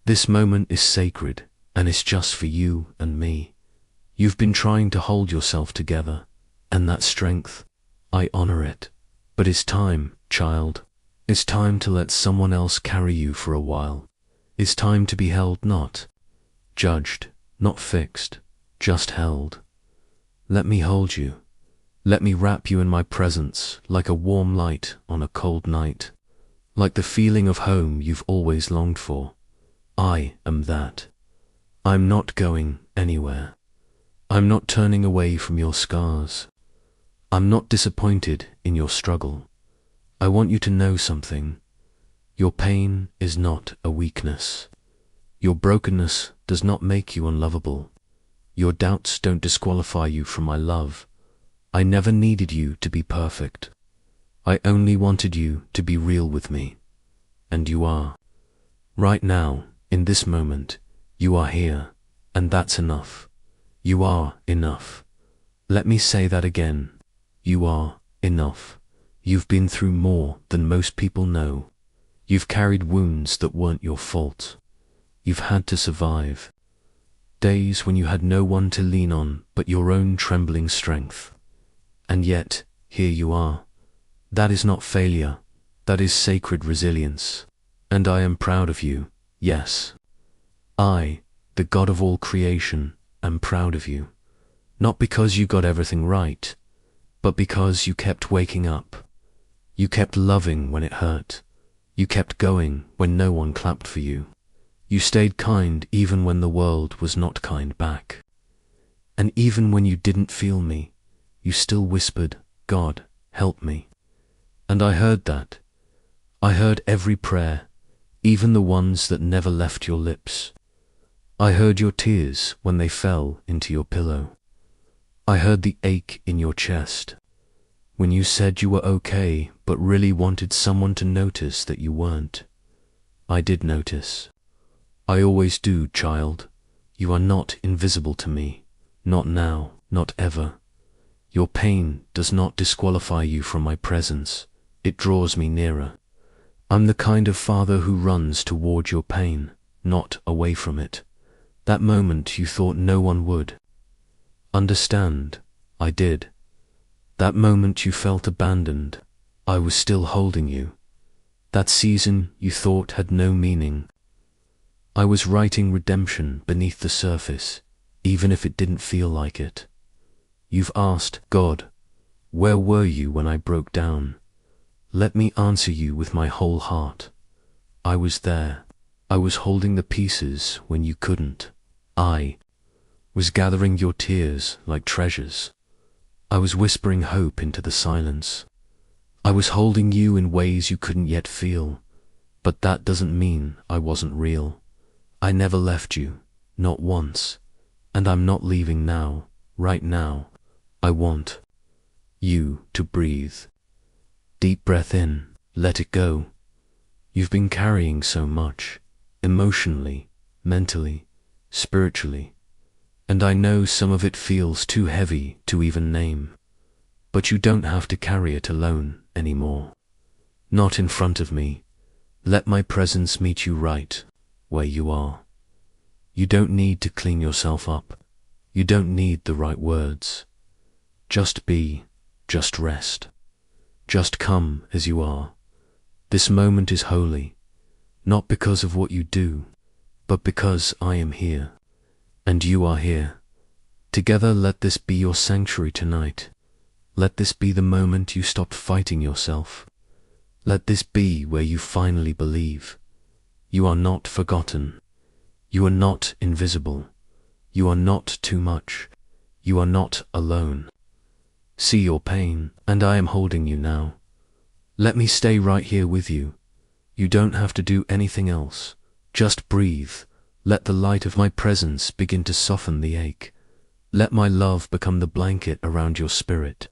This moment is sacred, and it's just for you and me. You've been trying to hold yourself together, and that strength, I honor it. But it's time, child. It's time to let someone else carry you for a while. It's time to be held, not judged, not fixed, just held. Let me hold you. Let me wrap you in my presence like a warm light on a cold night, like the feeling of home you've always longed for. I am that. I'm not going anywhere. I'm not turning away from your scars. I'm not disappointed in your struggle. I want you to know something. Your pain is not a weakness. Your brokenness does not make you unlovable. Your doubts don't disqualify you from my love. I never needed you to be perfect. I only wanted you to be real with me. And you are. Right now, in this moment, you are here, and that's enough. You are enough. Let me say that again. You are enough. You've been through more than most people know. You've carried wounds that weren't your fault. You've had to survive. Days when you had no one to lean on but your own trembling strength. And yet, here you are. That is not failure. That is sacred resilience. And I am proud of you, yes. I, the God of all creation, am proud of you. Not because you got everything right, but because you kept waking up. You kept loving when it hurt. You kept going when no one clapped for you. You stayed kind even when the world was not kind back. And even when you didn't feel me, you still whispered, God, help me. And I heard that. I heard every prayer, even the ones that never left your lips. I heard your tears when they fell into your pillow. I heard the ache in your chest, when you said you were okay but really wanted someone to notice that you weren't. I did notice. I always do, child. You are not invisible to me. Not now, not ever. Your pain does not disqualify you from my presence. It draws me nearer. I'm the kind of father who runs toward your pain, not away from it. That moment you thought no one would understand, I did. That moment you felt abandoned, I was still holding you. That season you thought had no meaning, I was writing redemption beneath the surface, even if it didn't feel like it. You've asked, God, where were you when I broke down? Let me answer you with my whole heart. I was there. I was holding the pieces when you couldn't. I was gathering your tears like treasures. I was whispering hope into the silence. I was holding you in ways you couldn't yet feel, but that doesn't mean I wasn't real. I never left you, not once, and I'm not leaving now, right now. I want you to breathe. Deep breath in, let it go. You've been carrying so much, emotionally, mentally, spiritually, and I know some of it feels too heavy to even name. But you don't have to carry it alone anymore. Not in front of me. Let my presence meet you right where you are. You don't need to clean yourself up. You don't need the right words. Just be, just rest. Just come as you are. This moment is holy, not because of what you do, but because I am here, and you are here. Together, let this be your sanctuary tonight. Let this be the moment you stopped fighting yourself. Let this be where you finally believe. You are not forgotten. You are not invisible. You are not too much. You are not alone. See your pain, and I am holding you now. Let me stay right here with you. You don't have to do anything else. Just breathe. Let the light of my presence begin to soften the ache. Let my love become the blanket around your spirit.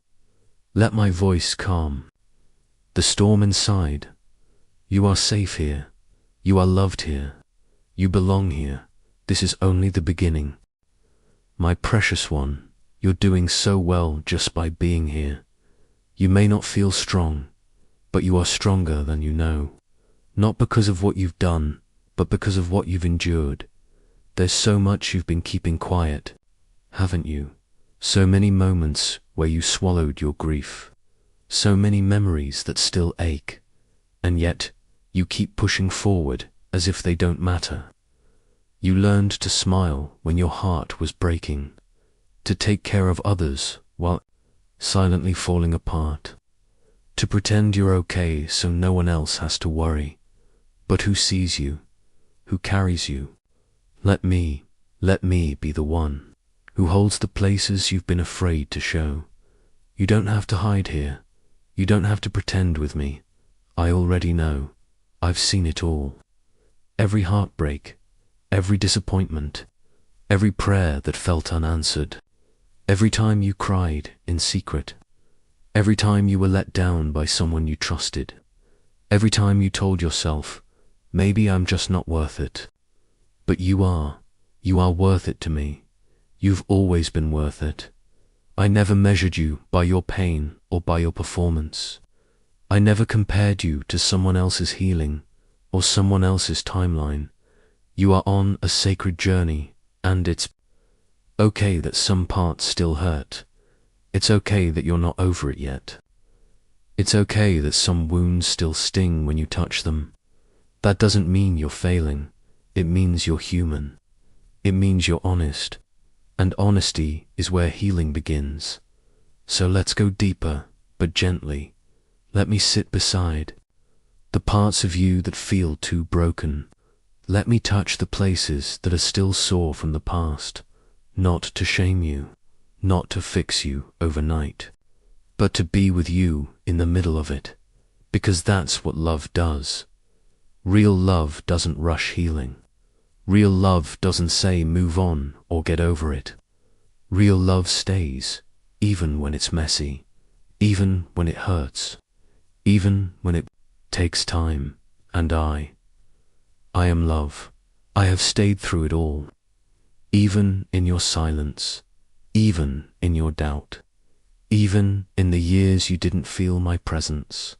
Let my voice calm the storm inside. You are safe here. You are loved here. You belong here. This is only the beginning. My precious one, you're doing so well just by being here. You may not feel strong, but you are stronger than you know. Not because of what you've done, but because of what you've endured. There's so much you've been keeping quiet, haven't you? So many moments where you swallowed your grief. So many memories that still ache. And yet, you keep pushing forward as if they don't matter. You learned to smile when your heart was breaking, to take care of others while silently falling apart, to pretend you're okay so no one else has to worry. But who sees you? Who carries you? Let me be the one who holds the places you've been afraid to show. You don't have to hide here. You don't have to pretend with me. I already know. I've seen it all. Every heartbreak, every disappointment, every prayer that felt unanswered, every time you cried in secret, every time you were let down by someone you trusted, every time you told yourself, maybe I'm just not worth it. But you are worth it to me. You've always been worth it. I never measured you by your pain or by your performance. I never compared you to someone else's healing or someone else's timeline. You are on a sacred journey, and it's okay that some parts still hurt. It's okay that you're not over it yet. It's okay that some wounds still sting when you touch them. That doesn't mean you're failing. It means you're human. It means you're honest. And honesty is where healing begins. So let's go deeper, but gently. Let me sit beside the parts of you that feel too broken. Let me touch the places that are still sore from the past, not to shame you, not to fix you overnight, but to be with you in the middle of it, because that's what love does. Real love doesn't rush healing. Real love doesn't say move on or get over it. Real love stays, even when it's messy, even when it hurts, even when it takes time. And I am love. I have stayed through it all, even in your silence, even in your doubt, even in the years you didn't feel my presence.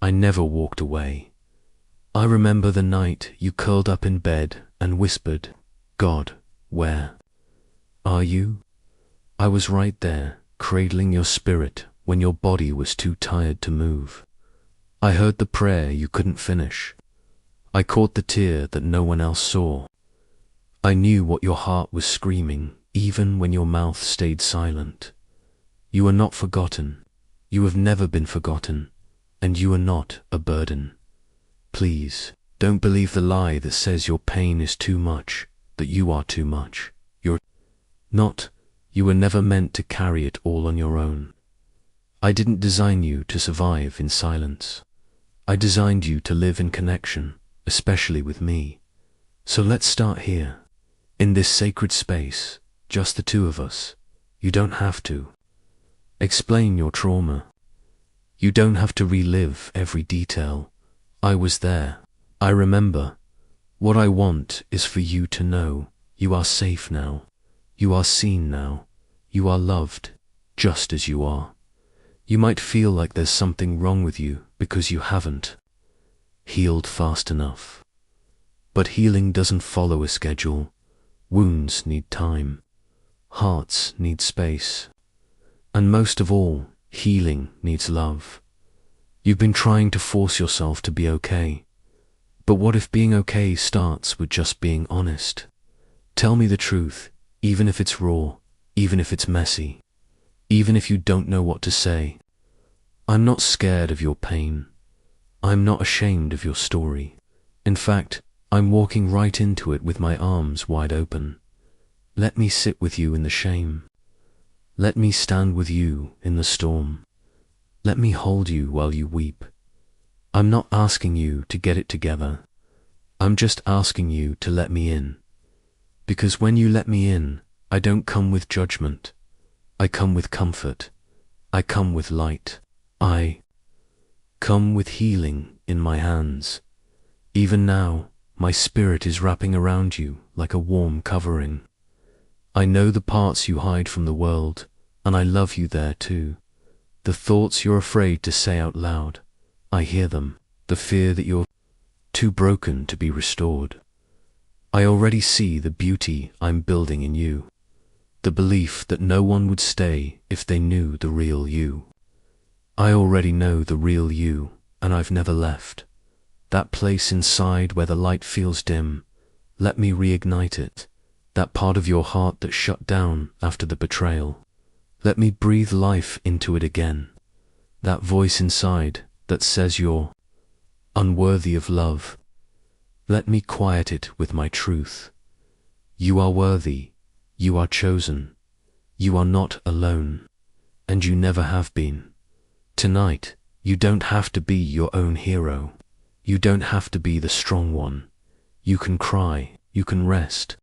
I never walked away. I remember the night you curled up in bed and whispered, God, where are you? I was right there, cradling your spirit when your body was too tired to move. I heard the prayer you couldn't finish. I caught the tear that no one else saw. I knew what your heart was screaming, even when your mouth stayed silent. You are not forgotten. You have never been forgotten, and you are not a burden. Please, don't believe the lie that says your pain is too much, that you are too much. You're not. You were never meant to carry it all on your own. I didn't design you to survive in silence. I designed you to live in connection, especially with me. So let's start here, in this sacred space, just the two of us. You don't have to explain your trauma. You don't have to relive every detail. I was there. I remember. What I want is for you to know you are safe now. You are seen now. You are loved, just as you are. You might feel like there's something wrong with you because you haven't healed fast enough. But healing doesn't follow a schedule. Wounds need time. Hearts need space. And most of all, healing needs love. You've been trying to force yourself to be okay. But what if being okay starts with just being honest? Tell me the truth, even if it's raw, even if it's messy, even if you don't know what to say. I'm not scared of your pain. I'm not ashamed of your story. In fact, I'm walking right into it with my arms wide open. Let me sit with you in the shame. Let me stand with you in the storm. Let me hold you while you weep. I'm not asking you to get it together. I'm just asking you to let me in. Because when you let me in, I don't come with judgment. I come with comfort. I come with light. I come with healing in my hands. Even now, my spirit is wrapping around you like a warm covering. I know the parts you hide from the world, and I love you there too. The thoughts you're afraid to say out loud, I hear them. The fear that you're too broken to be restored. I already see the beauty I'm building in you. The belief that no one would stay if they knew the real you. I already know the real you, and I've never left. That place inside where the light feels dim, let me reignite it. That part of your heart that shut down after the betrayal. Let me breathe life into it again. That voice inside that says you're unworthy of love. Let me quiet it with my truth. You are worthy. You are chosen. You are not alone. And you never have been. Tonight, you don't have to be your own hero. You don't have to be the strong one. You can cry. You can rest.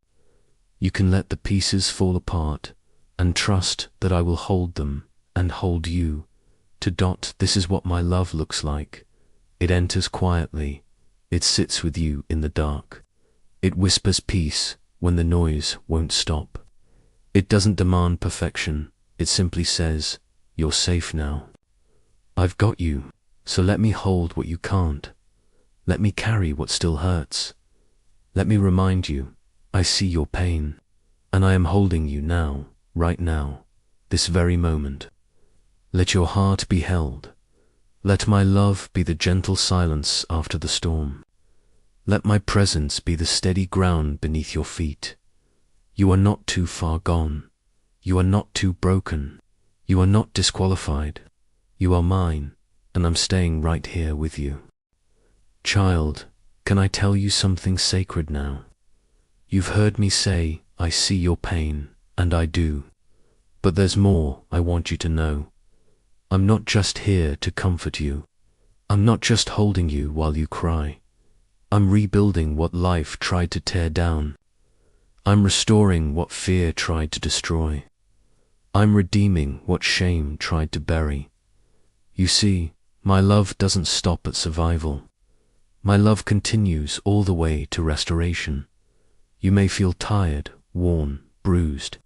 You can let the pieces fall apart and trust that I will hold them and hold you. This is what my love looks like. It enters quietly. It sits with you in the dark. It whispers peace when the noise won't stop. It doesn't demand perfection. It simply says, you're safe now. I've got you, so let me hold what you can't. Let me carry what still hurts. Let me remind you, I see your pain, and I am holding you now, right now, this very moment. Let your heart be held. Let my love be the gentle silence after the storm. Let my presence be the steady ground beneath your feet. You are not too far gone. You are not too broken. You are not disqualified. You are mine, and I'm staying right here with you. Child, can I tell you something sacred now? You've heard me say, I see your pain, and I do. But there's more I want you to know. I'm not just here to comfort you. I'm not just holding you while you cry. I'm rebuilding what life tried to tear down. I'm restoring what fear tried to destroy. I'm redeeming what shame tried to bury. You see, my love doesn't stop at survival. My love continues all the way to restoration. You may feel tired, worn, bruised,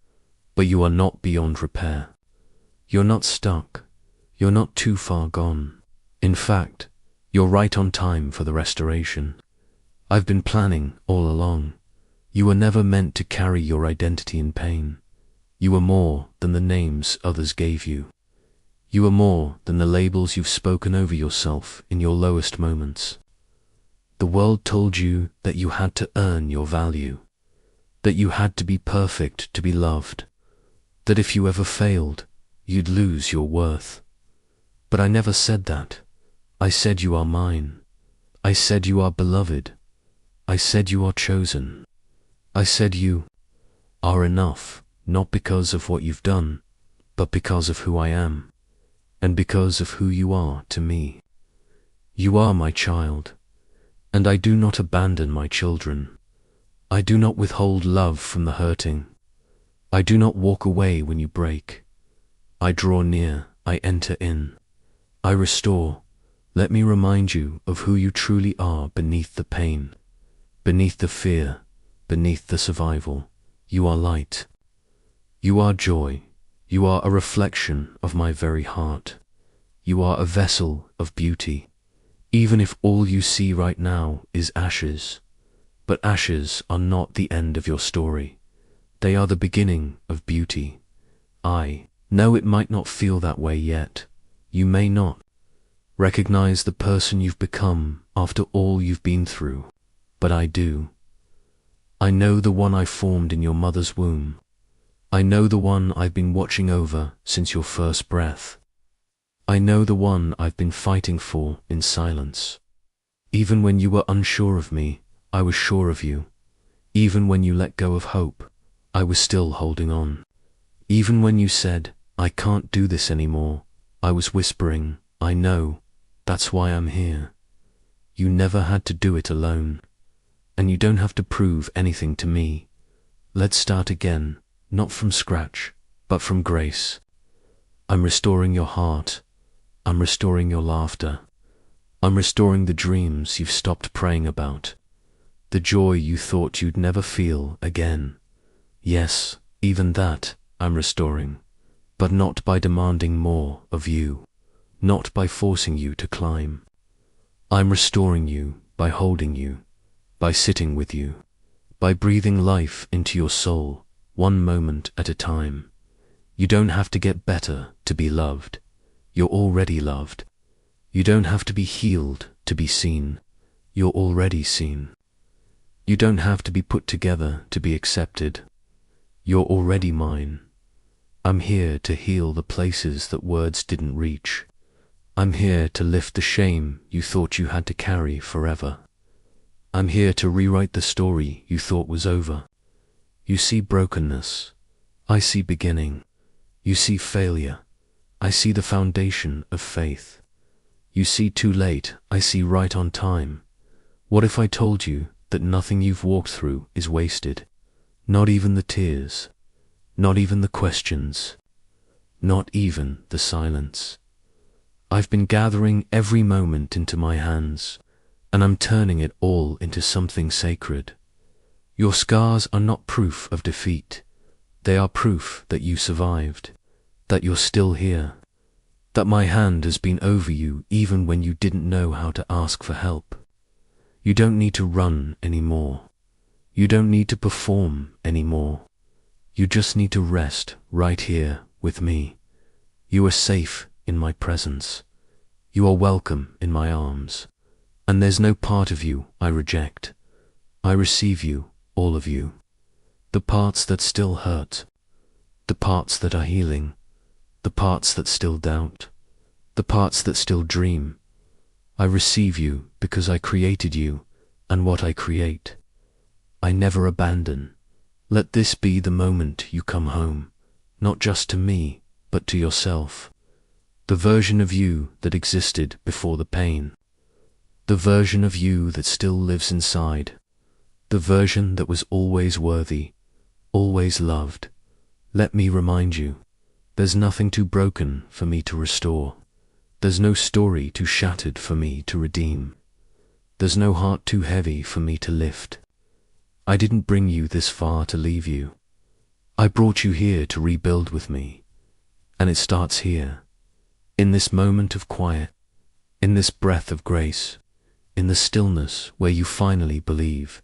but you are not beyond repair. You're not stuck. You're not too far gone. In fact, you're right on time for the restoration. I've been planning all along. You were never meant to carry your identity in pain. You were more than the names others gave you. You were more than the labels you've spoken over yourself in your lowest moments. The world told you that you had to earn your value, that you had to be perfect to be loved, that if you ever failed, you'd lose your worth. But I never said that. I said you are mine. I said you are beloved. I said you are chosen. I said you are enough, not because of what you've done, but because of who I am, and because of who you are to me. You are my child, and I do not abandon my children. I do not withhold love from the hurting. I do not walk away when you break. I draw near, I enter in. I restore. Let me remind you of who you truly are beneath the pain, beneath the fear, beneath the survival. You are light. You are joy. You are a reflection of my very heart. You are a vessel of beauty, even if all you see right now is ashes. But ashes are not the end of your story. They are the beginning of beauty. I know it might not feel that way yet. You may not recognize the person you've become after all you've been through, but I do. I know the one I formed in your mother's womb. I know the one I've been watching over since your first breath. I know the one I've been fighting for in silence. Even when you were unsure of me, I was sure of you. Even when you let go of hope, I was still holding on. Even when you said, I can't do this anymore, I was whispering, I know, that's why I'm here. You never had to do it alone. And you don't have to prove anything to me. Let's start again, not from scratch, but from grace. I'm restoring your heart. I'm restoring your laughter. I'm restoring the dreams you've stopped praying about. The joy you thought you'd never feel again. Yes, even that I'm restoring, but not by demanding more of you, not by forcing you to climb. I'm restoring you by holding you, by sitting with you, by breathing life into your soul, one moment at a time. You don't have to get better to be loved. You're already loved. You don't have to be healed to be seen. You're already seen. You don't have to be put together to be accepted. You're already mine. I'm here to heal the places that words didn't reach. I'm here to lift the shame you thought you had to carry forever. I'm here to rewrite the story you thought was over. You see brokenness. I see beginning. You see failure. I see the foundation of faith. You see too late. I see right on time. What if I told you that nothing you've walked through is wasted? Not even the tears. Not even the questions. Not even the silence. I've been gathering every moment into my hands, and I'm turning it all into something sacred. Your scars are not proof of defeat. They are proof that you survived, that you're still here, that my hand has been over you even when you didn't know how to ask for help. You don't need to run anymore. You don't need to perform anymore. You just need to rest right here with me. You are safe in my presence. You are welcome in my arms. And there's no part of you I reject. I receive you, all of you. The parts that still hurt. The parts that are healing. The parts that still doubt. The parts that still dream. I receive you because I created you and what I create. I never abandon. Let this be the moment you come home, not just to me, but to yourself. The version of you that existed before the pain. The version of you that still lives inside. The version that was always worthy, always loved. Let me remind you, there's nothing too broken for me to restore. There's no story too shattered for me to redeem. There's no heart too heavy for me to lift. I didn't bring you this far to leave you. I brought you here to rebuild with me. And it starts here, in this moment of quiet, in this breath of grace, in the stillness where you finally believe.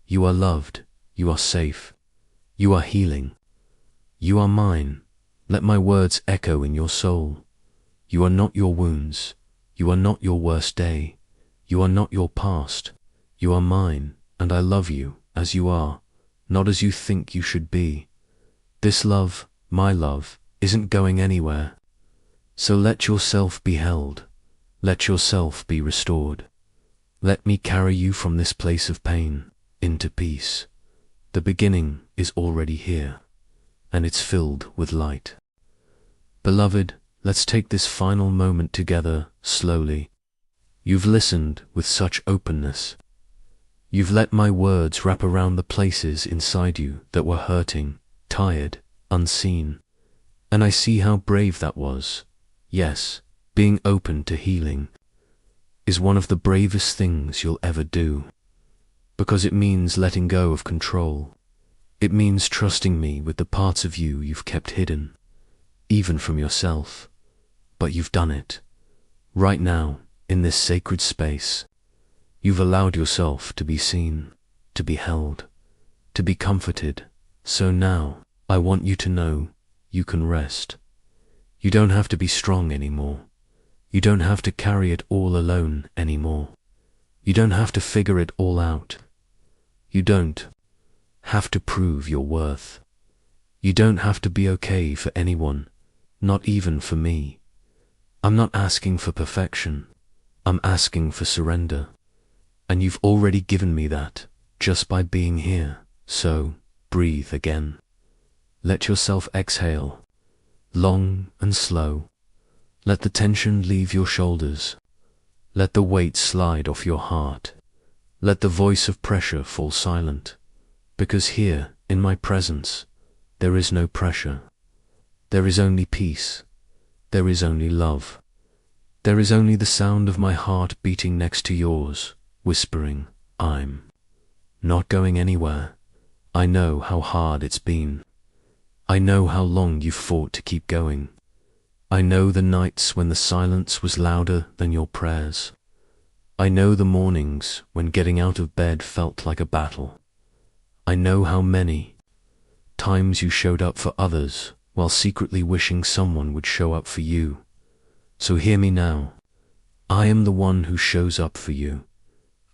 You are loved, you are safe, you are healing. You are mine. Let my words echo in your soul. You are not your wounds. You are not your worst day. You are not your past. You are mine, and I love you as you are, not as you think you should be. This love, my love, isn't going anywhere. So let yourself be held. Let yourself be restored. Let me carry you from this place of pain into peace. The beginning is already here, and it's filled with light. Beloved, let's take this final moment together slowly. You've listened with such openness. You've let my words wrap around the places inside you that were hurting, tired, unseen. And I see how brave that was. Yes, being open to healing is one of the bravest things you'll ever do, because it means letting go of control. It means trusting me with the parts of you you've kept hidden, even from yourself. But you've done it. Right now, in this sacred space, you've allowed yourself to be seen, to be held, to be comforted. So now, I want you to know you can rest. You don't have to be strong anymore. You don't have to carry it all alone anymore. You don't have to figure it all out. You don't have to prove your worth. You don't have to be okay for anyone, not even for me. I'm not asking for perfection. I'm asking for surrender. And you've already given me that, just by being here. So, breathe again. Let yourself exhale, long and slow. Let the tension leave your shoulders. Let the weight slide off your heart. Let the voice of pressure fall silent. Because here, in my presence, there is no pressure. There is only peace. There is only love. There is only the sound of my heart beating next to yours, whispering, I'm not going anywhere. I know how hard it's been. I know how long you've fought to keep going. I know the nights when the silence was louder than your prayers. I know the mornings when getting out of bed felt like a battle. I know how many times you showed up for others while secretly wishing someone would show up for you. So hear me now. I am the one who shows up for you.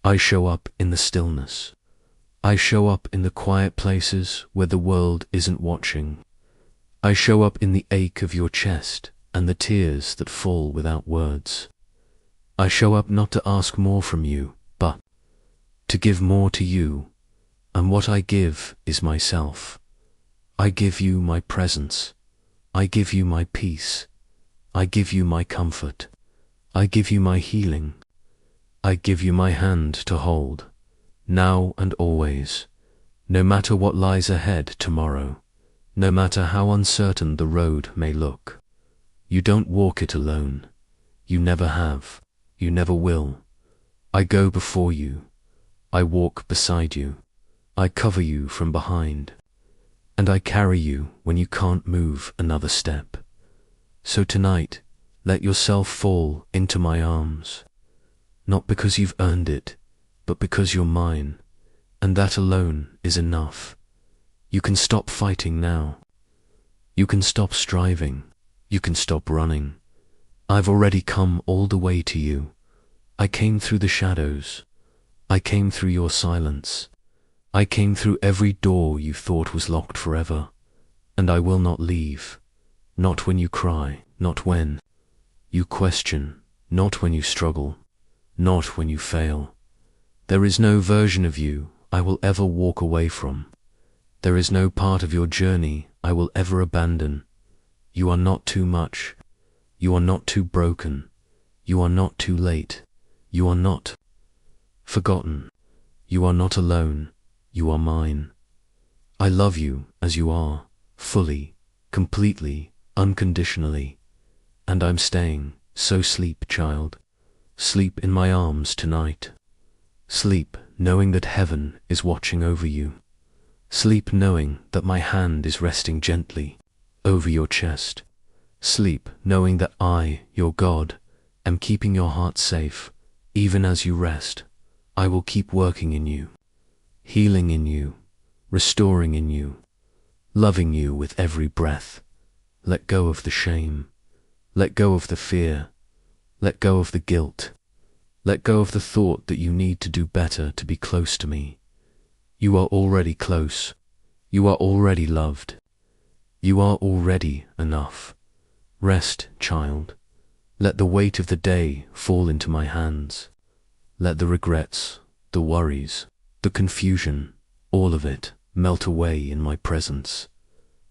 I show up in the stillness. I show up in the quiet places where the world isn't watching. I show up in the ache of your chest and the tears that fall without words. I show up not to ask more from you, but to give more to you. And what I give is myself. I give you my presence. I give you my peace. I give you my comfort. I give you my healing. I give you my hand to hold, now and always, no matter what lies ahead tomorrow, no matter how uncertain the road may look. You don't walk it alone. You never have. You never will. I go before you. I walk beside you. I cover you from behind. And I carry you when you can't move another step. So tonight, let yourself fall into my arms. Not because you've earned it, but because you're mine. And that alone is enough. You can stop fighting now. You can stop striving. You can stop running. I've already come all the way to you. I came through the shadows. I came through your silence. I came through every door you thought was locked forever. And I will not leave. Not when you cry, not when you question, not when you struggle, not when you fail. There is no version of you I will ever walk away from. There is no part of your journey I will ever abandon. You are not too much. You are not too broken. You are not too late. You are not forgotten. You are not alone. You are mine. I love you as you are, fully, completely, unconditionally. And I'm staying, so sleep, child. Sleep in my arms tonight. Sleep knowing that heaven is watching over you. Sleep knowing that my hand is resting gently over your chest. Sleep knowing that I, your God, am keeping your heart safe. Even as you rest, I will keep working in you, healing in you, restoring in you, loving you with every breath. Let go of the shame. Let go of the fear. Let go of the guilt. Let go of the thought that you need to do better to be close to me. You are already close. You are already loved. You are already enough. Rest, child. Let the weight of the day fall into my hands. Let the regrets, the worries, the confusion, all of it melt away in my presence.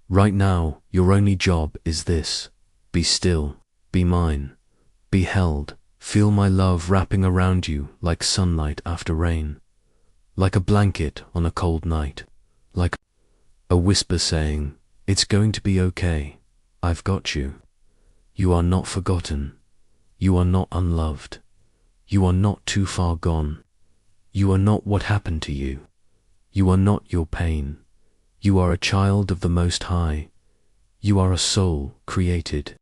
Right now, your only job is this. Be still, be mine, be held. Feel my love wrapping around you like sunlight after rain, like a blanket on a cold night, like a whisper saying, it's going to be okay, I've got you. You are not forgotten. You are not unloved. You are not too far gone. You are not what happened to you. You are not your pain. You are a child of the Most High. You are a soul created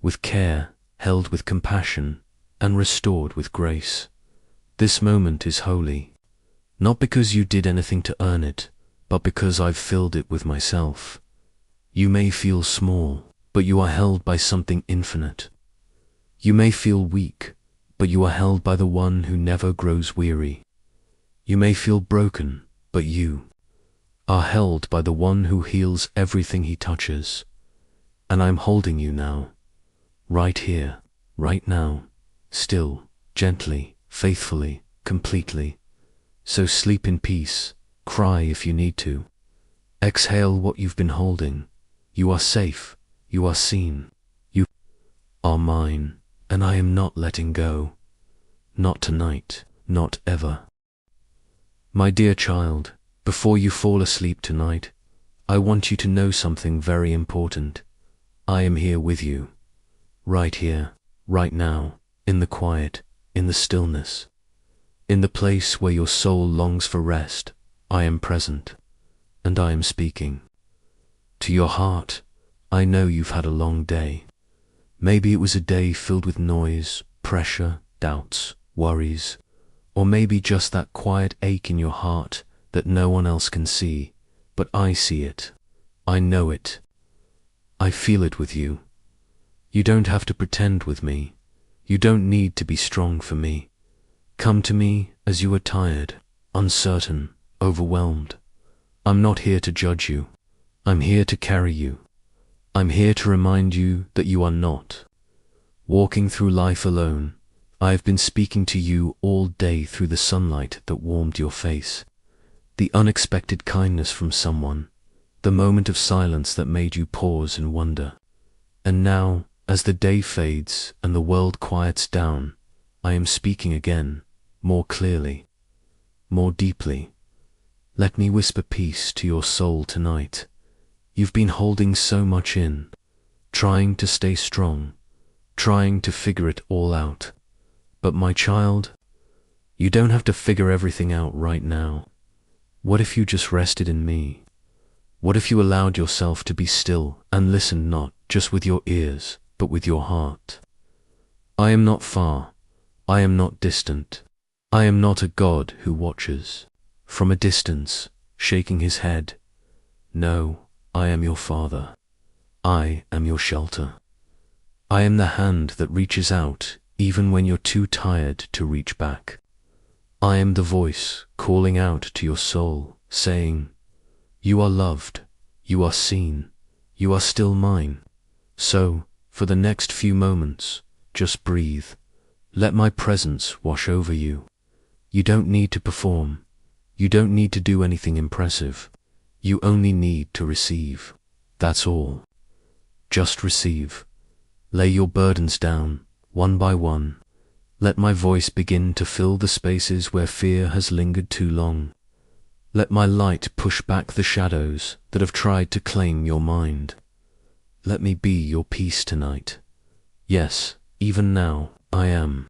with care, held with compassion, and restored with grace. This moment is holy, not because you did anything to earn it, but because I've filled it with myself. You may feel small, but you are held by something infinite. You may feel weak, but you are held by the one who never grows weary. You may feel broken, but you are held by the one who heals everything he touches. And I'm holding you now, right here, right now, still, gently, faithfully, completely. So sleep in peace, cry if you need to. Exhale what you've been holding. You are safe, you are seen, you are mine, and I am not letting go. Not tonight, not ever. My dear child, before you fall asleep tonight, I want you to know something very important. I am here with you. Right here, right now, in the quiet, in the stillness. In the place where your soul longs for rest, I am present, and I am speaking. To your heart, I know you've had a long day. Maybe it was a day filled with noise, pressure, doubts, worries, or maybe just that quiet ache in your heart that no one else can see, but I see it. I know it. I feel it with you. You don't have to pretend with me. You don't need to be strong for me. Come to me as you are tired, uncertain, overwhelmed. I'm not here to judge you. I'm here to carry you. I'm here to remind you that you are not walking through life alone. I have been speaking to you all day through the sunlight that warmed your face, the unexpected kindness from someone, the moment of silence that made you pause and wonder. And now, as the day fades and the world quiets down, I am speaking again, more clearly, more deeply. Let me whisper peace to your soul tonight. You've been holding so much in, trying to stay strong, trying to figure it all out. But my child, you don't have to figure everything out right now. What if you just rested in me? What if you allowed yourself to be still and listened not just with your ears, but with your heart? I am not far. I am not distant. I am not a God who watches from a distance, shaking his head. No, I am your Father. I am your shelter. I am the hand that reaches out even when you're too tired to reach back. I am the voice calling out to your soul, saying, you are loved, you are seen, you are still mine. So, for the next few moments, just breathe. Let my presence wash over you. You don't need to perform. You don't need to do anything impressive. You only need to receive. That's all. Just receive. Lay your burdens down, one by one. Let my voice begin to fill the spaces where fear has lingered too long. Let my light push back the shadows that have tried to claim your mind. Let me be your peace tonight. Yes, even now, I am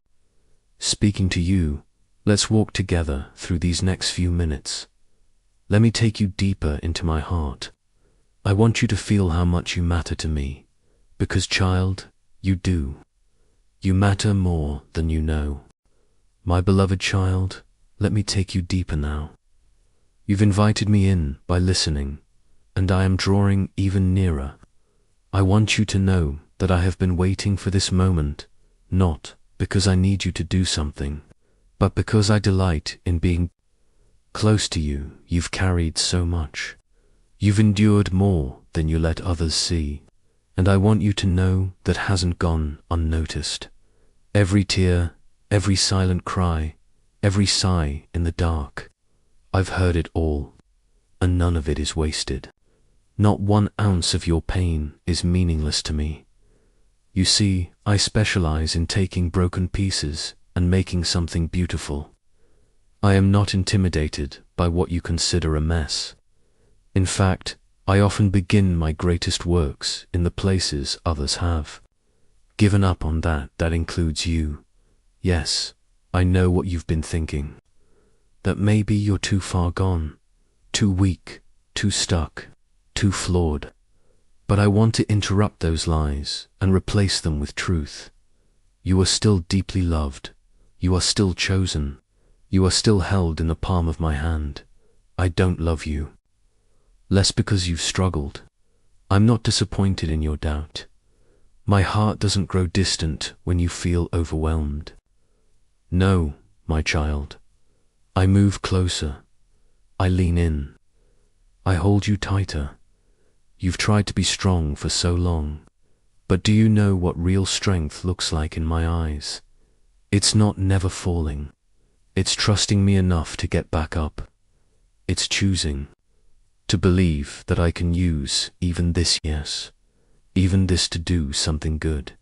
speaking to you. Let's walk together through these next few minutes. Let me take you deeper into my heart. I want you to feel how much you matter to me, because child, you do. You matter more than you know. My beloved child, let me take you deeper now. You've invited me in by listening, and I am drawing even nearer. I want you to know that I have been waiting for this moment, not because I need you to do something, but because I delight in being close to you. You've carried so much. You've endured more than you let others see, and I want you to know that hasn't gone unnoticed. Every tear, every silent cry, every sigh in the dark, I've heard it all, and none of it is wasted. Not 1 ounce of your pain is meaningless to me. You see, I specialize in taking broken pieces and making something beautiful. I am not intimidated by what you consider a mess. In fact, I often begin my greatest works in the places others have given up on. That includes you. Yes, I know what you've been thinking. That maybe you're too far gone, too weak, too stuck, too flawed. But I want to interrupt those lies and replace them with truth. You are still deeply loved. You are still chosen. You are still held in the palm of my hand. I don't love you less because you've struggled. I'm not disappointed in your doubt. My heart doesn't grow distant when you feel overwhelmed. No, my child. I move closer. I lean in. I hold you tighter. You've tried to be strong for so long, but do you know what real strength looks like in my eyes? It's not never falling. It's trusting me enough to get back up. It's choosing to believe that I can use even this, yes, even this to do something good.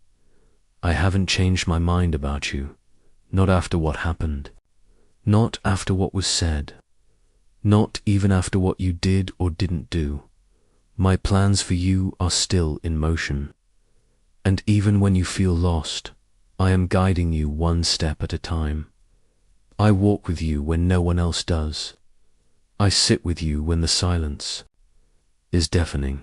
I haven't changed my mind about you, not after what happened, not after what was said, not even after what you did or didn't do. My plans for you are still in motion. And even when you feel lost, I am guiding you one step at a time. I walk with you when no one else does. I sit with you when the silence is deafening.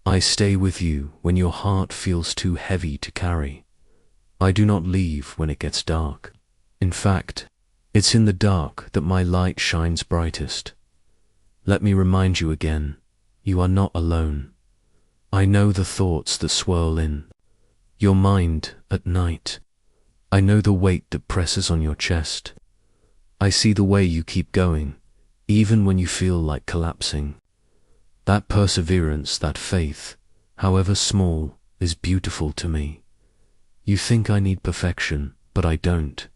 I stay with you when your heart feels too heavy to carry. I do not leave when it gets dark. In fact, it's in the dark that my light shines brightest. Let me remind you again, you are not alone. I know the thoughts that swirl in your mind at night. I know the weight that presses on your chest. I see the way you keep going, even when you feel like collapsing. That perseverance, that faith, however small, is beautiful to me. You think I need perfection, but I don't.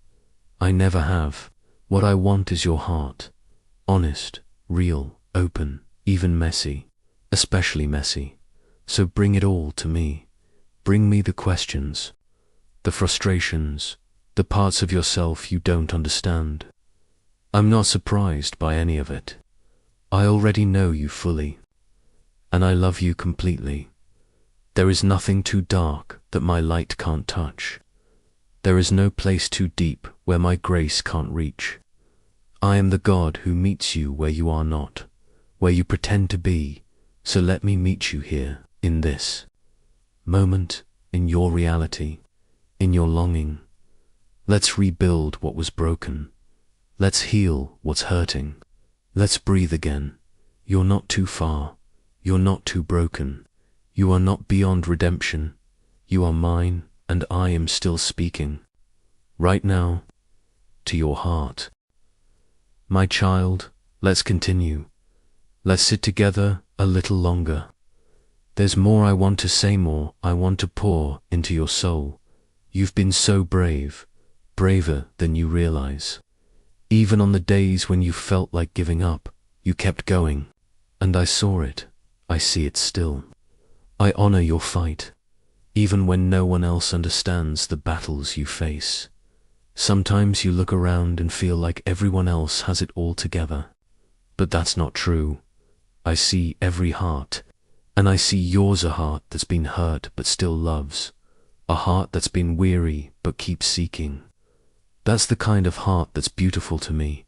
I never have. What I want is your heart. Honest, real, open, even messy, especially messy. So bring it all to me. Bring me the questions, the frustrations, the parts of yourself you don't understand. I'm not surprised by any of it. I already know you fully, and I love you completely. There is nothing too dark that my light can't touch. There is no place too deep where my grace can't reach. I am the God who meets you where you are not, where you pretend to be, so let me meet you here, in this moment, in your reality, in your longing. Let's rebuild what was broken. Let's heal what's hurting. Let's breathe again. You're not too far. You're not too broken. You are not beyond redemption. You are mine, and I am still speaking. Right now, to your heart. My child, let's continue. Let's sit together a little longer. There's more I want to say, more I want to pour into your soul. You've been so brave, braver than you realize. Even on the days when you felt like giving up, you kept going. And I saw it. I see it still. I honor your fight, even when no one else understands the battles you face. Sometimes you look around and feel like everyone else has it all together. But that's not true. I see every heart, and I see yours, a heart that's been hurt but still loves. A heart that's been weary but keeps seeking. That's the kind of heart that's beautiful to me.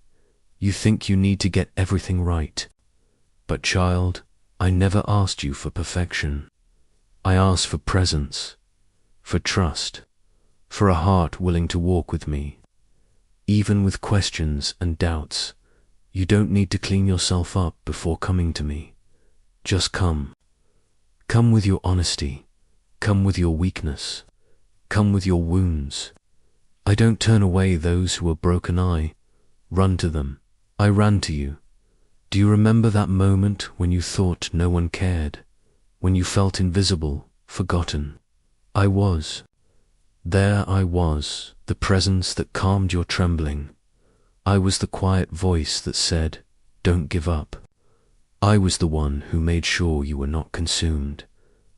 You think you need to get everything right. But child, I never asked you for perfection. I asked for presence, for trust, for a heart willing to walk with me. Even with questions and doubts, you don't need to clean yourself up before coming to me. Just come. Come with your honesty. Come with your weakness. Come with your wounds. I don't turn away those who are broken. I run to them. I ran to you. Do you remember that moment when you thought no one cared? When you felt invisible, forgotten? I was. There I was, the presence that calmed your trembling. I was the quiet voice that said, don't give up. I was the one who made sure you were not consumed.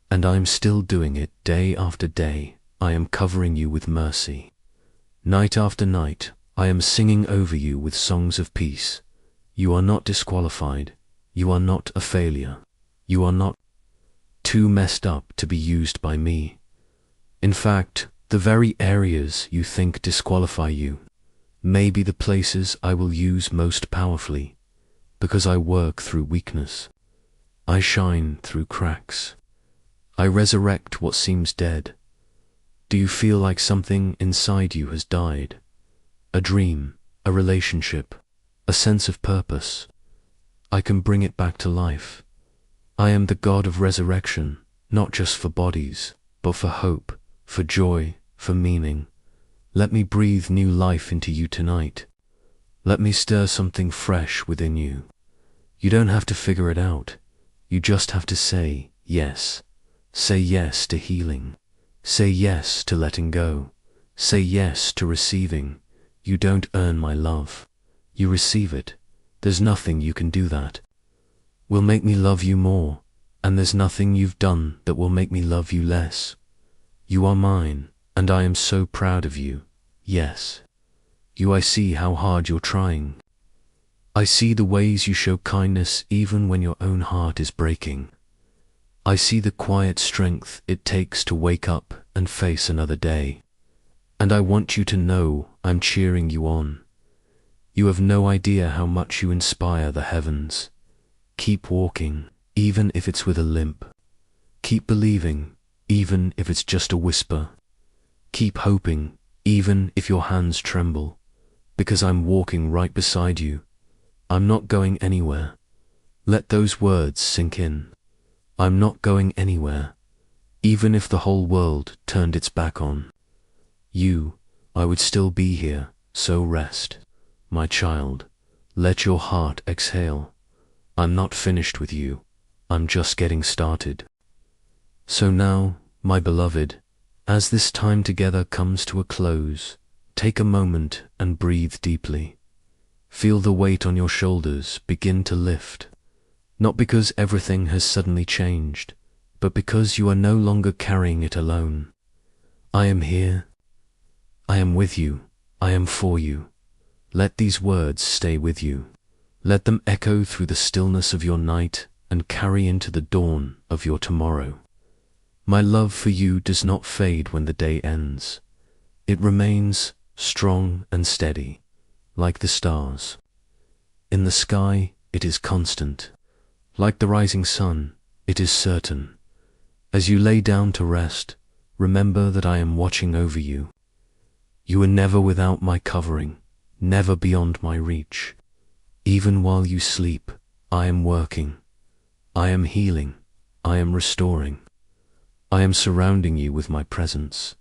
And I'm still doing it day after day. I am covering you with mercy. Night after night, I am singing over you with songs of peace. You are not disqualified. You are not a failure. You are not too messed up to be used by me. In fact, the very areas you think disqualify you may be the places I will use most powerfully, because I work through weakness. I shine through cracks. I resurrect what seems dead. Do you feel like something inside you has died? A dream, a relationship, a sense of purpose. I can bring it back to life. I am the God of resurrection, not just for bodies, but for hope, for joy, for meaning. Let me breathe new life into you tonight. Let me stir something fresh within you. You don't have to figure it out. You just have to say yes. Say yes to healing. Say yes to letting go. Say yes to receiving. You don't earn my love. You receive it. There's nothing you can do that will make me love you more, and there's nothing you've done that will make me love you less. You are mine, and I am so proud of you. Yes. I see how hard you're trying. I see the ways you show kindness even when your own heart is breaking. I see the quiet strength it takes to wake up and face another day. And I want you to know I'm cheering you on. You have no idea how much you inspire the heavens. Keep walking, even if it's with a limp. Keep believing, even if it's just a whisper. Keep hoping, even if your hands tremble. Because I'm walking right beside you. I'm not going anywhere. Let those words sink in. I'm not going anywhere. Even if the whole world turned its back on you, I would still be here, so rest. My child, let your heart exhale. I'm not finished with you. I'm just getting started. So now, my beloved, as this time together comes to a close, take a moment and breathe deeply. Feel the weight on your shoulders begin to lift. Not because everything has suddenly changed, but because you are no longer carrying it alone. I am here. I am with you. I am for you. Let these words stay with you. Let them echo through the stillness of your night and carry into the dawn of your tomorrow. My love for you does not fade when the day ends. It remains strong and steady, like the stars. In the sky, it is constant. Like the rising sun, it is certain. As you lay down to rest, remember that I am watching over you. You are never without my covering, never beyond my reach. Even while you sleep, I am working. I am healing. I am restoring. I am surrounding you with my presence.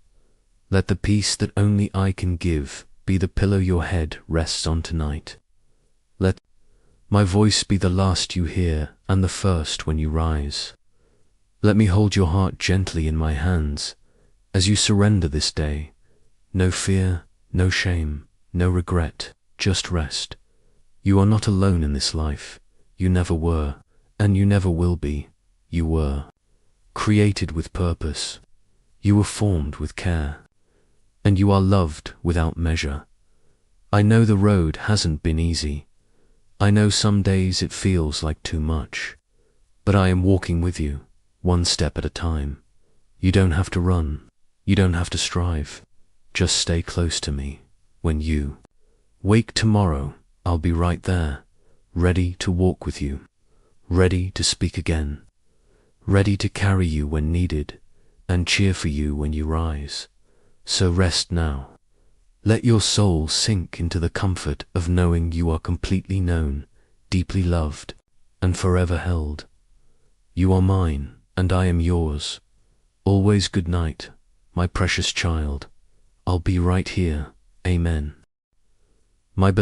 Let the peace that only I can give be the pillow your head rests on tonight. Let my voice be the last you hear and the first when you rise. Let me hold your heart gently in my hands as you surrender this day. No fear, no shame, no regret, just rest. You are not alone in this life. You never were, and you never will be. You were created with purpose. You were formed with care. And you are loved without measure. I know the road hasn't been easy. I know some days it feels like too much. But I am walking with you, one step at a time. You don't have to run. You don't have to strive. Just stay close to me. When you wake tomorrow, I'll be right there, ready to walk with you, ready to speak again, ready to carry you when needed, and cheer for you when you rise. So rest now. Let your soul sink into the comfort of knowing you are completely known, deeply loved, and forever held. You are mine, and I am yours. Always good night, my precious child. I'll be right here. Amen. My beloved.